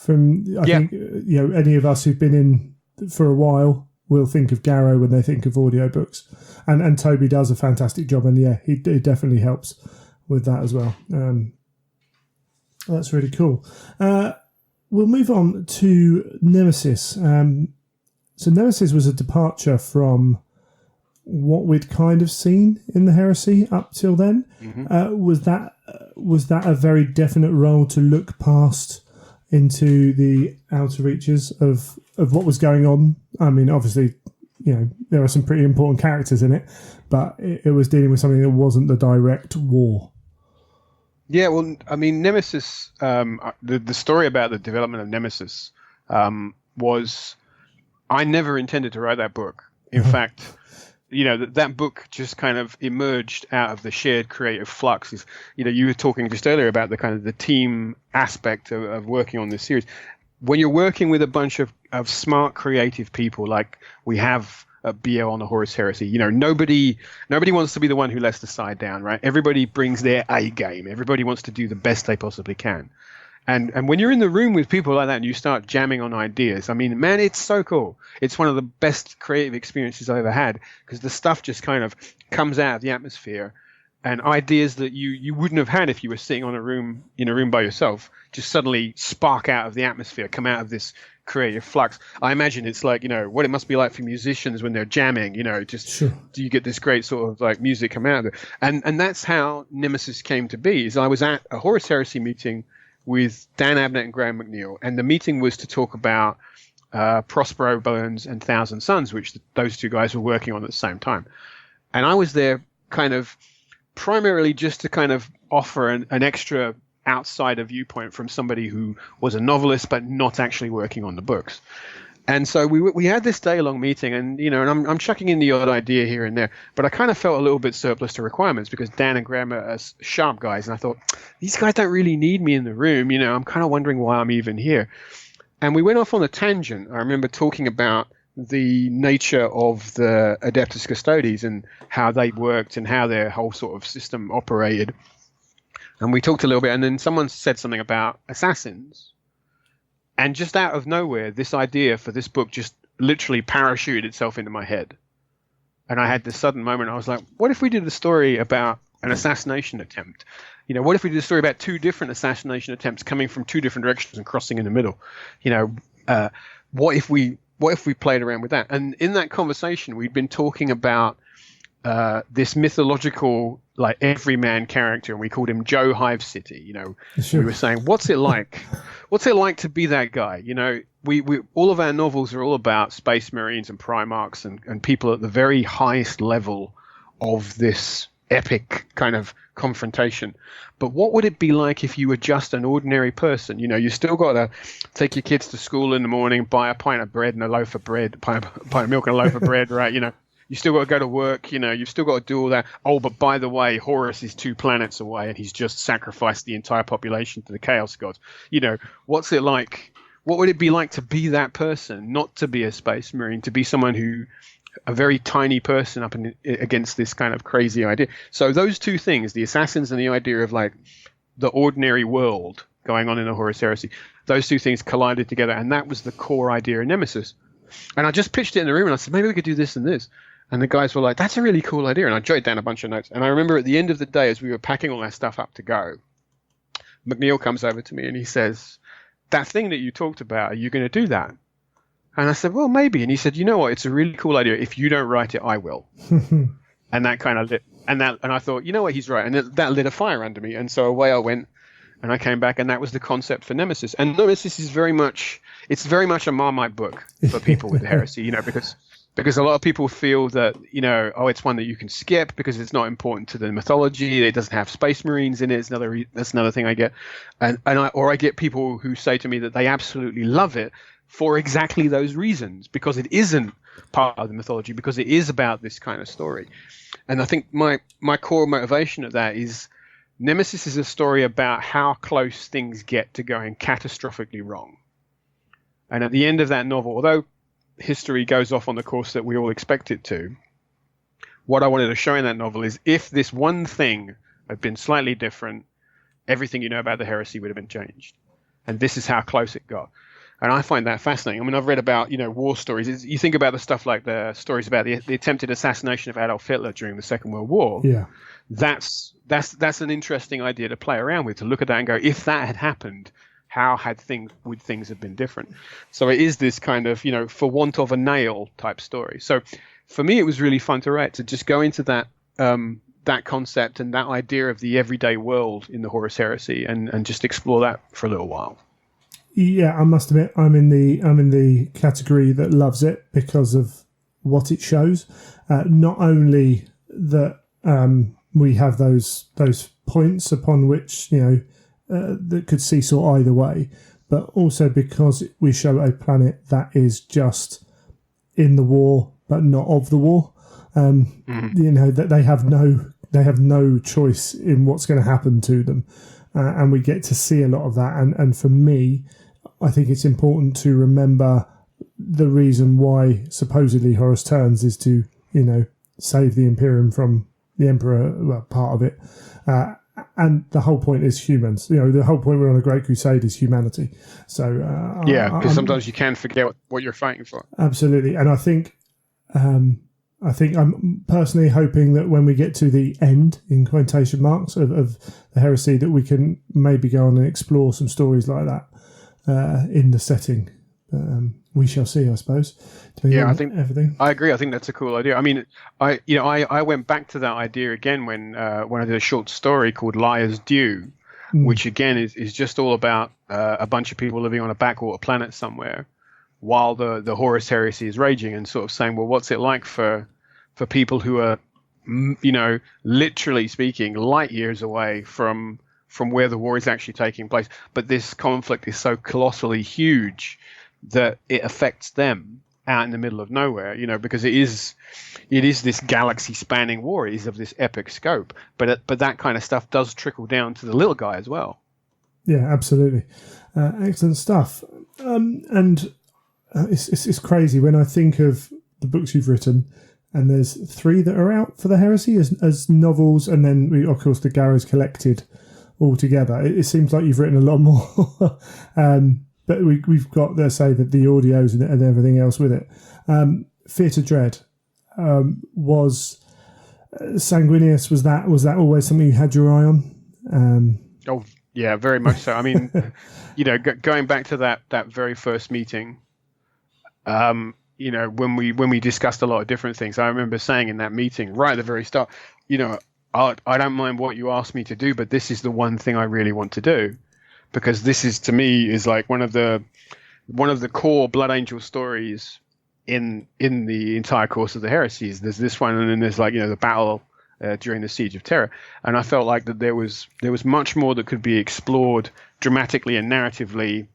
I think, you know, any of us who've been in for a while will think of Garrow when they think of audiobooks, and Toby does a fantastic job, and he definitely helps with that as well. That's really cool. We'll move on to Nemesis. So Nemesis was a departure from what we'd kind of seen in the Heresy up till then. Mm-hmm. Was that a very definite role to look past into the outer reaches of what was going on? I mean, obviously, you know, there are some pretty important characters in it, but it was dealing with something that wasn't the direct war. Yeah, well, I mean, Nemesis, the story about the development of Nemesis was, I never intended to write that book. In fact, you know, that book just kind of emerged out of the shared creative flux. You know, you were talking just earlier about the kind of the team aspect of working on this series. When you're working with a bunch of smart, creative people like we have at BO on the Horus Heresy, you know, nobody wants to be the one who lets the side down, right? Everybody brings their A game. Everybody wants to do the best they possibly can. And when you're in the room with people like that and you start jamming on ideas, I mean, man, it's so cool. It's one of the best creative experiences I've ever had, because the stuff just kind of comes out of the atmosphere, and ideas that you wouldn't have had if you were sitting in a room by yourself just suddenly spark out of the atmosphere, come out of this creative flux. I imagine it's like, what it must be like for musicians when they're jamming, just Sure. Do you get this great sort of like music come out of it. And that's how Nemesis came to be. Is I was at a Horus Heresy meeting with Dan Abnett and Graham McNeil, and the meeting was to talk about Prospero Bones and Thousand Suns, which those two guys were working on at the same time. And I was there kind of primarily just to kind of offer an extra outsider viewpoint from somebody who was a novelist but not actually working on the books. And so we had this day-long meeting, and and I'm chucking in the odd idea here and there, but I kind of felt a little bit surplus to requirements because Dan and Graham are sharp guys, and I thought, these guys don't really need me in the room. I'm kind of wondering why I'm even here. And we went off on a tangent. I remember talking about the nature of the Adeptus Custodes and how they worked and how their whole sort of system operated. And we talked a little bit, and then someone said something about assassins. And just out of nowhere, this idea for this book just literally parachuted itself into my head. And I had this sudden moment. I was like, what if we did a story about an assassination attempt? What if we did a story about two different assassination attempts coming from two different directions and crossing in the middle? What if we played around with that? And in that conversation, we'd been talking about this mythological, like, everyman character, and we called him Joe Hive City. Sure. We were saying, what's it like? What's it like to be that guy? We all of our novels are all about space marines and primarchs and people at the very highest level of this epic kind of confrontation. But what would it be like if you were just an ordinary person? You still got to take your kids to school in the morning, buy a pint of bread and a loaf of bread, pint of milk and a loaf of bread, right? You still got to go to work, you've still got to do all that. Oh, but by the way, Horus is 2 planets away and he's just sacrificed the entire population to the Chaos Gods. What's it like? What would it be like to be that person, not to be a space marine, to be someone who, a very tiny person up against this kind of crazy idea? So those two things, the assassins and the idea of like the ordinary world going on in the Horus Heresy, those two things collided together. And that was the core idea of Nemesis. And I just pitched it in the room and I said, maybe we could do this and this. And the guys were like, that's a really cool idea. And I jotted down a bunch of notes. And I remember at the end of the day, as we were packing all our stuff up to go, McNeil comes over to me and he says, that thing that you talked about, are you going to do that? And I said, well, maybe. And he said, you know what? It's a really cool idea. If you don't write it, I will. And that kind of lit. And I thought, you know what? He's right. And that lit a fire under me. And so away I went. And I came back, and that was the concept for Nemesis. And Nemesis is very much a Marmite book for people with heresy, because a lot of people feel that, it's one that you can skip because it's not important to the mythology. It doesn't have space marines in it. That's another thing I get. I get people who say to me that they absolutely love it for exactly those reasons, because it isn't part of the mythology, because it is about this kind of story. And I think my core motivation of that is Nemesis is a story about how close things get to going catastrophically wrong. And at the end of that novel, although history goes off on the course that we all expect it to, what I wanted to show in that novel is if this one thing had been slightly different, everything you know about the heresy would have been changed. And this is how close it got. And I find that fascinating. I mean, I've read about, war stories. You think about the stuff like the stories about the attempted assassination of Adolf Hitler during the Second World War. Yeah. That's an interesting idea to play around with, to look at that and go, if that had happened, how would things have been different? So it is this kind of, for want of a nail type story. So for me, it was really fun to write, to just go into that that concept and that idea of the everyday world in the Horus Heresy and just explore that for a little while. Yeah, I must admit, I'm in the category that loves it because of what it shows. Not only that we have those points upon which that could seesaw either way, but also because we show a planet that is just in the war but not of the war. That they have no choice in what's going to happen to them, and we get to see a lot of that. And for me, I think it's important to remember the reason why supposedly Horus turns is to save the Imperium from the Emperor, well, part of it, and the whole point is humans. The whole point we're on a great crusade is humanity. So because sometimes you can forget what you're fighting for. Absolutely, and I think I'm personally hoping that when we get to the end, in quotation marks, of the heresy, that we can maybe go on and explore some stories like that in the setting. We shall see, I suppose. I think everything. I agree. I think that's a cool idea. I mean, I went back to that idea again when I did a short story called Liar's Due, which again is just all about a bunch of people living on a backwater planet somewhere, while the Horus heresy is raging, and sort of saying, well, what's it like for people who are, literally speaking, light years away from where the war is actually taking place, but this conflict is so colossally huge that it affects them out in the middle of nowhere, because it is this galaxy spanning war. It is of this epic scope, but that kind of stuff does trickle down to the little guy as well. Yeah, absolutely. Excellent stuff. And it's crazy when I think of the books you've written, and there's 3 that are out for the heresy as novels, and then of course the Garrows Collected all together. It seems like you've written a lot more. But we've got, let's say, that the audios and everything else with it. Fear to Dread was Sanguinius. Was that always something you had your eye on? Oh yeah, very much so. I mean, going back to that very first meeting, when we discussed a lot of different things, I remember saying in that meeting right at the very start, I don't mind what you ask me to do, but this is the one thing I really want to do. Because this is, to me, is like one of the core Blood Angel stories in the entire course of the heresies. There's this one, and then there's the battle during the Siege of Terra. And I felt like that there was much more that could be explored dramatically and narratively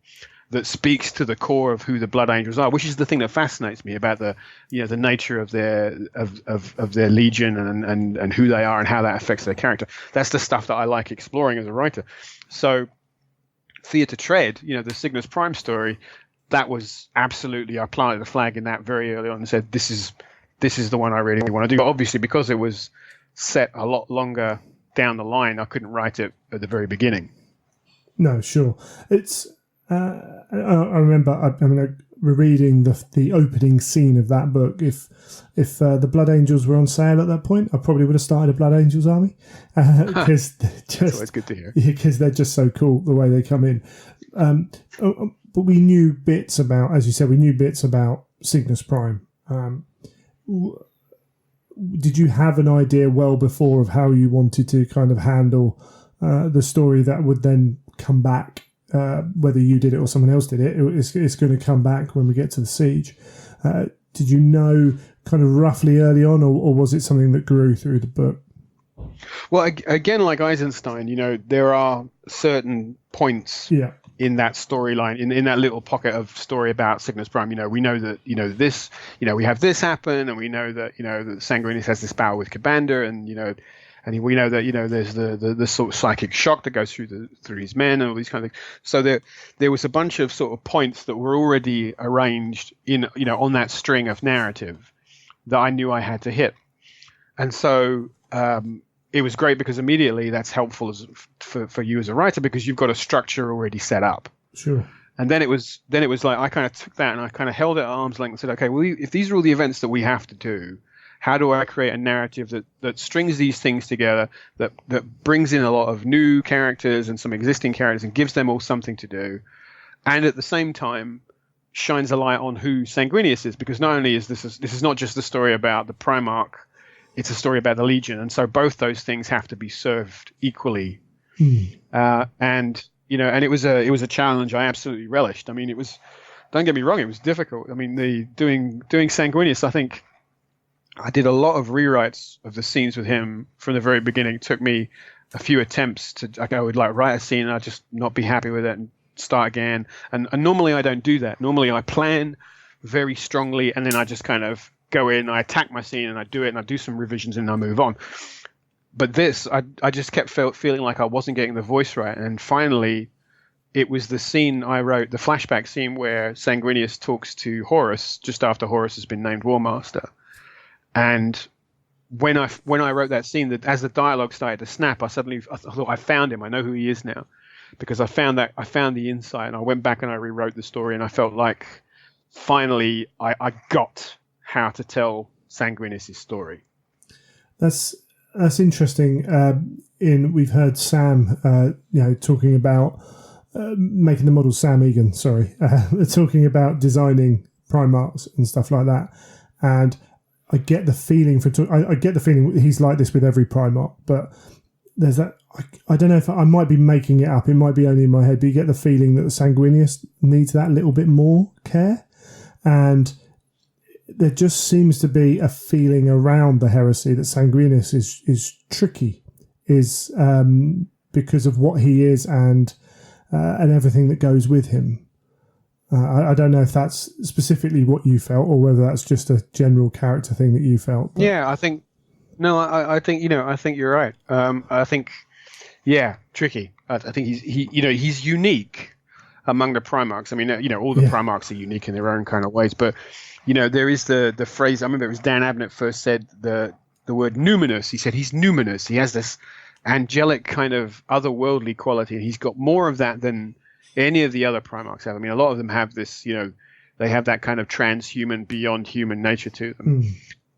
that speaks to the core of who the Blood Angels are, which is the thing that fascinates me about the nature of their legion and who they are and how that affects their character. That's the stuff that I like exploring as a writer. So Fear to Tread, the Cygnus Prime story, that was absolutely, I planted the flag in that very early on and said, this is the one I really want to do. But obviously, because it was set a lot longer down the line, I couldn't write it at the very beginning. No, sure. It's I remember rereading the opening scene of that book. If the Blood Angels were on sale at that point, I probably would have started a Blood Angels army, because that's always good to hear. Because they're just so cool the way they come in. But we knew bits about, as you said, Cygnus Prime. Did you have an idea well before of how you wanted to kind of handle the story that would then come back? Whether you did it or someone else did it, it's going to come back when we get to the siege. Did you know kind of roughly early on, or was it something that grew through the book? Well, again, like Eisenstein, there are certain points in that storyline, in that little pocket of story about Cygnus Prime. We know that, this, we have this happen, and we know that, that Sanguinius has this battle with Cabander, and, and we know that, there's the sort of psychic shock that goes through his men and all these kind of things. So there was a bunch of sort of points that were already arranged in, on that string of narrative that I knew I had to hit. And so it was great because immediately that's helpful for you as a writer, because you've got a structure already set up. Sure. And then it was like I kind of took that and I kind of held it at arm's length and said, okay, well, if these are all the events that we have to do, how do I create a narrative that strings these things together, that brings in a lot of new characters and some existing characters and gives them all something to do, and at the same time shines a light on who Sanguinius is? Because not only is this is not just the story about the Primarch, it's a story about the Legion, and so both those things have to be served equally. And it was a challenge I absolutely relished. I mean, it was, don't get me wrong, it was difficult. I mean, doing Sanguinius, I think I did a lot of rewrites of the scenes with him from the very beginning. It took me a few attempts I would write a scene and I'd just not be happy with it and start again. And normally I don't do that. Normally I plan very strongly and then I just kind of go in, I attack my scene and I do it and I do some revisions and I move on. But this, I just kept feeling like I wasn't getting the voice right. And finally, it was the scene I wrote, the flashback scene where Sanguinius talks to Horus just after Horus has been named War Master. And when I wrote that scene, that as the dialogue started to snap, I thought I found him. I know who he is now, because I found the insight, and I went back and I rewrote the story, and I felt like finally I got how to tell Sanguinius' story. That's interesting. We've heard Sam, talking about making the model Sam Egan. Sorry, talking about designing Primarchs and stuff like that, and I get the feeling I get the feeling he's like this with every Primarch, but there's that. I don't know if I might be making it up. It might be only in my head, but you get the feeling that the Sanguinius needs that little bit more care, and there just seems to be a feeling around the heresy that Sanguinius is tricky, because of what he is and everything that goes with him. I don't know if that's specifically what you felt, or whether that's just a general character thing that you felt. But. Yeah, I think you're right. I think, tricky. I think he's unique among the Primarchs. I mean, all the Primarchs are unique in their own kind of ways, but there is the phrase. I remember it was Dan Abnett first said the word numinous. He said he's numinous. He has this angelic kind of otherworldly quality, and he's got more of that than any of the other Primarchs have. I mean, a lot of them have this, they have that kind of transhuman, beyond human nature to them.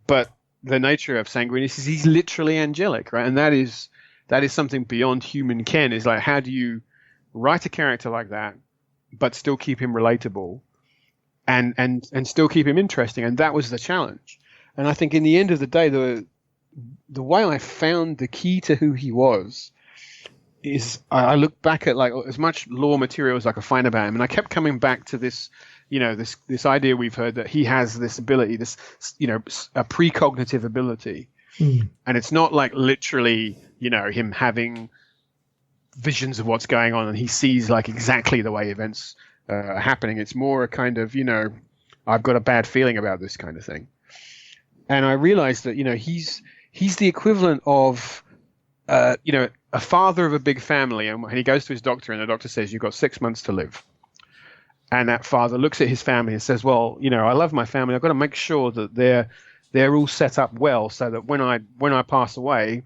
But the nature of Sanguinius is he's literally angelic, right? And that is something beyond human ken. Is like, how do you write a character like that, but still keep him relatable, and still keep him interesting? And that was the challenge. And I think in the end of the day, the way I found the key to who he was is I look back at like as much lore material as I could find about him, and I kept coming back to this, this idea we've heard that he has this ability, a precognitive ability, and it's not like literally, him having visions of what's going on and he sees like exactly the way events are happening. It's more a kind of, I've got a bad feeling about this kind of thing, and I realized that he's the equivalent of a father of a big family, and he goes to his doctor, and the doctor says, you've got 6 months to live. And that father looks at his family and says, well, I love my family. I've got to make sure that they're all set up well, so that when I pass away,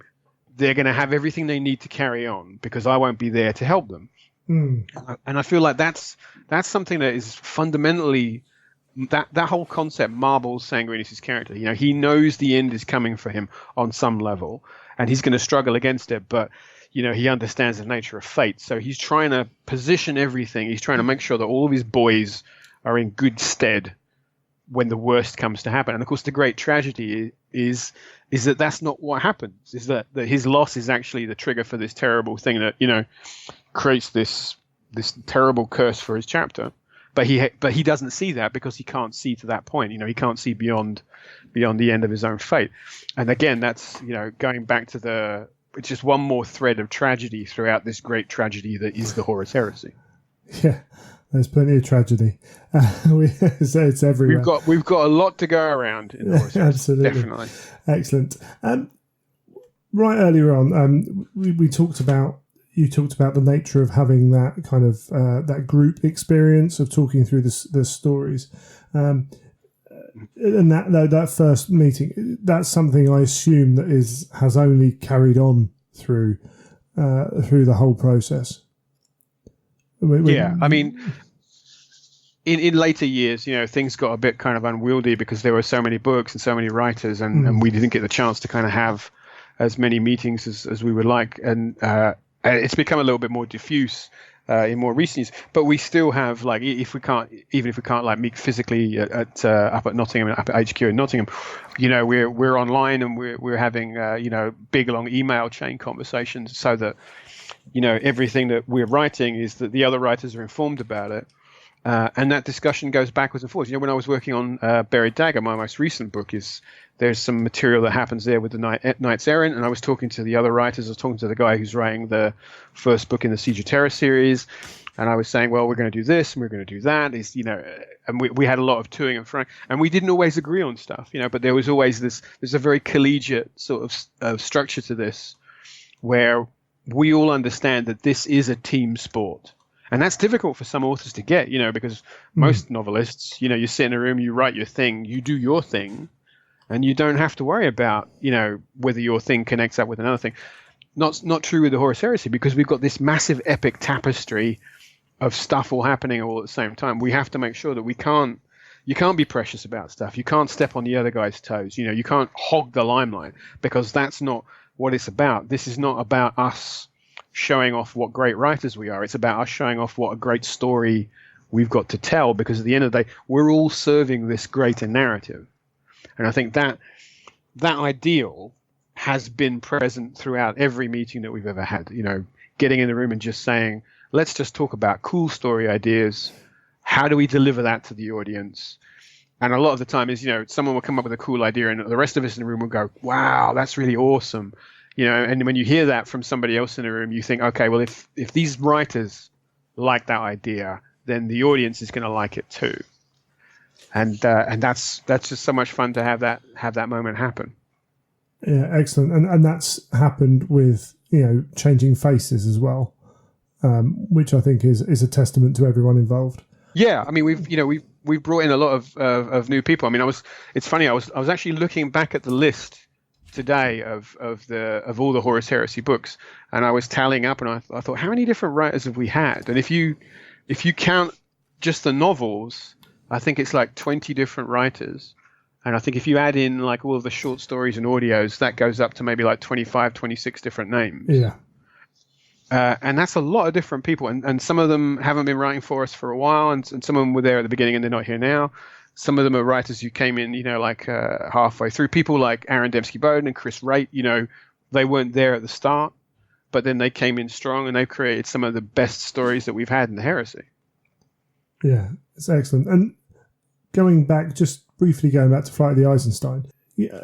they're going to have everything they need to carry on, because I won't be there to help them. And I feel like that's something that is fundamentally, that whole concept marbles Sanguinius' character. He knows the end is coming for him on some level, and he's going to struggle against it, but he understands the nature of fate. So he's trying to position everything. He's trying to make sure that all of his boys are in good stead when the worst comes to happen. And of course, the great tragedy is that that's not what happens. Is that his loss is actually the trigger for this terrible thing that creates this terrible curse for his chapter. But he doesn't see that, because he can't see to that point. He can't see beyond the end of his own fate. And again, that's going back to it's just one more thread of tragedy throughout this great tragedy that is the Horus Heresy. Yeah, there's plenty of tragedy. It's everywhere. We've got a lot to go around in the Horus Heresy. Absolutely, definitely. Excellent. Right earlier on, we talked about. You talked about the nature of having that kind of that group experience of talking through the stories, and that first meeting. That's something I assume that has only carried on through the whole process. I mean, in later years, things got a bit kind of unwieldy because there were so many books and so many writers, and we didn't get the chance to kind of have as many meetings as we would like, and it's become a little bit more diffuse in more recent years. But we still have, like, even if we can't like meet physically up at Nottingham, up at HQ in Nottingham, we're online, and we're having big long email chain conversations, so that everything that we're writing is that the other writers are informed about it. And that discussion goes backwards and forwards. When I was working on Buried Dagger, my most recent book, there's some material that happens there with the Knights Errant, and I was talking to the other writers. I was talking to the guy who's writing the first book in the Siege of Teras series, and I was saying, well, we're going to do this and we're going to do that. And we had a lot of toing and froing, and we didn't always agree on stuff, but there was always there's a very collegiate sort of structure to this, where we all understand that this is a team sport. And that's difficult for some authors to get, because most novelists, you sit in a room, you write your thing, you do your thing, and you don't have to worry about, whether your thing connects up with another thing. Not true with the Horus Heresy, because we've got this massive epic tapestry of stuff all happening all at the same time. We have to make sure that you can't be precious about stuff. You can't step on the other guy's toes. You can't hog the limelight, because that's not what it's about. This is not about us showing off what great writers we are. It's about us showing off what a great story we've got to tell, because at the end of the day, we're all serving this greater narrative. And I think that ideal has been present throughout every meeting that we've ever had. Getting in the room and just saying, let's just talk about cool story ideas. How do we deliver that to the audience? And a lot of the time is, someone will come up with a cool idea and the rest of us in the room will go, wow, that's really awesome. And when you hear that from somebody else in the room, you think, okay, well, if these writers like that idea, then the audience is going to like it too. And that's just so much fun to have that moment happen. Yeah, excellent. And that's happened with, changing faces as well, which I think is a testament to everyone involved. Yeah, I mean, we've brought in a lot of new people. I mean, it's funny. I was actually looking back at the list today of all the Horus Heresy books, and I was tallying up, and I thought, how many different writers have we had? And if you count just the novels, I think it's like 20 different writers. And I think if you add in like all of the short stories and audios, that goes up to maybe like 25, 26 different names. Yeah. And that's a lot of different people. And some of them haven't been writing for us for a while. And some of them were there at the beginning and they're not here now. Some of them are writers who came in, halfway through. People like Aaron Dembski-Bowden and Chris Raitt, they weren't there at the start, but then they came in strong and they've created some of the best stories that we've had in the Heresy. Yeah, it's excellent. And going back to Flight of the Eisenstein,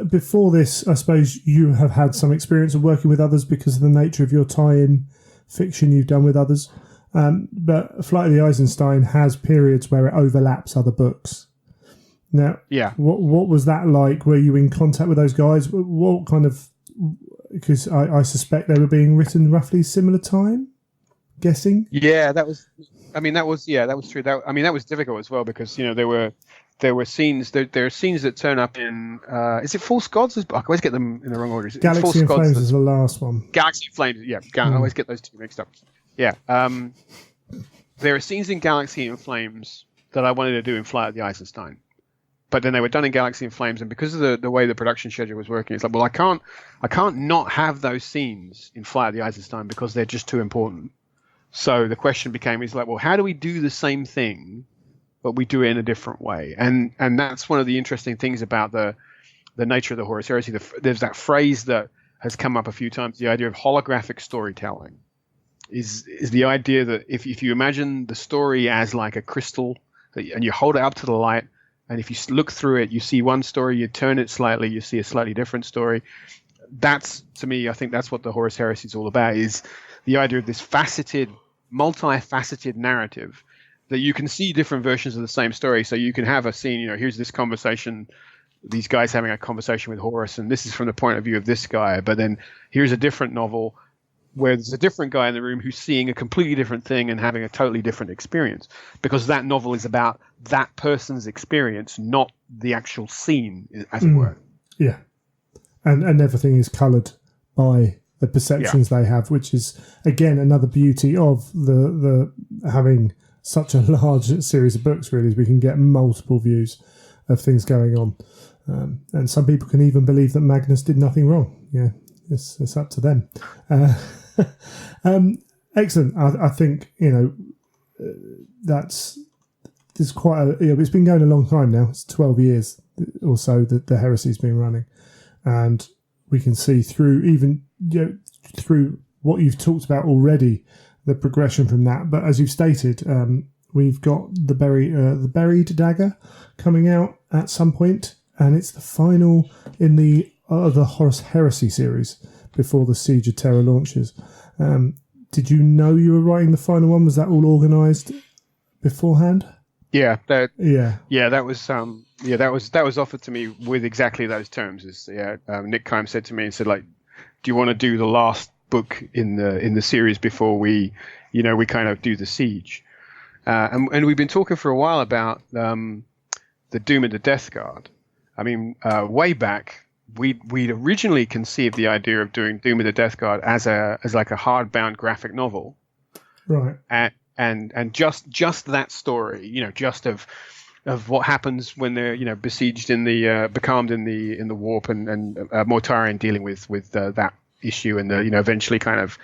before this, I suppose you have had some experience of working with others because of the nature of your tie-in fiction you've done with others. But Flight of the Eisenstein has periods where it overlaps other books. Now, yeah, what was that like? Were you in contact with those guys? What kind of... Because I suspect they were being written roughly similar time, guessing? Yeah, that was true. That was difficult as well because, there were scenes. There are scenes that turn up in. Is it False Gods? I always get them in the wrong order. Galaxy in Flames is the last one. Galaxy in Flames. Yeah, I always get those two mixed up. Yeah. There are scenes in Galaxy in Flames that I wanted to do in Flight of the Eisenstein, but then they were done in Galaxy in Flames, and because of the way the production schedule was working, it's like, well, I can't not have those scenes in Flight of the Eisenstein because they're just too important. So the question became, well, how do we do the same thing, but we do it in a different way? And that's one of the interesting things about the nature of the Horus Heresy. There's that phrase that has come up a few times, the idea of holographic storytelling. Is the idea that if you imagine the story as like a crystal and you hold it up to the light, and if you look through it, you see one story, you turn it slightly, you see a slightly different story. That's, to me, I think that's what the Horus Heresy is all about, is the idea of this multifaceted narrative that you can see different versions of the same story. So you can have a scene, here's this conversation, these guys having a conversation with Horus, and this is from the point of view of this guy. But then here's a different novel where there's a different guy in the room who's seeing a completely different thing and having a totally different experience, because that novel is about that person's experience, not the actual scene, as it were. Yeah. And everything is coloured by the perceptions they have, which is, again, another beauty of the having such a large series of books, really, is we can get multiple views of things going on. And some people can even believe that Magnus did nothing wrong. Yeah, it's up to them. Excellent. I think, there's quite a, it's been going a long time now. It's 12 years or so that the Heresy's been running. And we can see through through what you've talked about already, the progression from that. But as you've stated, we've got the Buried Dagger coming out at some point, and it's the final in the Horus Heresy series before the Siege of Terra launches. Did you know you were writing the final one? Was that all organised beforehand? Yeah, that was offered to me with exactly those terms. Nick Kime said to me and said, like, do you want to do the last book in the series before we kind of do the Siege? And we've been talking for a while about the Doom and the Death Guard. I mean, way back, we'd originally conceived the idea of doing Doom of the Death Guard as like a hardbound graphic novel, right? And just that story, just of what happens when they're besieged in the becalmed in the warp, and Mortarion dealing with that issue, and eventually kind of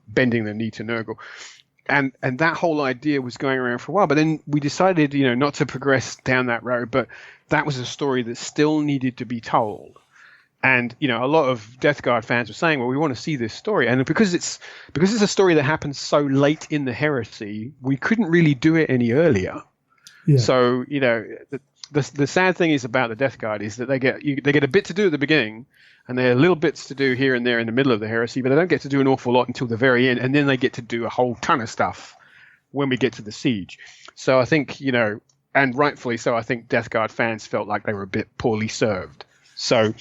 bending the knee to Nurgle. And that whole idea was going around for a while, but then we decided, not to progress down that road. But that was a story that still needed to be told. And a lot of Death Guard fans were saying, well, we want to see this story. And because it's a story that happens so late in the heresy, we couldn't really do it any earlier. Yeah. So the sad thing is about the Death Guard is that they get a bit to do at the beginning, and there are little bits to do here and there in the middle of the heresy, but they don't get to do an awful lot until the very end, and then they get to do a whole ton of stuff when we get to the siege. So I think, and rightfully so, I think Death Guard fans felt like they were a bit poorly served. So,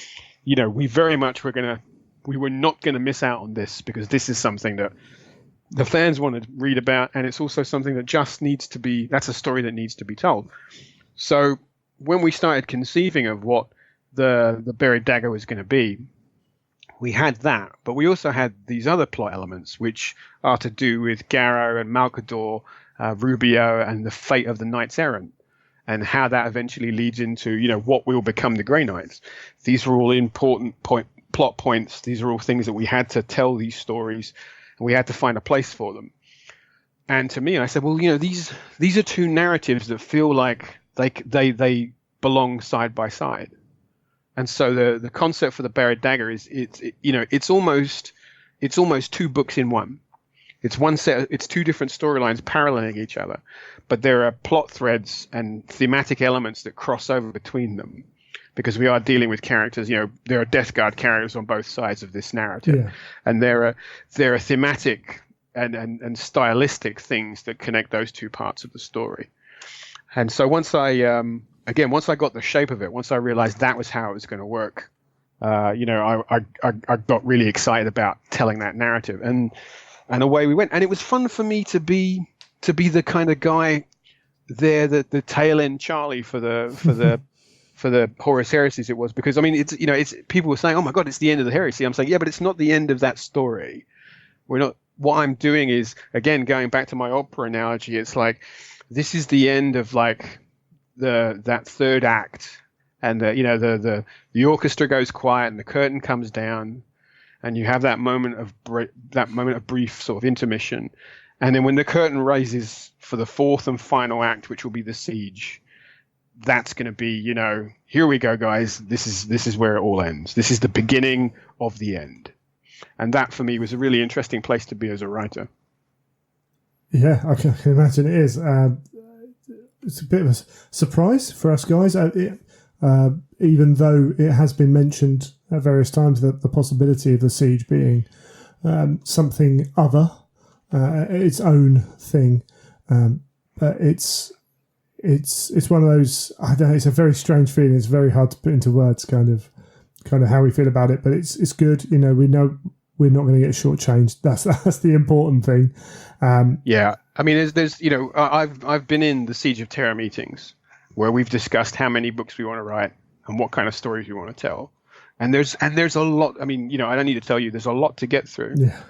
we very much we were not going to miss out on this, because this is something that the fans want to read about, and it's also something that just that's a story that needs to be told. So when we started conceiving of what the Buried Dagger was going to be, we had that, but we also had these other plot elements, which are to do with Garrow and Malcador, Rubio, and the fate of the Knights Errant, and how that eventually leads into what will become the Grey Knights. These were all important plot points. These are all things that we had to tell these stories, and we had to find a place for them. And to me, I said, well, these are two narratives that feel like they belong side by side. And so the concept for the Buried Dagger is it's almost two books in one. It's two different storylines paralleling each other, but there are plot threads and thematic elements that cross over between them, because we are dealing with characters. There are Death Guard characters on both sides of this narrative, and there are thematic and stylistic things that connect those two parts of the story. And so once I got the shape of it, once I realized that was how it was going to work, I got really excited about telling that narrative, and away we went. And it was fun for me to be the kind of guy there, the tail end Charlie for the Horus Heresies it was, because it's people were saying, oh my God, it's the end of the heresy. I'm saying, yeah, but it's not the end of that story. We're not. What I'm doing is, again, going back to my opera analogy, it's like this is the end of like that third act, and the orchestra goes quiet and the curtain comes down, and you have that moment of brief sort of intermission, and then when the curtain raises for the fourth and final act, which will be the siege, that's going to be here we go, guys. This is where it all ends. This is the beginning of the end, and that for me was a really interesting place to be as a writer. Yeah, I can imagine it is. It's a bit of a surprise for us guys, even though it has been mentioned at various times that the possibility of the siege being something other, its own thing. But it's one of those. I don't know. It's a very strange feeling. It's very hard to put into words, kind of how we feel about it. But it's good. We know we're not going to get shortchanged. That's the important thing. Yeah, I mean, there's I've been in the Siege of Terra meetings where we've discussed how many books we want to write and what kind of stories we want to tell, and there's a lot. I mean, I don't need to tell you, there's a lot to get through. Yeah.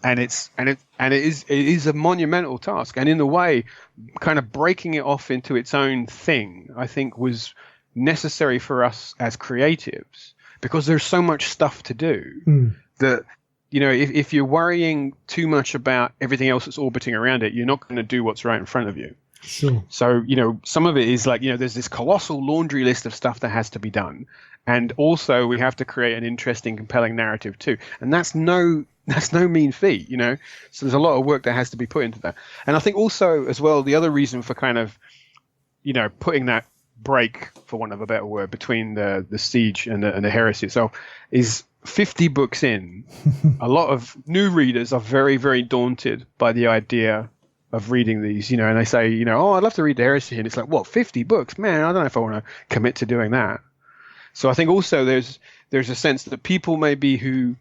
And it is a monumental task, and in the way, kind of breaking it off into its own thing, I think was necessary for us as creatives, because there's so much stuff to do that. If you're worrying too much about everything else that's orbiting around it, you're not going to do what's right in front of you. Sure. So, some of it is like, there's this colossal laundry list of stuff that has to be done. And also we have to create an interesting, compelling narrative too. And that's no mean feat, So there's a lot of work that has to be put into that. And I think also as well, the other reason for kind of, putting that break, for want of a better word, between the siege and the heresy itself is 50 books in. A lot of new readers are very, very daunted by the idea of reading these, and they say, oh, I'd love to read the heresy. And it's like, what, 50 books? Man, I don't know if I want to commit to doing that. So I think also there's a sense that people maybe who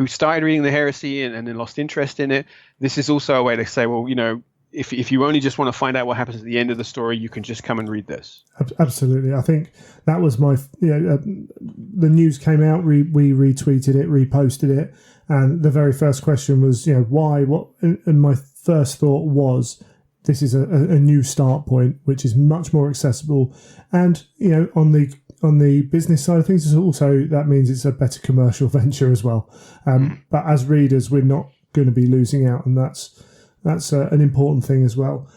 started reading the heresy and then lost interest in it, this is also a way to say, well, if you only just want to find out what happens at the end of the story, you can just come and read this. Absolutely. I think that was my, the news came out, we retweeted it, reposted it, and the very first question was, why, what, and my first thought was, this is a new start point, which is much more accessible. And, on the business side of things, it's also, that means it's a better commercial venture as well. But as readers, we're not going to be losing out, and that's an important thing as well.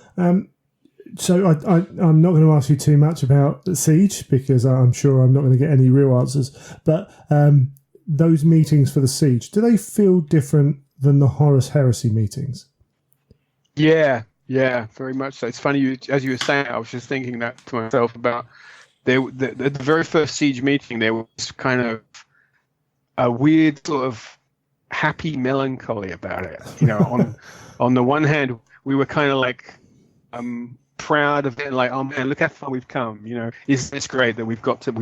So I'm not going to ask you too much about Siege, because I'm sure I'm not going to get any real answers. But those meetings for the Siege, do they feel different than the Horus Heresy meetings? Yeah, very much so. It's funny, as you were saying, I was just thinking that to myself about the very first Siege meeting. There was kind of a weird sort of happy melancholy about it. On the one hand, we were kind of like proud of it, like, oh man, look how far we've come. Isn't this great that we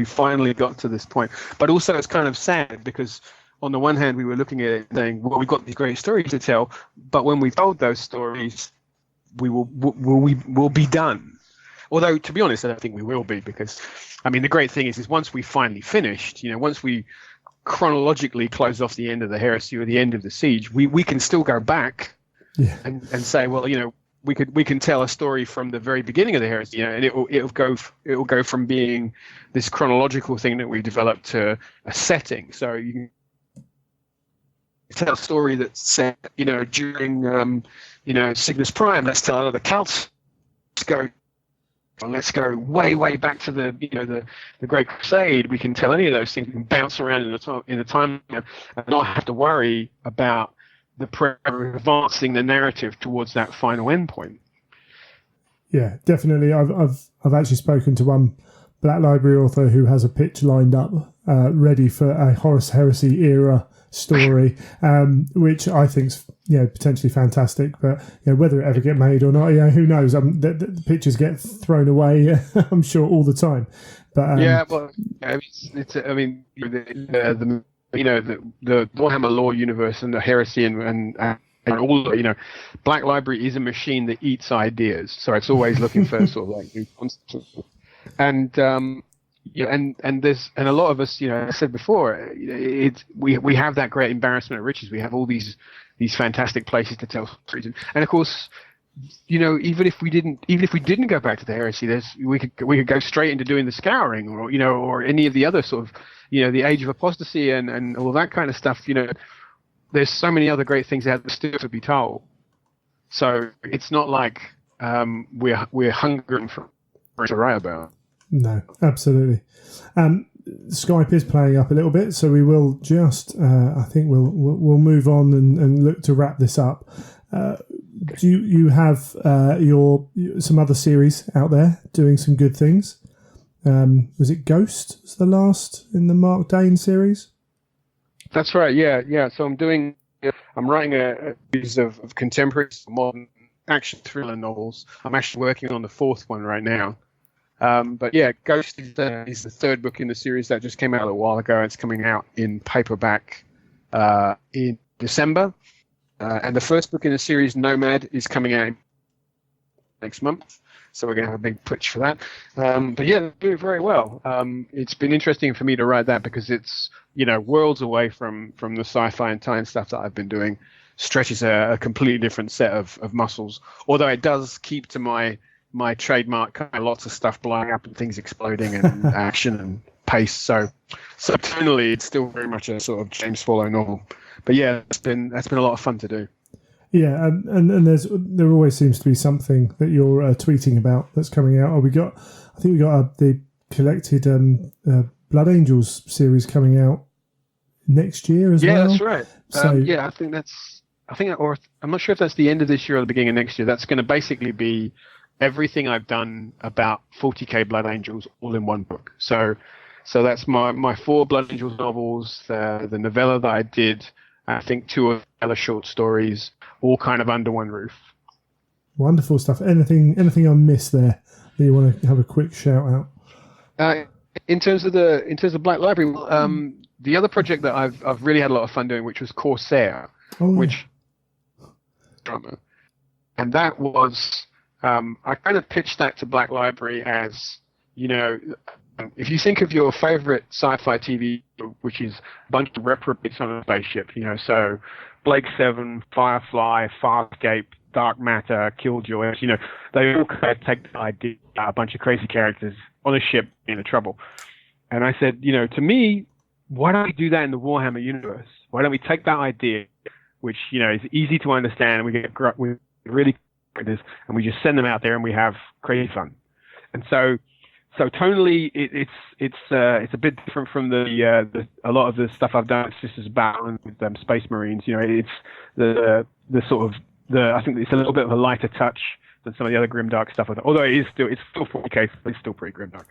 finally got to this point? But also, it's kind of sad because on the one hand, we were looking at it saying, well, we've got these great stories to tell, but when we've told those stories, we will be done. Although, to be honest, I don't think we will be, because, the great thing is once we finally finished, once we chronologically close off the end of the Heresy or the end of the Siege, we can still go back and say, well, we can tell a story from the very beginning of the Heresy, and it'll go from being this chronological thing that we developed to a setting. So you can tell a story that's set, during, Cygnus Prime. Let's tell another cult. Let's go way back to the Great Crusade. We can tell any of those things. We can bounce around in the time and not have to worry about the prayer of advancing the narrative towards that final endpoint. Yeah, definitely. I've actually spoken to one Black Library author who has a pitch lined up, ready for a Horus Heresy era story, which I think's potentially fantastic. But whether it ever get made or not, who knows? The pictures get thrown away, I'm sure, all the time. But the Warhammer lore universe and the Heresy and all, Black Library is a machine that eats ideas, so it's always looking for sort of like new concepts. And there's a lot of us, I said before, we have that great embarrassment of riches. We have all these fantastic places to tell stories, and of course, even if we didn't go back to the Heresy, we could go straight into doing the Scouring, or any of the other sort of, the Age of Apostasy and all that kind of stuff. There's so many other great things out there still to be told. So it's not like we're hungering for to write about. No, absolutely. Skype is playing up a little bit, so we will just. I think we'll move on and look to wrap this up. Do you have some other series out there doing some good things? Was it Ghost? Was the last in the Mark Dane series? That's right. Yeah. So I'm writing a series of contemporary modern action thriller novels. I'm actually working on the fourth one right now. But yeah, Ghost is the third book in the series that just came out a while ago. It's coming out in paperback in December. And the first book in the series, Nomad, is coming out next month. So we're going to have a big push for that. But yeah, they're doing very well. It's been interesting for me to write that because it's, worlds away from the sci-fi and time stuff that I've been doing. Stretches a completely different set of muscles. Although it does keep to my trademark, kind of lots of stuff blowing up and things exploding and action and pace. So tonally, it's still very much a sort of James Swallow novel. But yeah, that's been a lot of fun to do. Yeah, and there always seems to be something that you're tweeting about that's coming out. I think we got the collected Blood Angels series coming out next year as well. Yeah, that's right. So I'm not sure if that's the end of this year or the beginning of next year. That's going to basically be everything I've done about 40k Blood Angels all in one book. So that's my 4 Blood Angels novels, the novella that I did, I think 2 other short stories, all kind of under one roof. Wonderful stuff. Anything I missed there that you want to have a quick shout out? In terms of Black Library, the other project that I've really had a lot of fun doing, which was Corsair, which drama. And that was, I kind of pitched that to Black Library as, if you think of your favorite sci-fi TV, which is a bunch of reprobates on a spaceship, so Blake Seven, Firefly, Farscape, Dark Matter, Killjoys, they all kind of take the idea, a bunch of crazy characters on a ship in trouble. And I said, to me, why don't we do that in the Warhammer universe? Why don't we take that idea, which, is easy to understand, and we get really characters, and we just send them out there and we have crazy fun. And so tonally, it's a bit different from the a lot of the stuff I've done. It's just as Battle with Space Marines. It's the sort of I think it's a little bit of a lighter touch than some of the other grimdark stuff. Although it's still 40K, it's still pretty grimdark.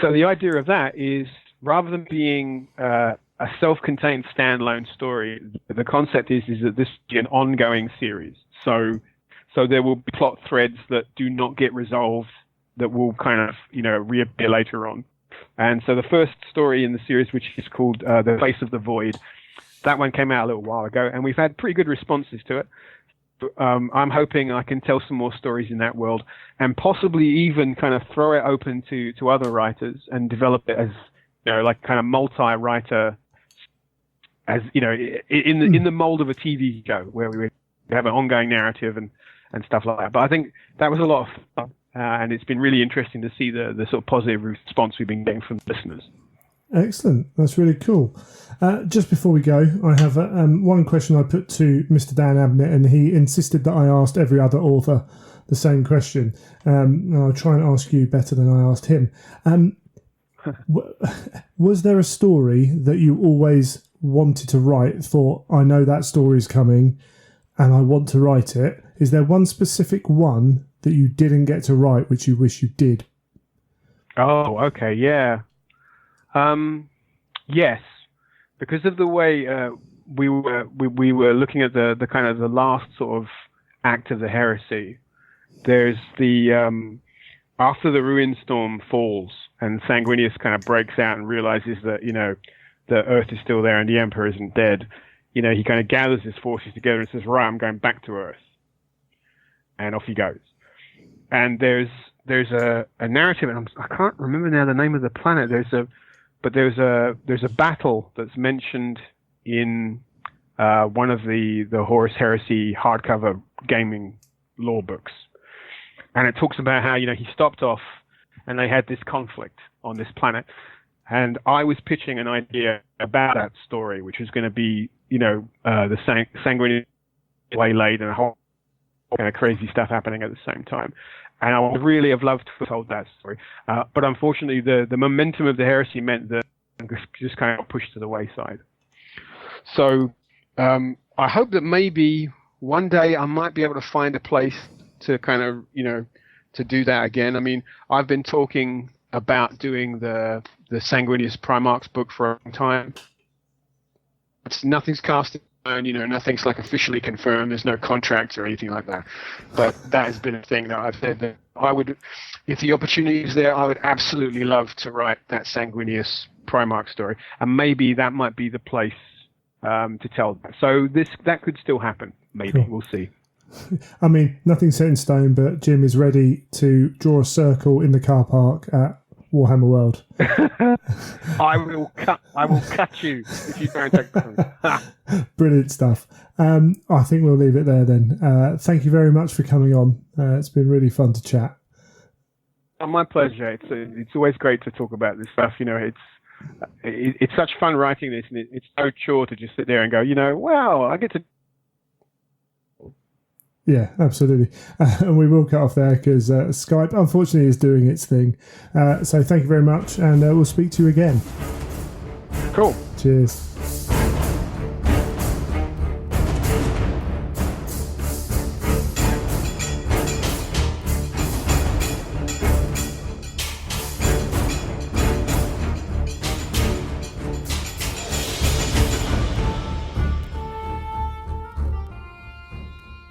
So the idea of that is, rather than being a self-contained standalone story, the concept is that this is an ongoing series. So there will be plot threads that do not get resolved that will kind of, reappear later on. And so the first story in the series, which is called The Face of the Void, that one came out a little while ago, and we've had pretty good responses to it. I'm hoping I can tell some more stories in that world, and possibly even kind of throw it open to other writers and develop it as, like kind of multi-writer, as, in the mold of a TV show where we would have an ongoing narrative and stuff like that. But I think that was a lot of fun, and it's been really interesting to see the sort of positive response we've been getting from listeners. Excellent. That's really cool. Just before we go, I have one question I put to Mr. Dan Abnett, and he insisted that I asked every other author the same question. And I'll try and ask you better than I asked him. Was there a story that you always wanted to write, thought, I know that story's coming and I want to write it? Is there one specific one that you didn't get to write which you wish you did? Oh, okay, yeah. Yes, because of the way we were looking at the kind of the last sort of act of the heresy. There's the after the ruin storm falls and Sanguinius kind of breaks out and realizes that the Earth is still there and the Emperor isn't dead. He kind of gathers his forces together and says, "Right, I'm going back to Earth," and off he goes. And there's a narrative, and I can't remember now the name of the planet. There's a battle that's mentioned in one of the Horus Heresy hardcover gaming lore books, and it talks about how he stopped off and they had this conflict on this planet, and I was pitching an idea about that story, which was going to be the Sanguinius waylaid and a whole kind of crazy stuff happening at the same time. And I would really have loved to have told that story. But unfortunately, the momentum of the heresy meant that it just kind of pushed to the wayside. So I hope that maybe one day I might be able to find a place to kind of, to do that again. I mean, I've been talking about doing the Sanguinius Primarchs book for a long time. Nothing's cast in stone, nothing's like officially confirmed. There's no contracts or anything like that. But that has been a thing that I've said that I would, if the opportunity is there, I would absolutely love to write that Sanguinius Primarch story. And maybe that might be the place to tell that. So that could still happen. Maybe. Cool. We'll see. I mean, nothing's set in stone, but Jim is ready to draw a circle in the car park at Warhammer World. I will cut you if you don't take the Brilliant stuff. I think we'll leave it there then. Thank you very much for coming on. It's been really fun to chat. My pleasure. It's always great to talk about this stuff. It's such fun writing this, and it's no chore to just sit there and go, wow, I get to. Yeah, absolutely. And we will cut off there because Skype, unfortunately, is doing its thing. So thank you very much, and we'll speak to you again. Cool. Cheers.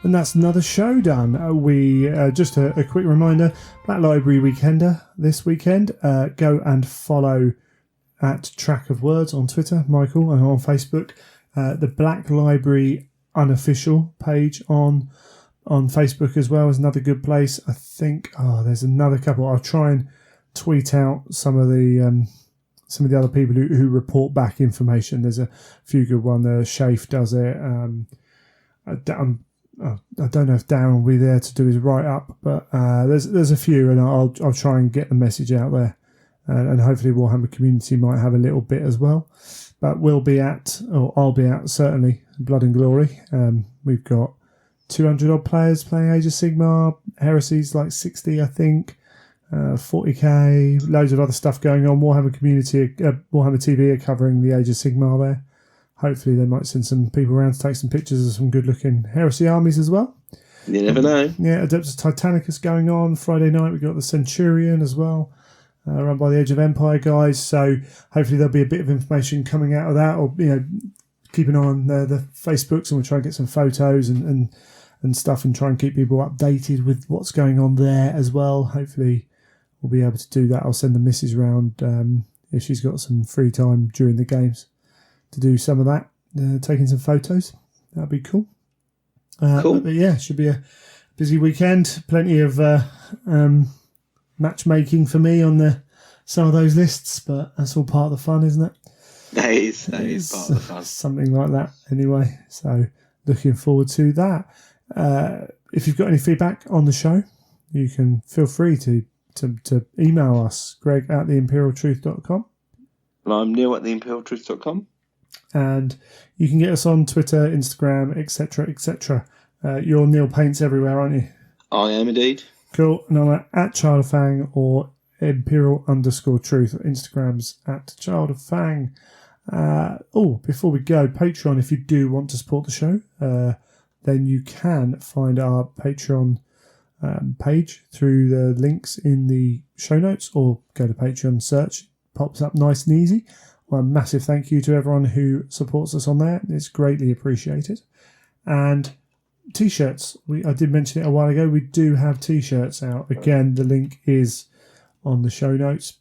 And that's another show done. We just a quick reminder, Black Library Weekender this weekend. Go and follow at Track of Words on Twitter, Michael, and on Facebook. The Black Library unofficial page on Facebook as well is another good place. I think there's another couple. I'll try and tweet out some of the other people who report back information. There's a few good ones. Shafe does it. I don't know if Darren will be there to do his write up, but there's a few, and I'll try and get the message out there, and hopefully Warhammer community might have a little bit as well. But I'll be at certainly Blood and Glory. We've got 200 odd players playing Age of Sigmar. Heresy's like 60, I think. 40k, loads of other stuff going on. Warhammer community, Warhammer TV are covering the Age of Sigmar there. Hopefully they might send some people around to take some pictures of some good looking Heresy armies as well. You never know. Yeah, Adeptus Titanicus going on. Friday night we've got the Centurion as well, run by the Age of Empire guys. So hopefully there'll be a bit of information coming out of that, or keep an eye on the Facebooks, and we'll try and get some photos and stuff, and try and keep people updated with what's going on there as well. Hopefully we'll be able to do that. I'll send the missus round if she's got some free time during the games to do some of that, taking some photos. That'd be cool. Cool. But yeah, should be a busy weekend. Plenty of matchmaking for me on some of those lists, but that's all part of the fun, isn't it? That is part of the fun. Something like that anyway. So looking forward to that. If you've got any feedback on the show, you can feel free to email us, greg@theimperialtruth.com. And I'm Neil at theimperialtruth.com. And you can get us on Twitter, Instagram, etc., etc. You're Neil Paints everywhere, aren't you? I am indeed. Cool. And I'm at Child of Fang or Imperial_Truth. Instagram's at Child of Fang. Before we go, Patreon, if you do want to support the show, then you can find our Patreon page through the links in the show notes, or go to Patreon, search, pops up nice and easy. Well, a massive thank you to everyone who supports us on there. It's greatly appreciated. And T-shirts, I did mention it a while ago. We do have T-shirts out. Again, the link is on the show notes,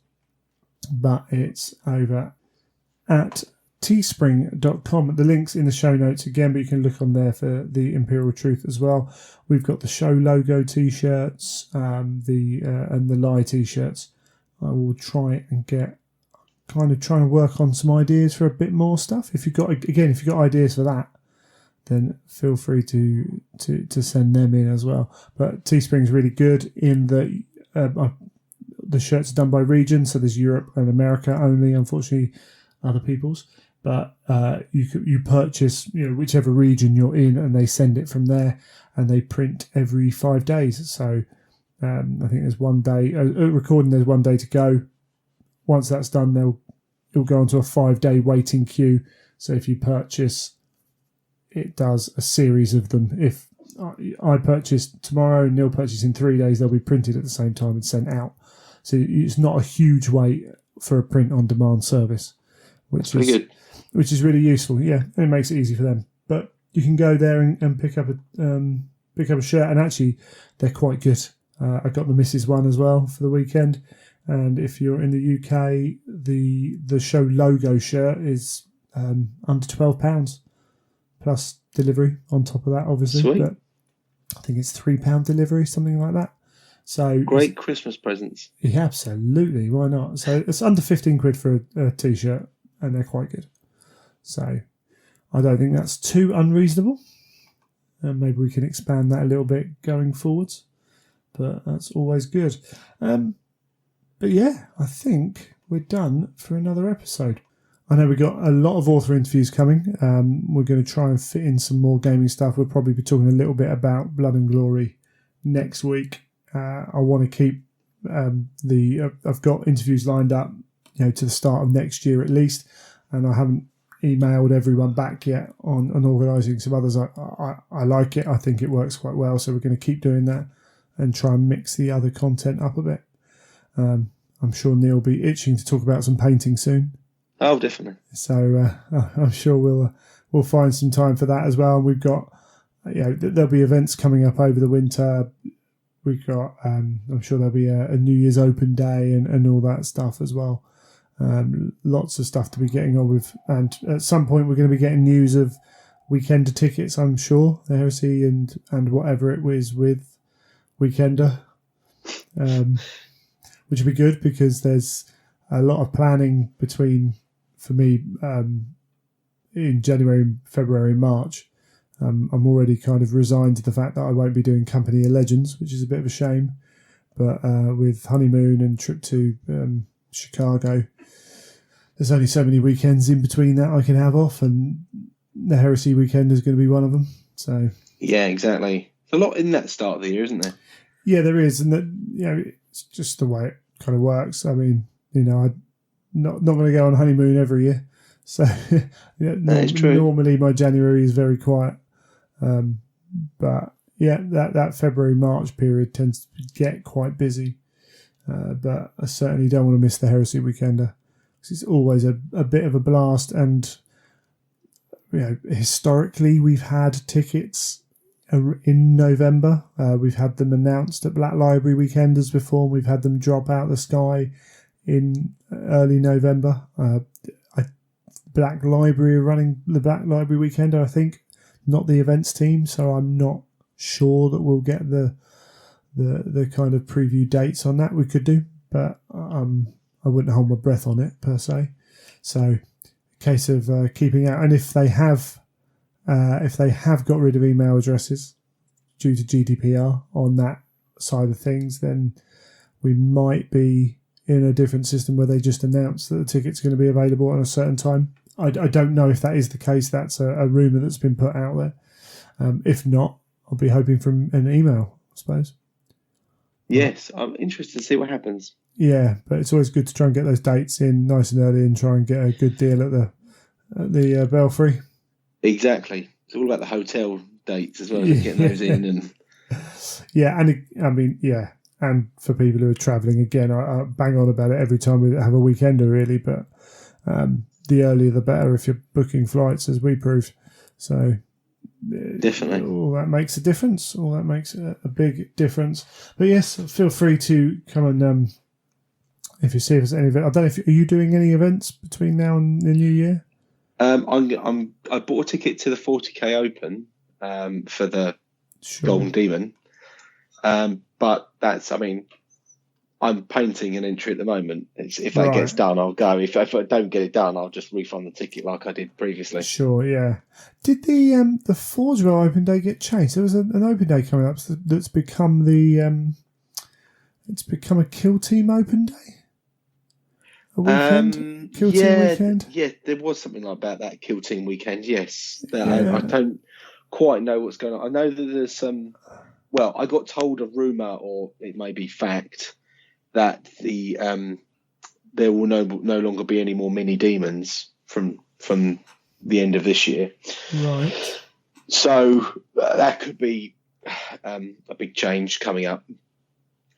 but it's over at teespring.com. The link's in the show notes again, but you can look on there for the Imperial Truth as well. We've got the show logo T-shirts, and the Lie T-shirts. I will try and get trying to work on some ideas for a bit more stuff. If you've got ideas for that, then feel free to send them in as well. But Teespring's really good in that the shirts are done by region, so there's Europe and America only, unfortunately, other people's. But you purchase whichever region you're in, and they send it from there, and they print every 5 days. So I think there's 1 day recording. There's 1 day to go. Once that's done, it'll go onto a 5-day waiting queue. So if you purchase, it does a series of them. If I purchase tomorrow and Neil purchases in 3 days, they'll be printed at the same time and sent out. So it's not a huge wait for a print-on-demand service, which is good. Which is really useful. Yeah, and it makes it easy for them. But you can go there and pick up a shirt, and actually they're quite good. I got the Mrs. one as well for the weekend. And if you're in the UK, the show logo shirt is under £12 plus delivery on top of that, obviously. Sweet. But I think it's £3 delivery, something like that. So great Christmas presents. Yeah, absolutely. Why not? So it's under 15 quid for a T-shirt, and they're quite good. So I don't think that's too unreasonable. And maybe we can expand that a little bit going forwards. But that's always good. But yeah, I think we're done for another episode. I know we've got a lot of author interviews coming. We're going to try and fit in some more gaming stuff. We'll probably be talking a little bit about Blood and Glory next week. I want to keep I've got interviews lined up, to the start of next year at least, and I haven't emailed everyone back yet on organising some others. I like it. I think it works quite well, so we're going to keep doing that and try and mix the other content up a bit. I'm sure Neil will be itching to talk about some painting soon. Oh, definitely. So I'm sure we'll find some time for that as well. We've got, there'll be events coming up over the winter. We've got, I'm sure there'll be a New Year's open day and all that stuff as well. Lots of stuff to be getting on with. And at some point we're going to be getting news of Weekender tickets, I'm sure, the Heresy and whatever it was with Weekender, which would be good because there's a lot of planning for me in January, February, March. I'm already kind of resigned to the fact that I won't be doing Company of Legends, which is a bit of a shame. But with honeymoon and trip to Chicago, there's only so many weekends in between that I can have off, and the Heresy weekend is going to be one of them. So yeah, exactly. There's a lot in that start of the year, isn't there? Yeah, there is, and that it's just the way it kind of works. I mean, I'm not going to go on honeymoon every year, so that is true. Normally my January is very quiet, but yeah, that February March period tends to get quite busy. But I certainly don't want to miss the Heresy Weekender. It's always a bit of a blast, and historically we've had tickets in November. We've had them announced at Black Library Weekenders before. We've had them drop out the sky in early November. Black Library are running the Black Library Weekender, I think, not the events team, so I'm not sure that we'll get the kind of preview dates on that. We could do, but I wouldn't hold my breath on it per se. So, a case of keeping out. And if they have got rid of email addresses due to GDPR on that side of things, then we might be in a different system where they just announce that the ticket's going to be available at a certain time. I don't know if that is the case. That's a rumour that's been put out there. If not, I'll be hoping for an email, I suppose. Yes, I'm interested to see what happens. Yeah, but it's always good to try and get those dates in nice and early and try and get a good deal at the Belfry. Exactly. It's all about the hotel dates as well, getting those in. And yeah, and I mean, yeah, and for people who are travelling, again, I bang on about it every time we have a weekender, really, but the earlier the better if you're booking flights, as we proved. So definitely. All that makes a difference. All that makes a big difference. But yes, feel free to come and if you see if there's any event. I don't know are you doing any events between now and the new year? I bought a ticket to the 40k Open for the Golden Demon, but I'm painting an entry at the moment. If that gets done, I'll go. If I don't get it done, I'll just refund the ticket like I did previously. Sure, yeah. Did the Forgewell Open Day get changed? There was an Open Day coming up that's become it's become a Kill Team Open Day. A weekend? Kill Team weekend? Yeah, there was something like that Kill Team weekend, yes. I don't quite know what's going on. I know that there's some... Well, I got told a rumour, or it may be fact, that there will no longer be any more mini demons from the end of this year. Right. So that could be a big change coming up.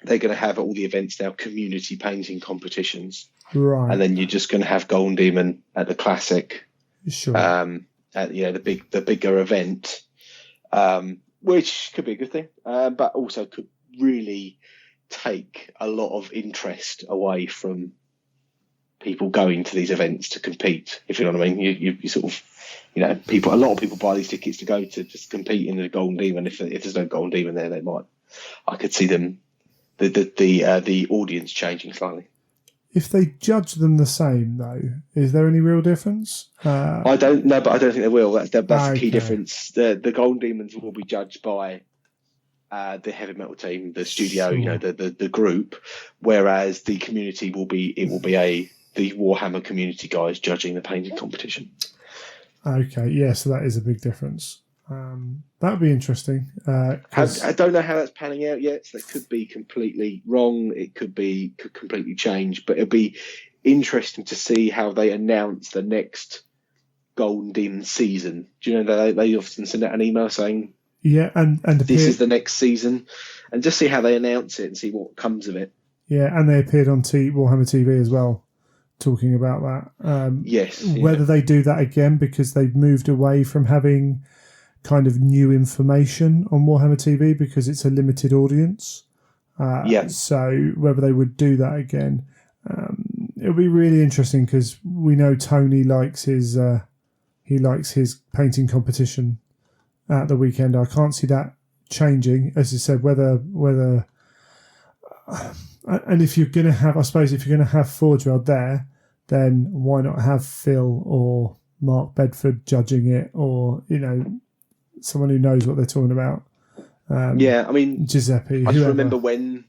They're going to have all the events now, community painting competitions. Right. And then you're just going to have Golden Demon at the classic. Sure. At the bigger event, which could be a good thing, but also could really take a lot of interest away from people going to these events to compete. If you know what I mean, you sort of, a lot of people buy these tickets to go to just compete in the Golden Demon. If there's no Golden Demon there, I could see them, the audience changing slightly. If they judge them the same, though, is there any real difference? I don't know, but I don't think they will. That's the key difference. The Golden Demons will be judged by the heavy metal team, the studio, sure. the group, whereas the community will be the Warhammer community guys judging the painting competition. Okay, yeah, so that is a big difference. That would be interesting. I don't know how that's panning out yet. So that could be completely wrong. It could completely change, but it'll be interesting to see how they announce the next Golden Demon season. Do you know that they often send out an email saying, "Yeah, and this is the next season," and just see how they announce it and see what comes of it. Yeah, and they appeared on Warhammer TV as well, talking about that. Yes. Whether they do that again because they've moved away from having kind of new information on Warhammer TV because it's a limited audience. So whether they would do that again, it'll be really interesting because we know Tony likes his he likes his painting competition at the weekend. I can't see that changing, as you said. Whether and if you're going to have, I suppose, if you're going to have Forgewell there, then why not have Phil or Mark Bedford judging it, or someone who knows what they're talking about. I mean, Giuseppe. I just remember when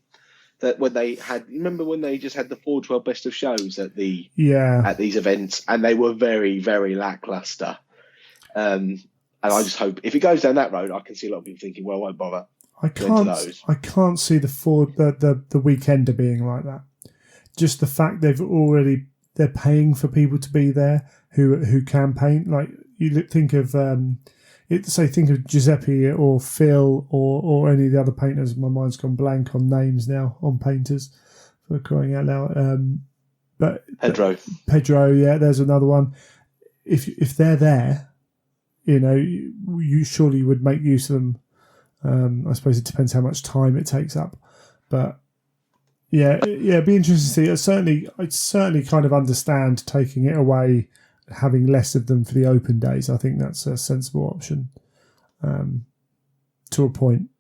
they just had the Forgewell Best of Shows at these events, and they were very, very lackluster. And I just hope if it goes down that road, I can see a lot of people thinking, well, I won't bother. I can't see the weekender being like that. Just the fact they're paying for people to be there who can paint. Like you think of think of Giuseppe or Phil or any of the other painters. My mind's gone blank on names now, on painters, for crying out loud. But Pedro, yeah, there's another one. If they're there, you surely would make use of them. I suppose it depends how much time it takes up, but yeah, it'd be interesting to see. I'd certainly kind of understand taking it away, having less of them for the open days. I think that's a sensible option, to a point.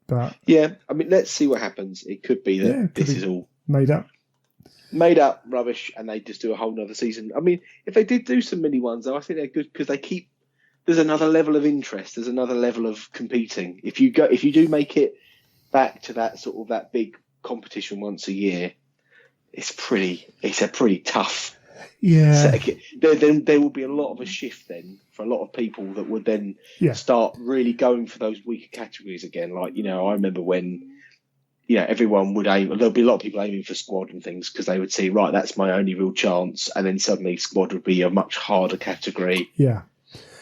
But yeah, I mean, let's see what happens. It could be that this is all made up rubbish, and they just do a whole nother season. I mean, if they did do some mini ones, though, I think they're good because they keep. There's another level of interest. There's another level of competing. If you do make it back to that sort of that big competition once a year, it's a pretty tough. Yeah. Then there will be a lot of a shift then for a lot of people that would then start really going for those weaker categories again. Like I remember when everyone would aim. There'll be a lot of people aiming for squad and things because they would see, right, that's my only real chance, and then suddenly squad would be a much harder category. Yeah.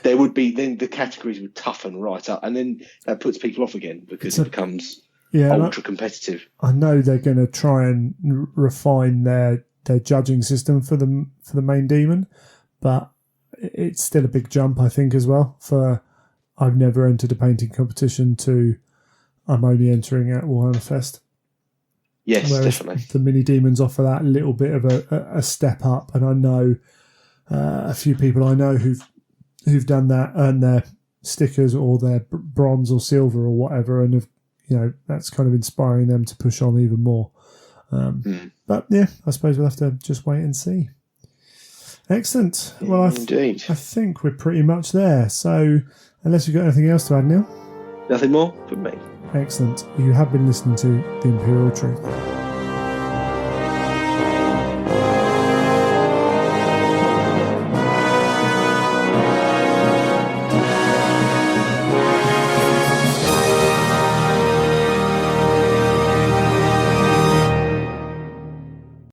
There would be then the categories would toughen right up, and then that puts people off again because it becomes ultra competitive. I know they're going to try and refine their judging system for the main demon, but it's still a big jump, I think, as well. For I've never entered a painting competition to I'm only entering at Warhammer Fest. Yes, whereas definitely. The mini demons offer that little bit of a step up, and I know a few people I know who've done that, earned their stickers or their bronze or silver or whatever, and have, that's kind of inspiring them to push on even more. But yeah, I suppose we'll have to just wait and see. Excellent. Well, I think we're pretty much there. So, unless you've got anything else to add, Neil? Nothing more from me. Excellent. You have been listening to The Imperial Truth.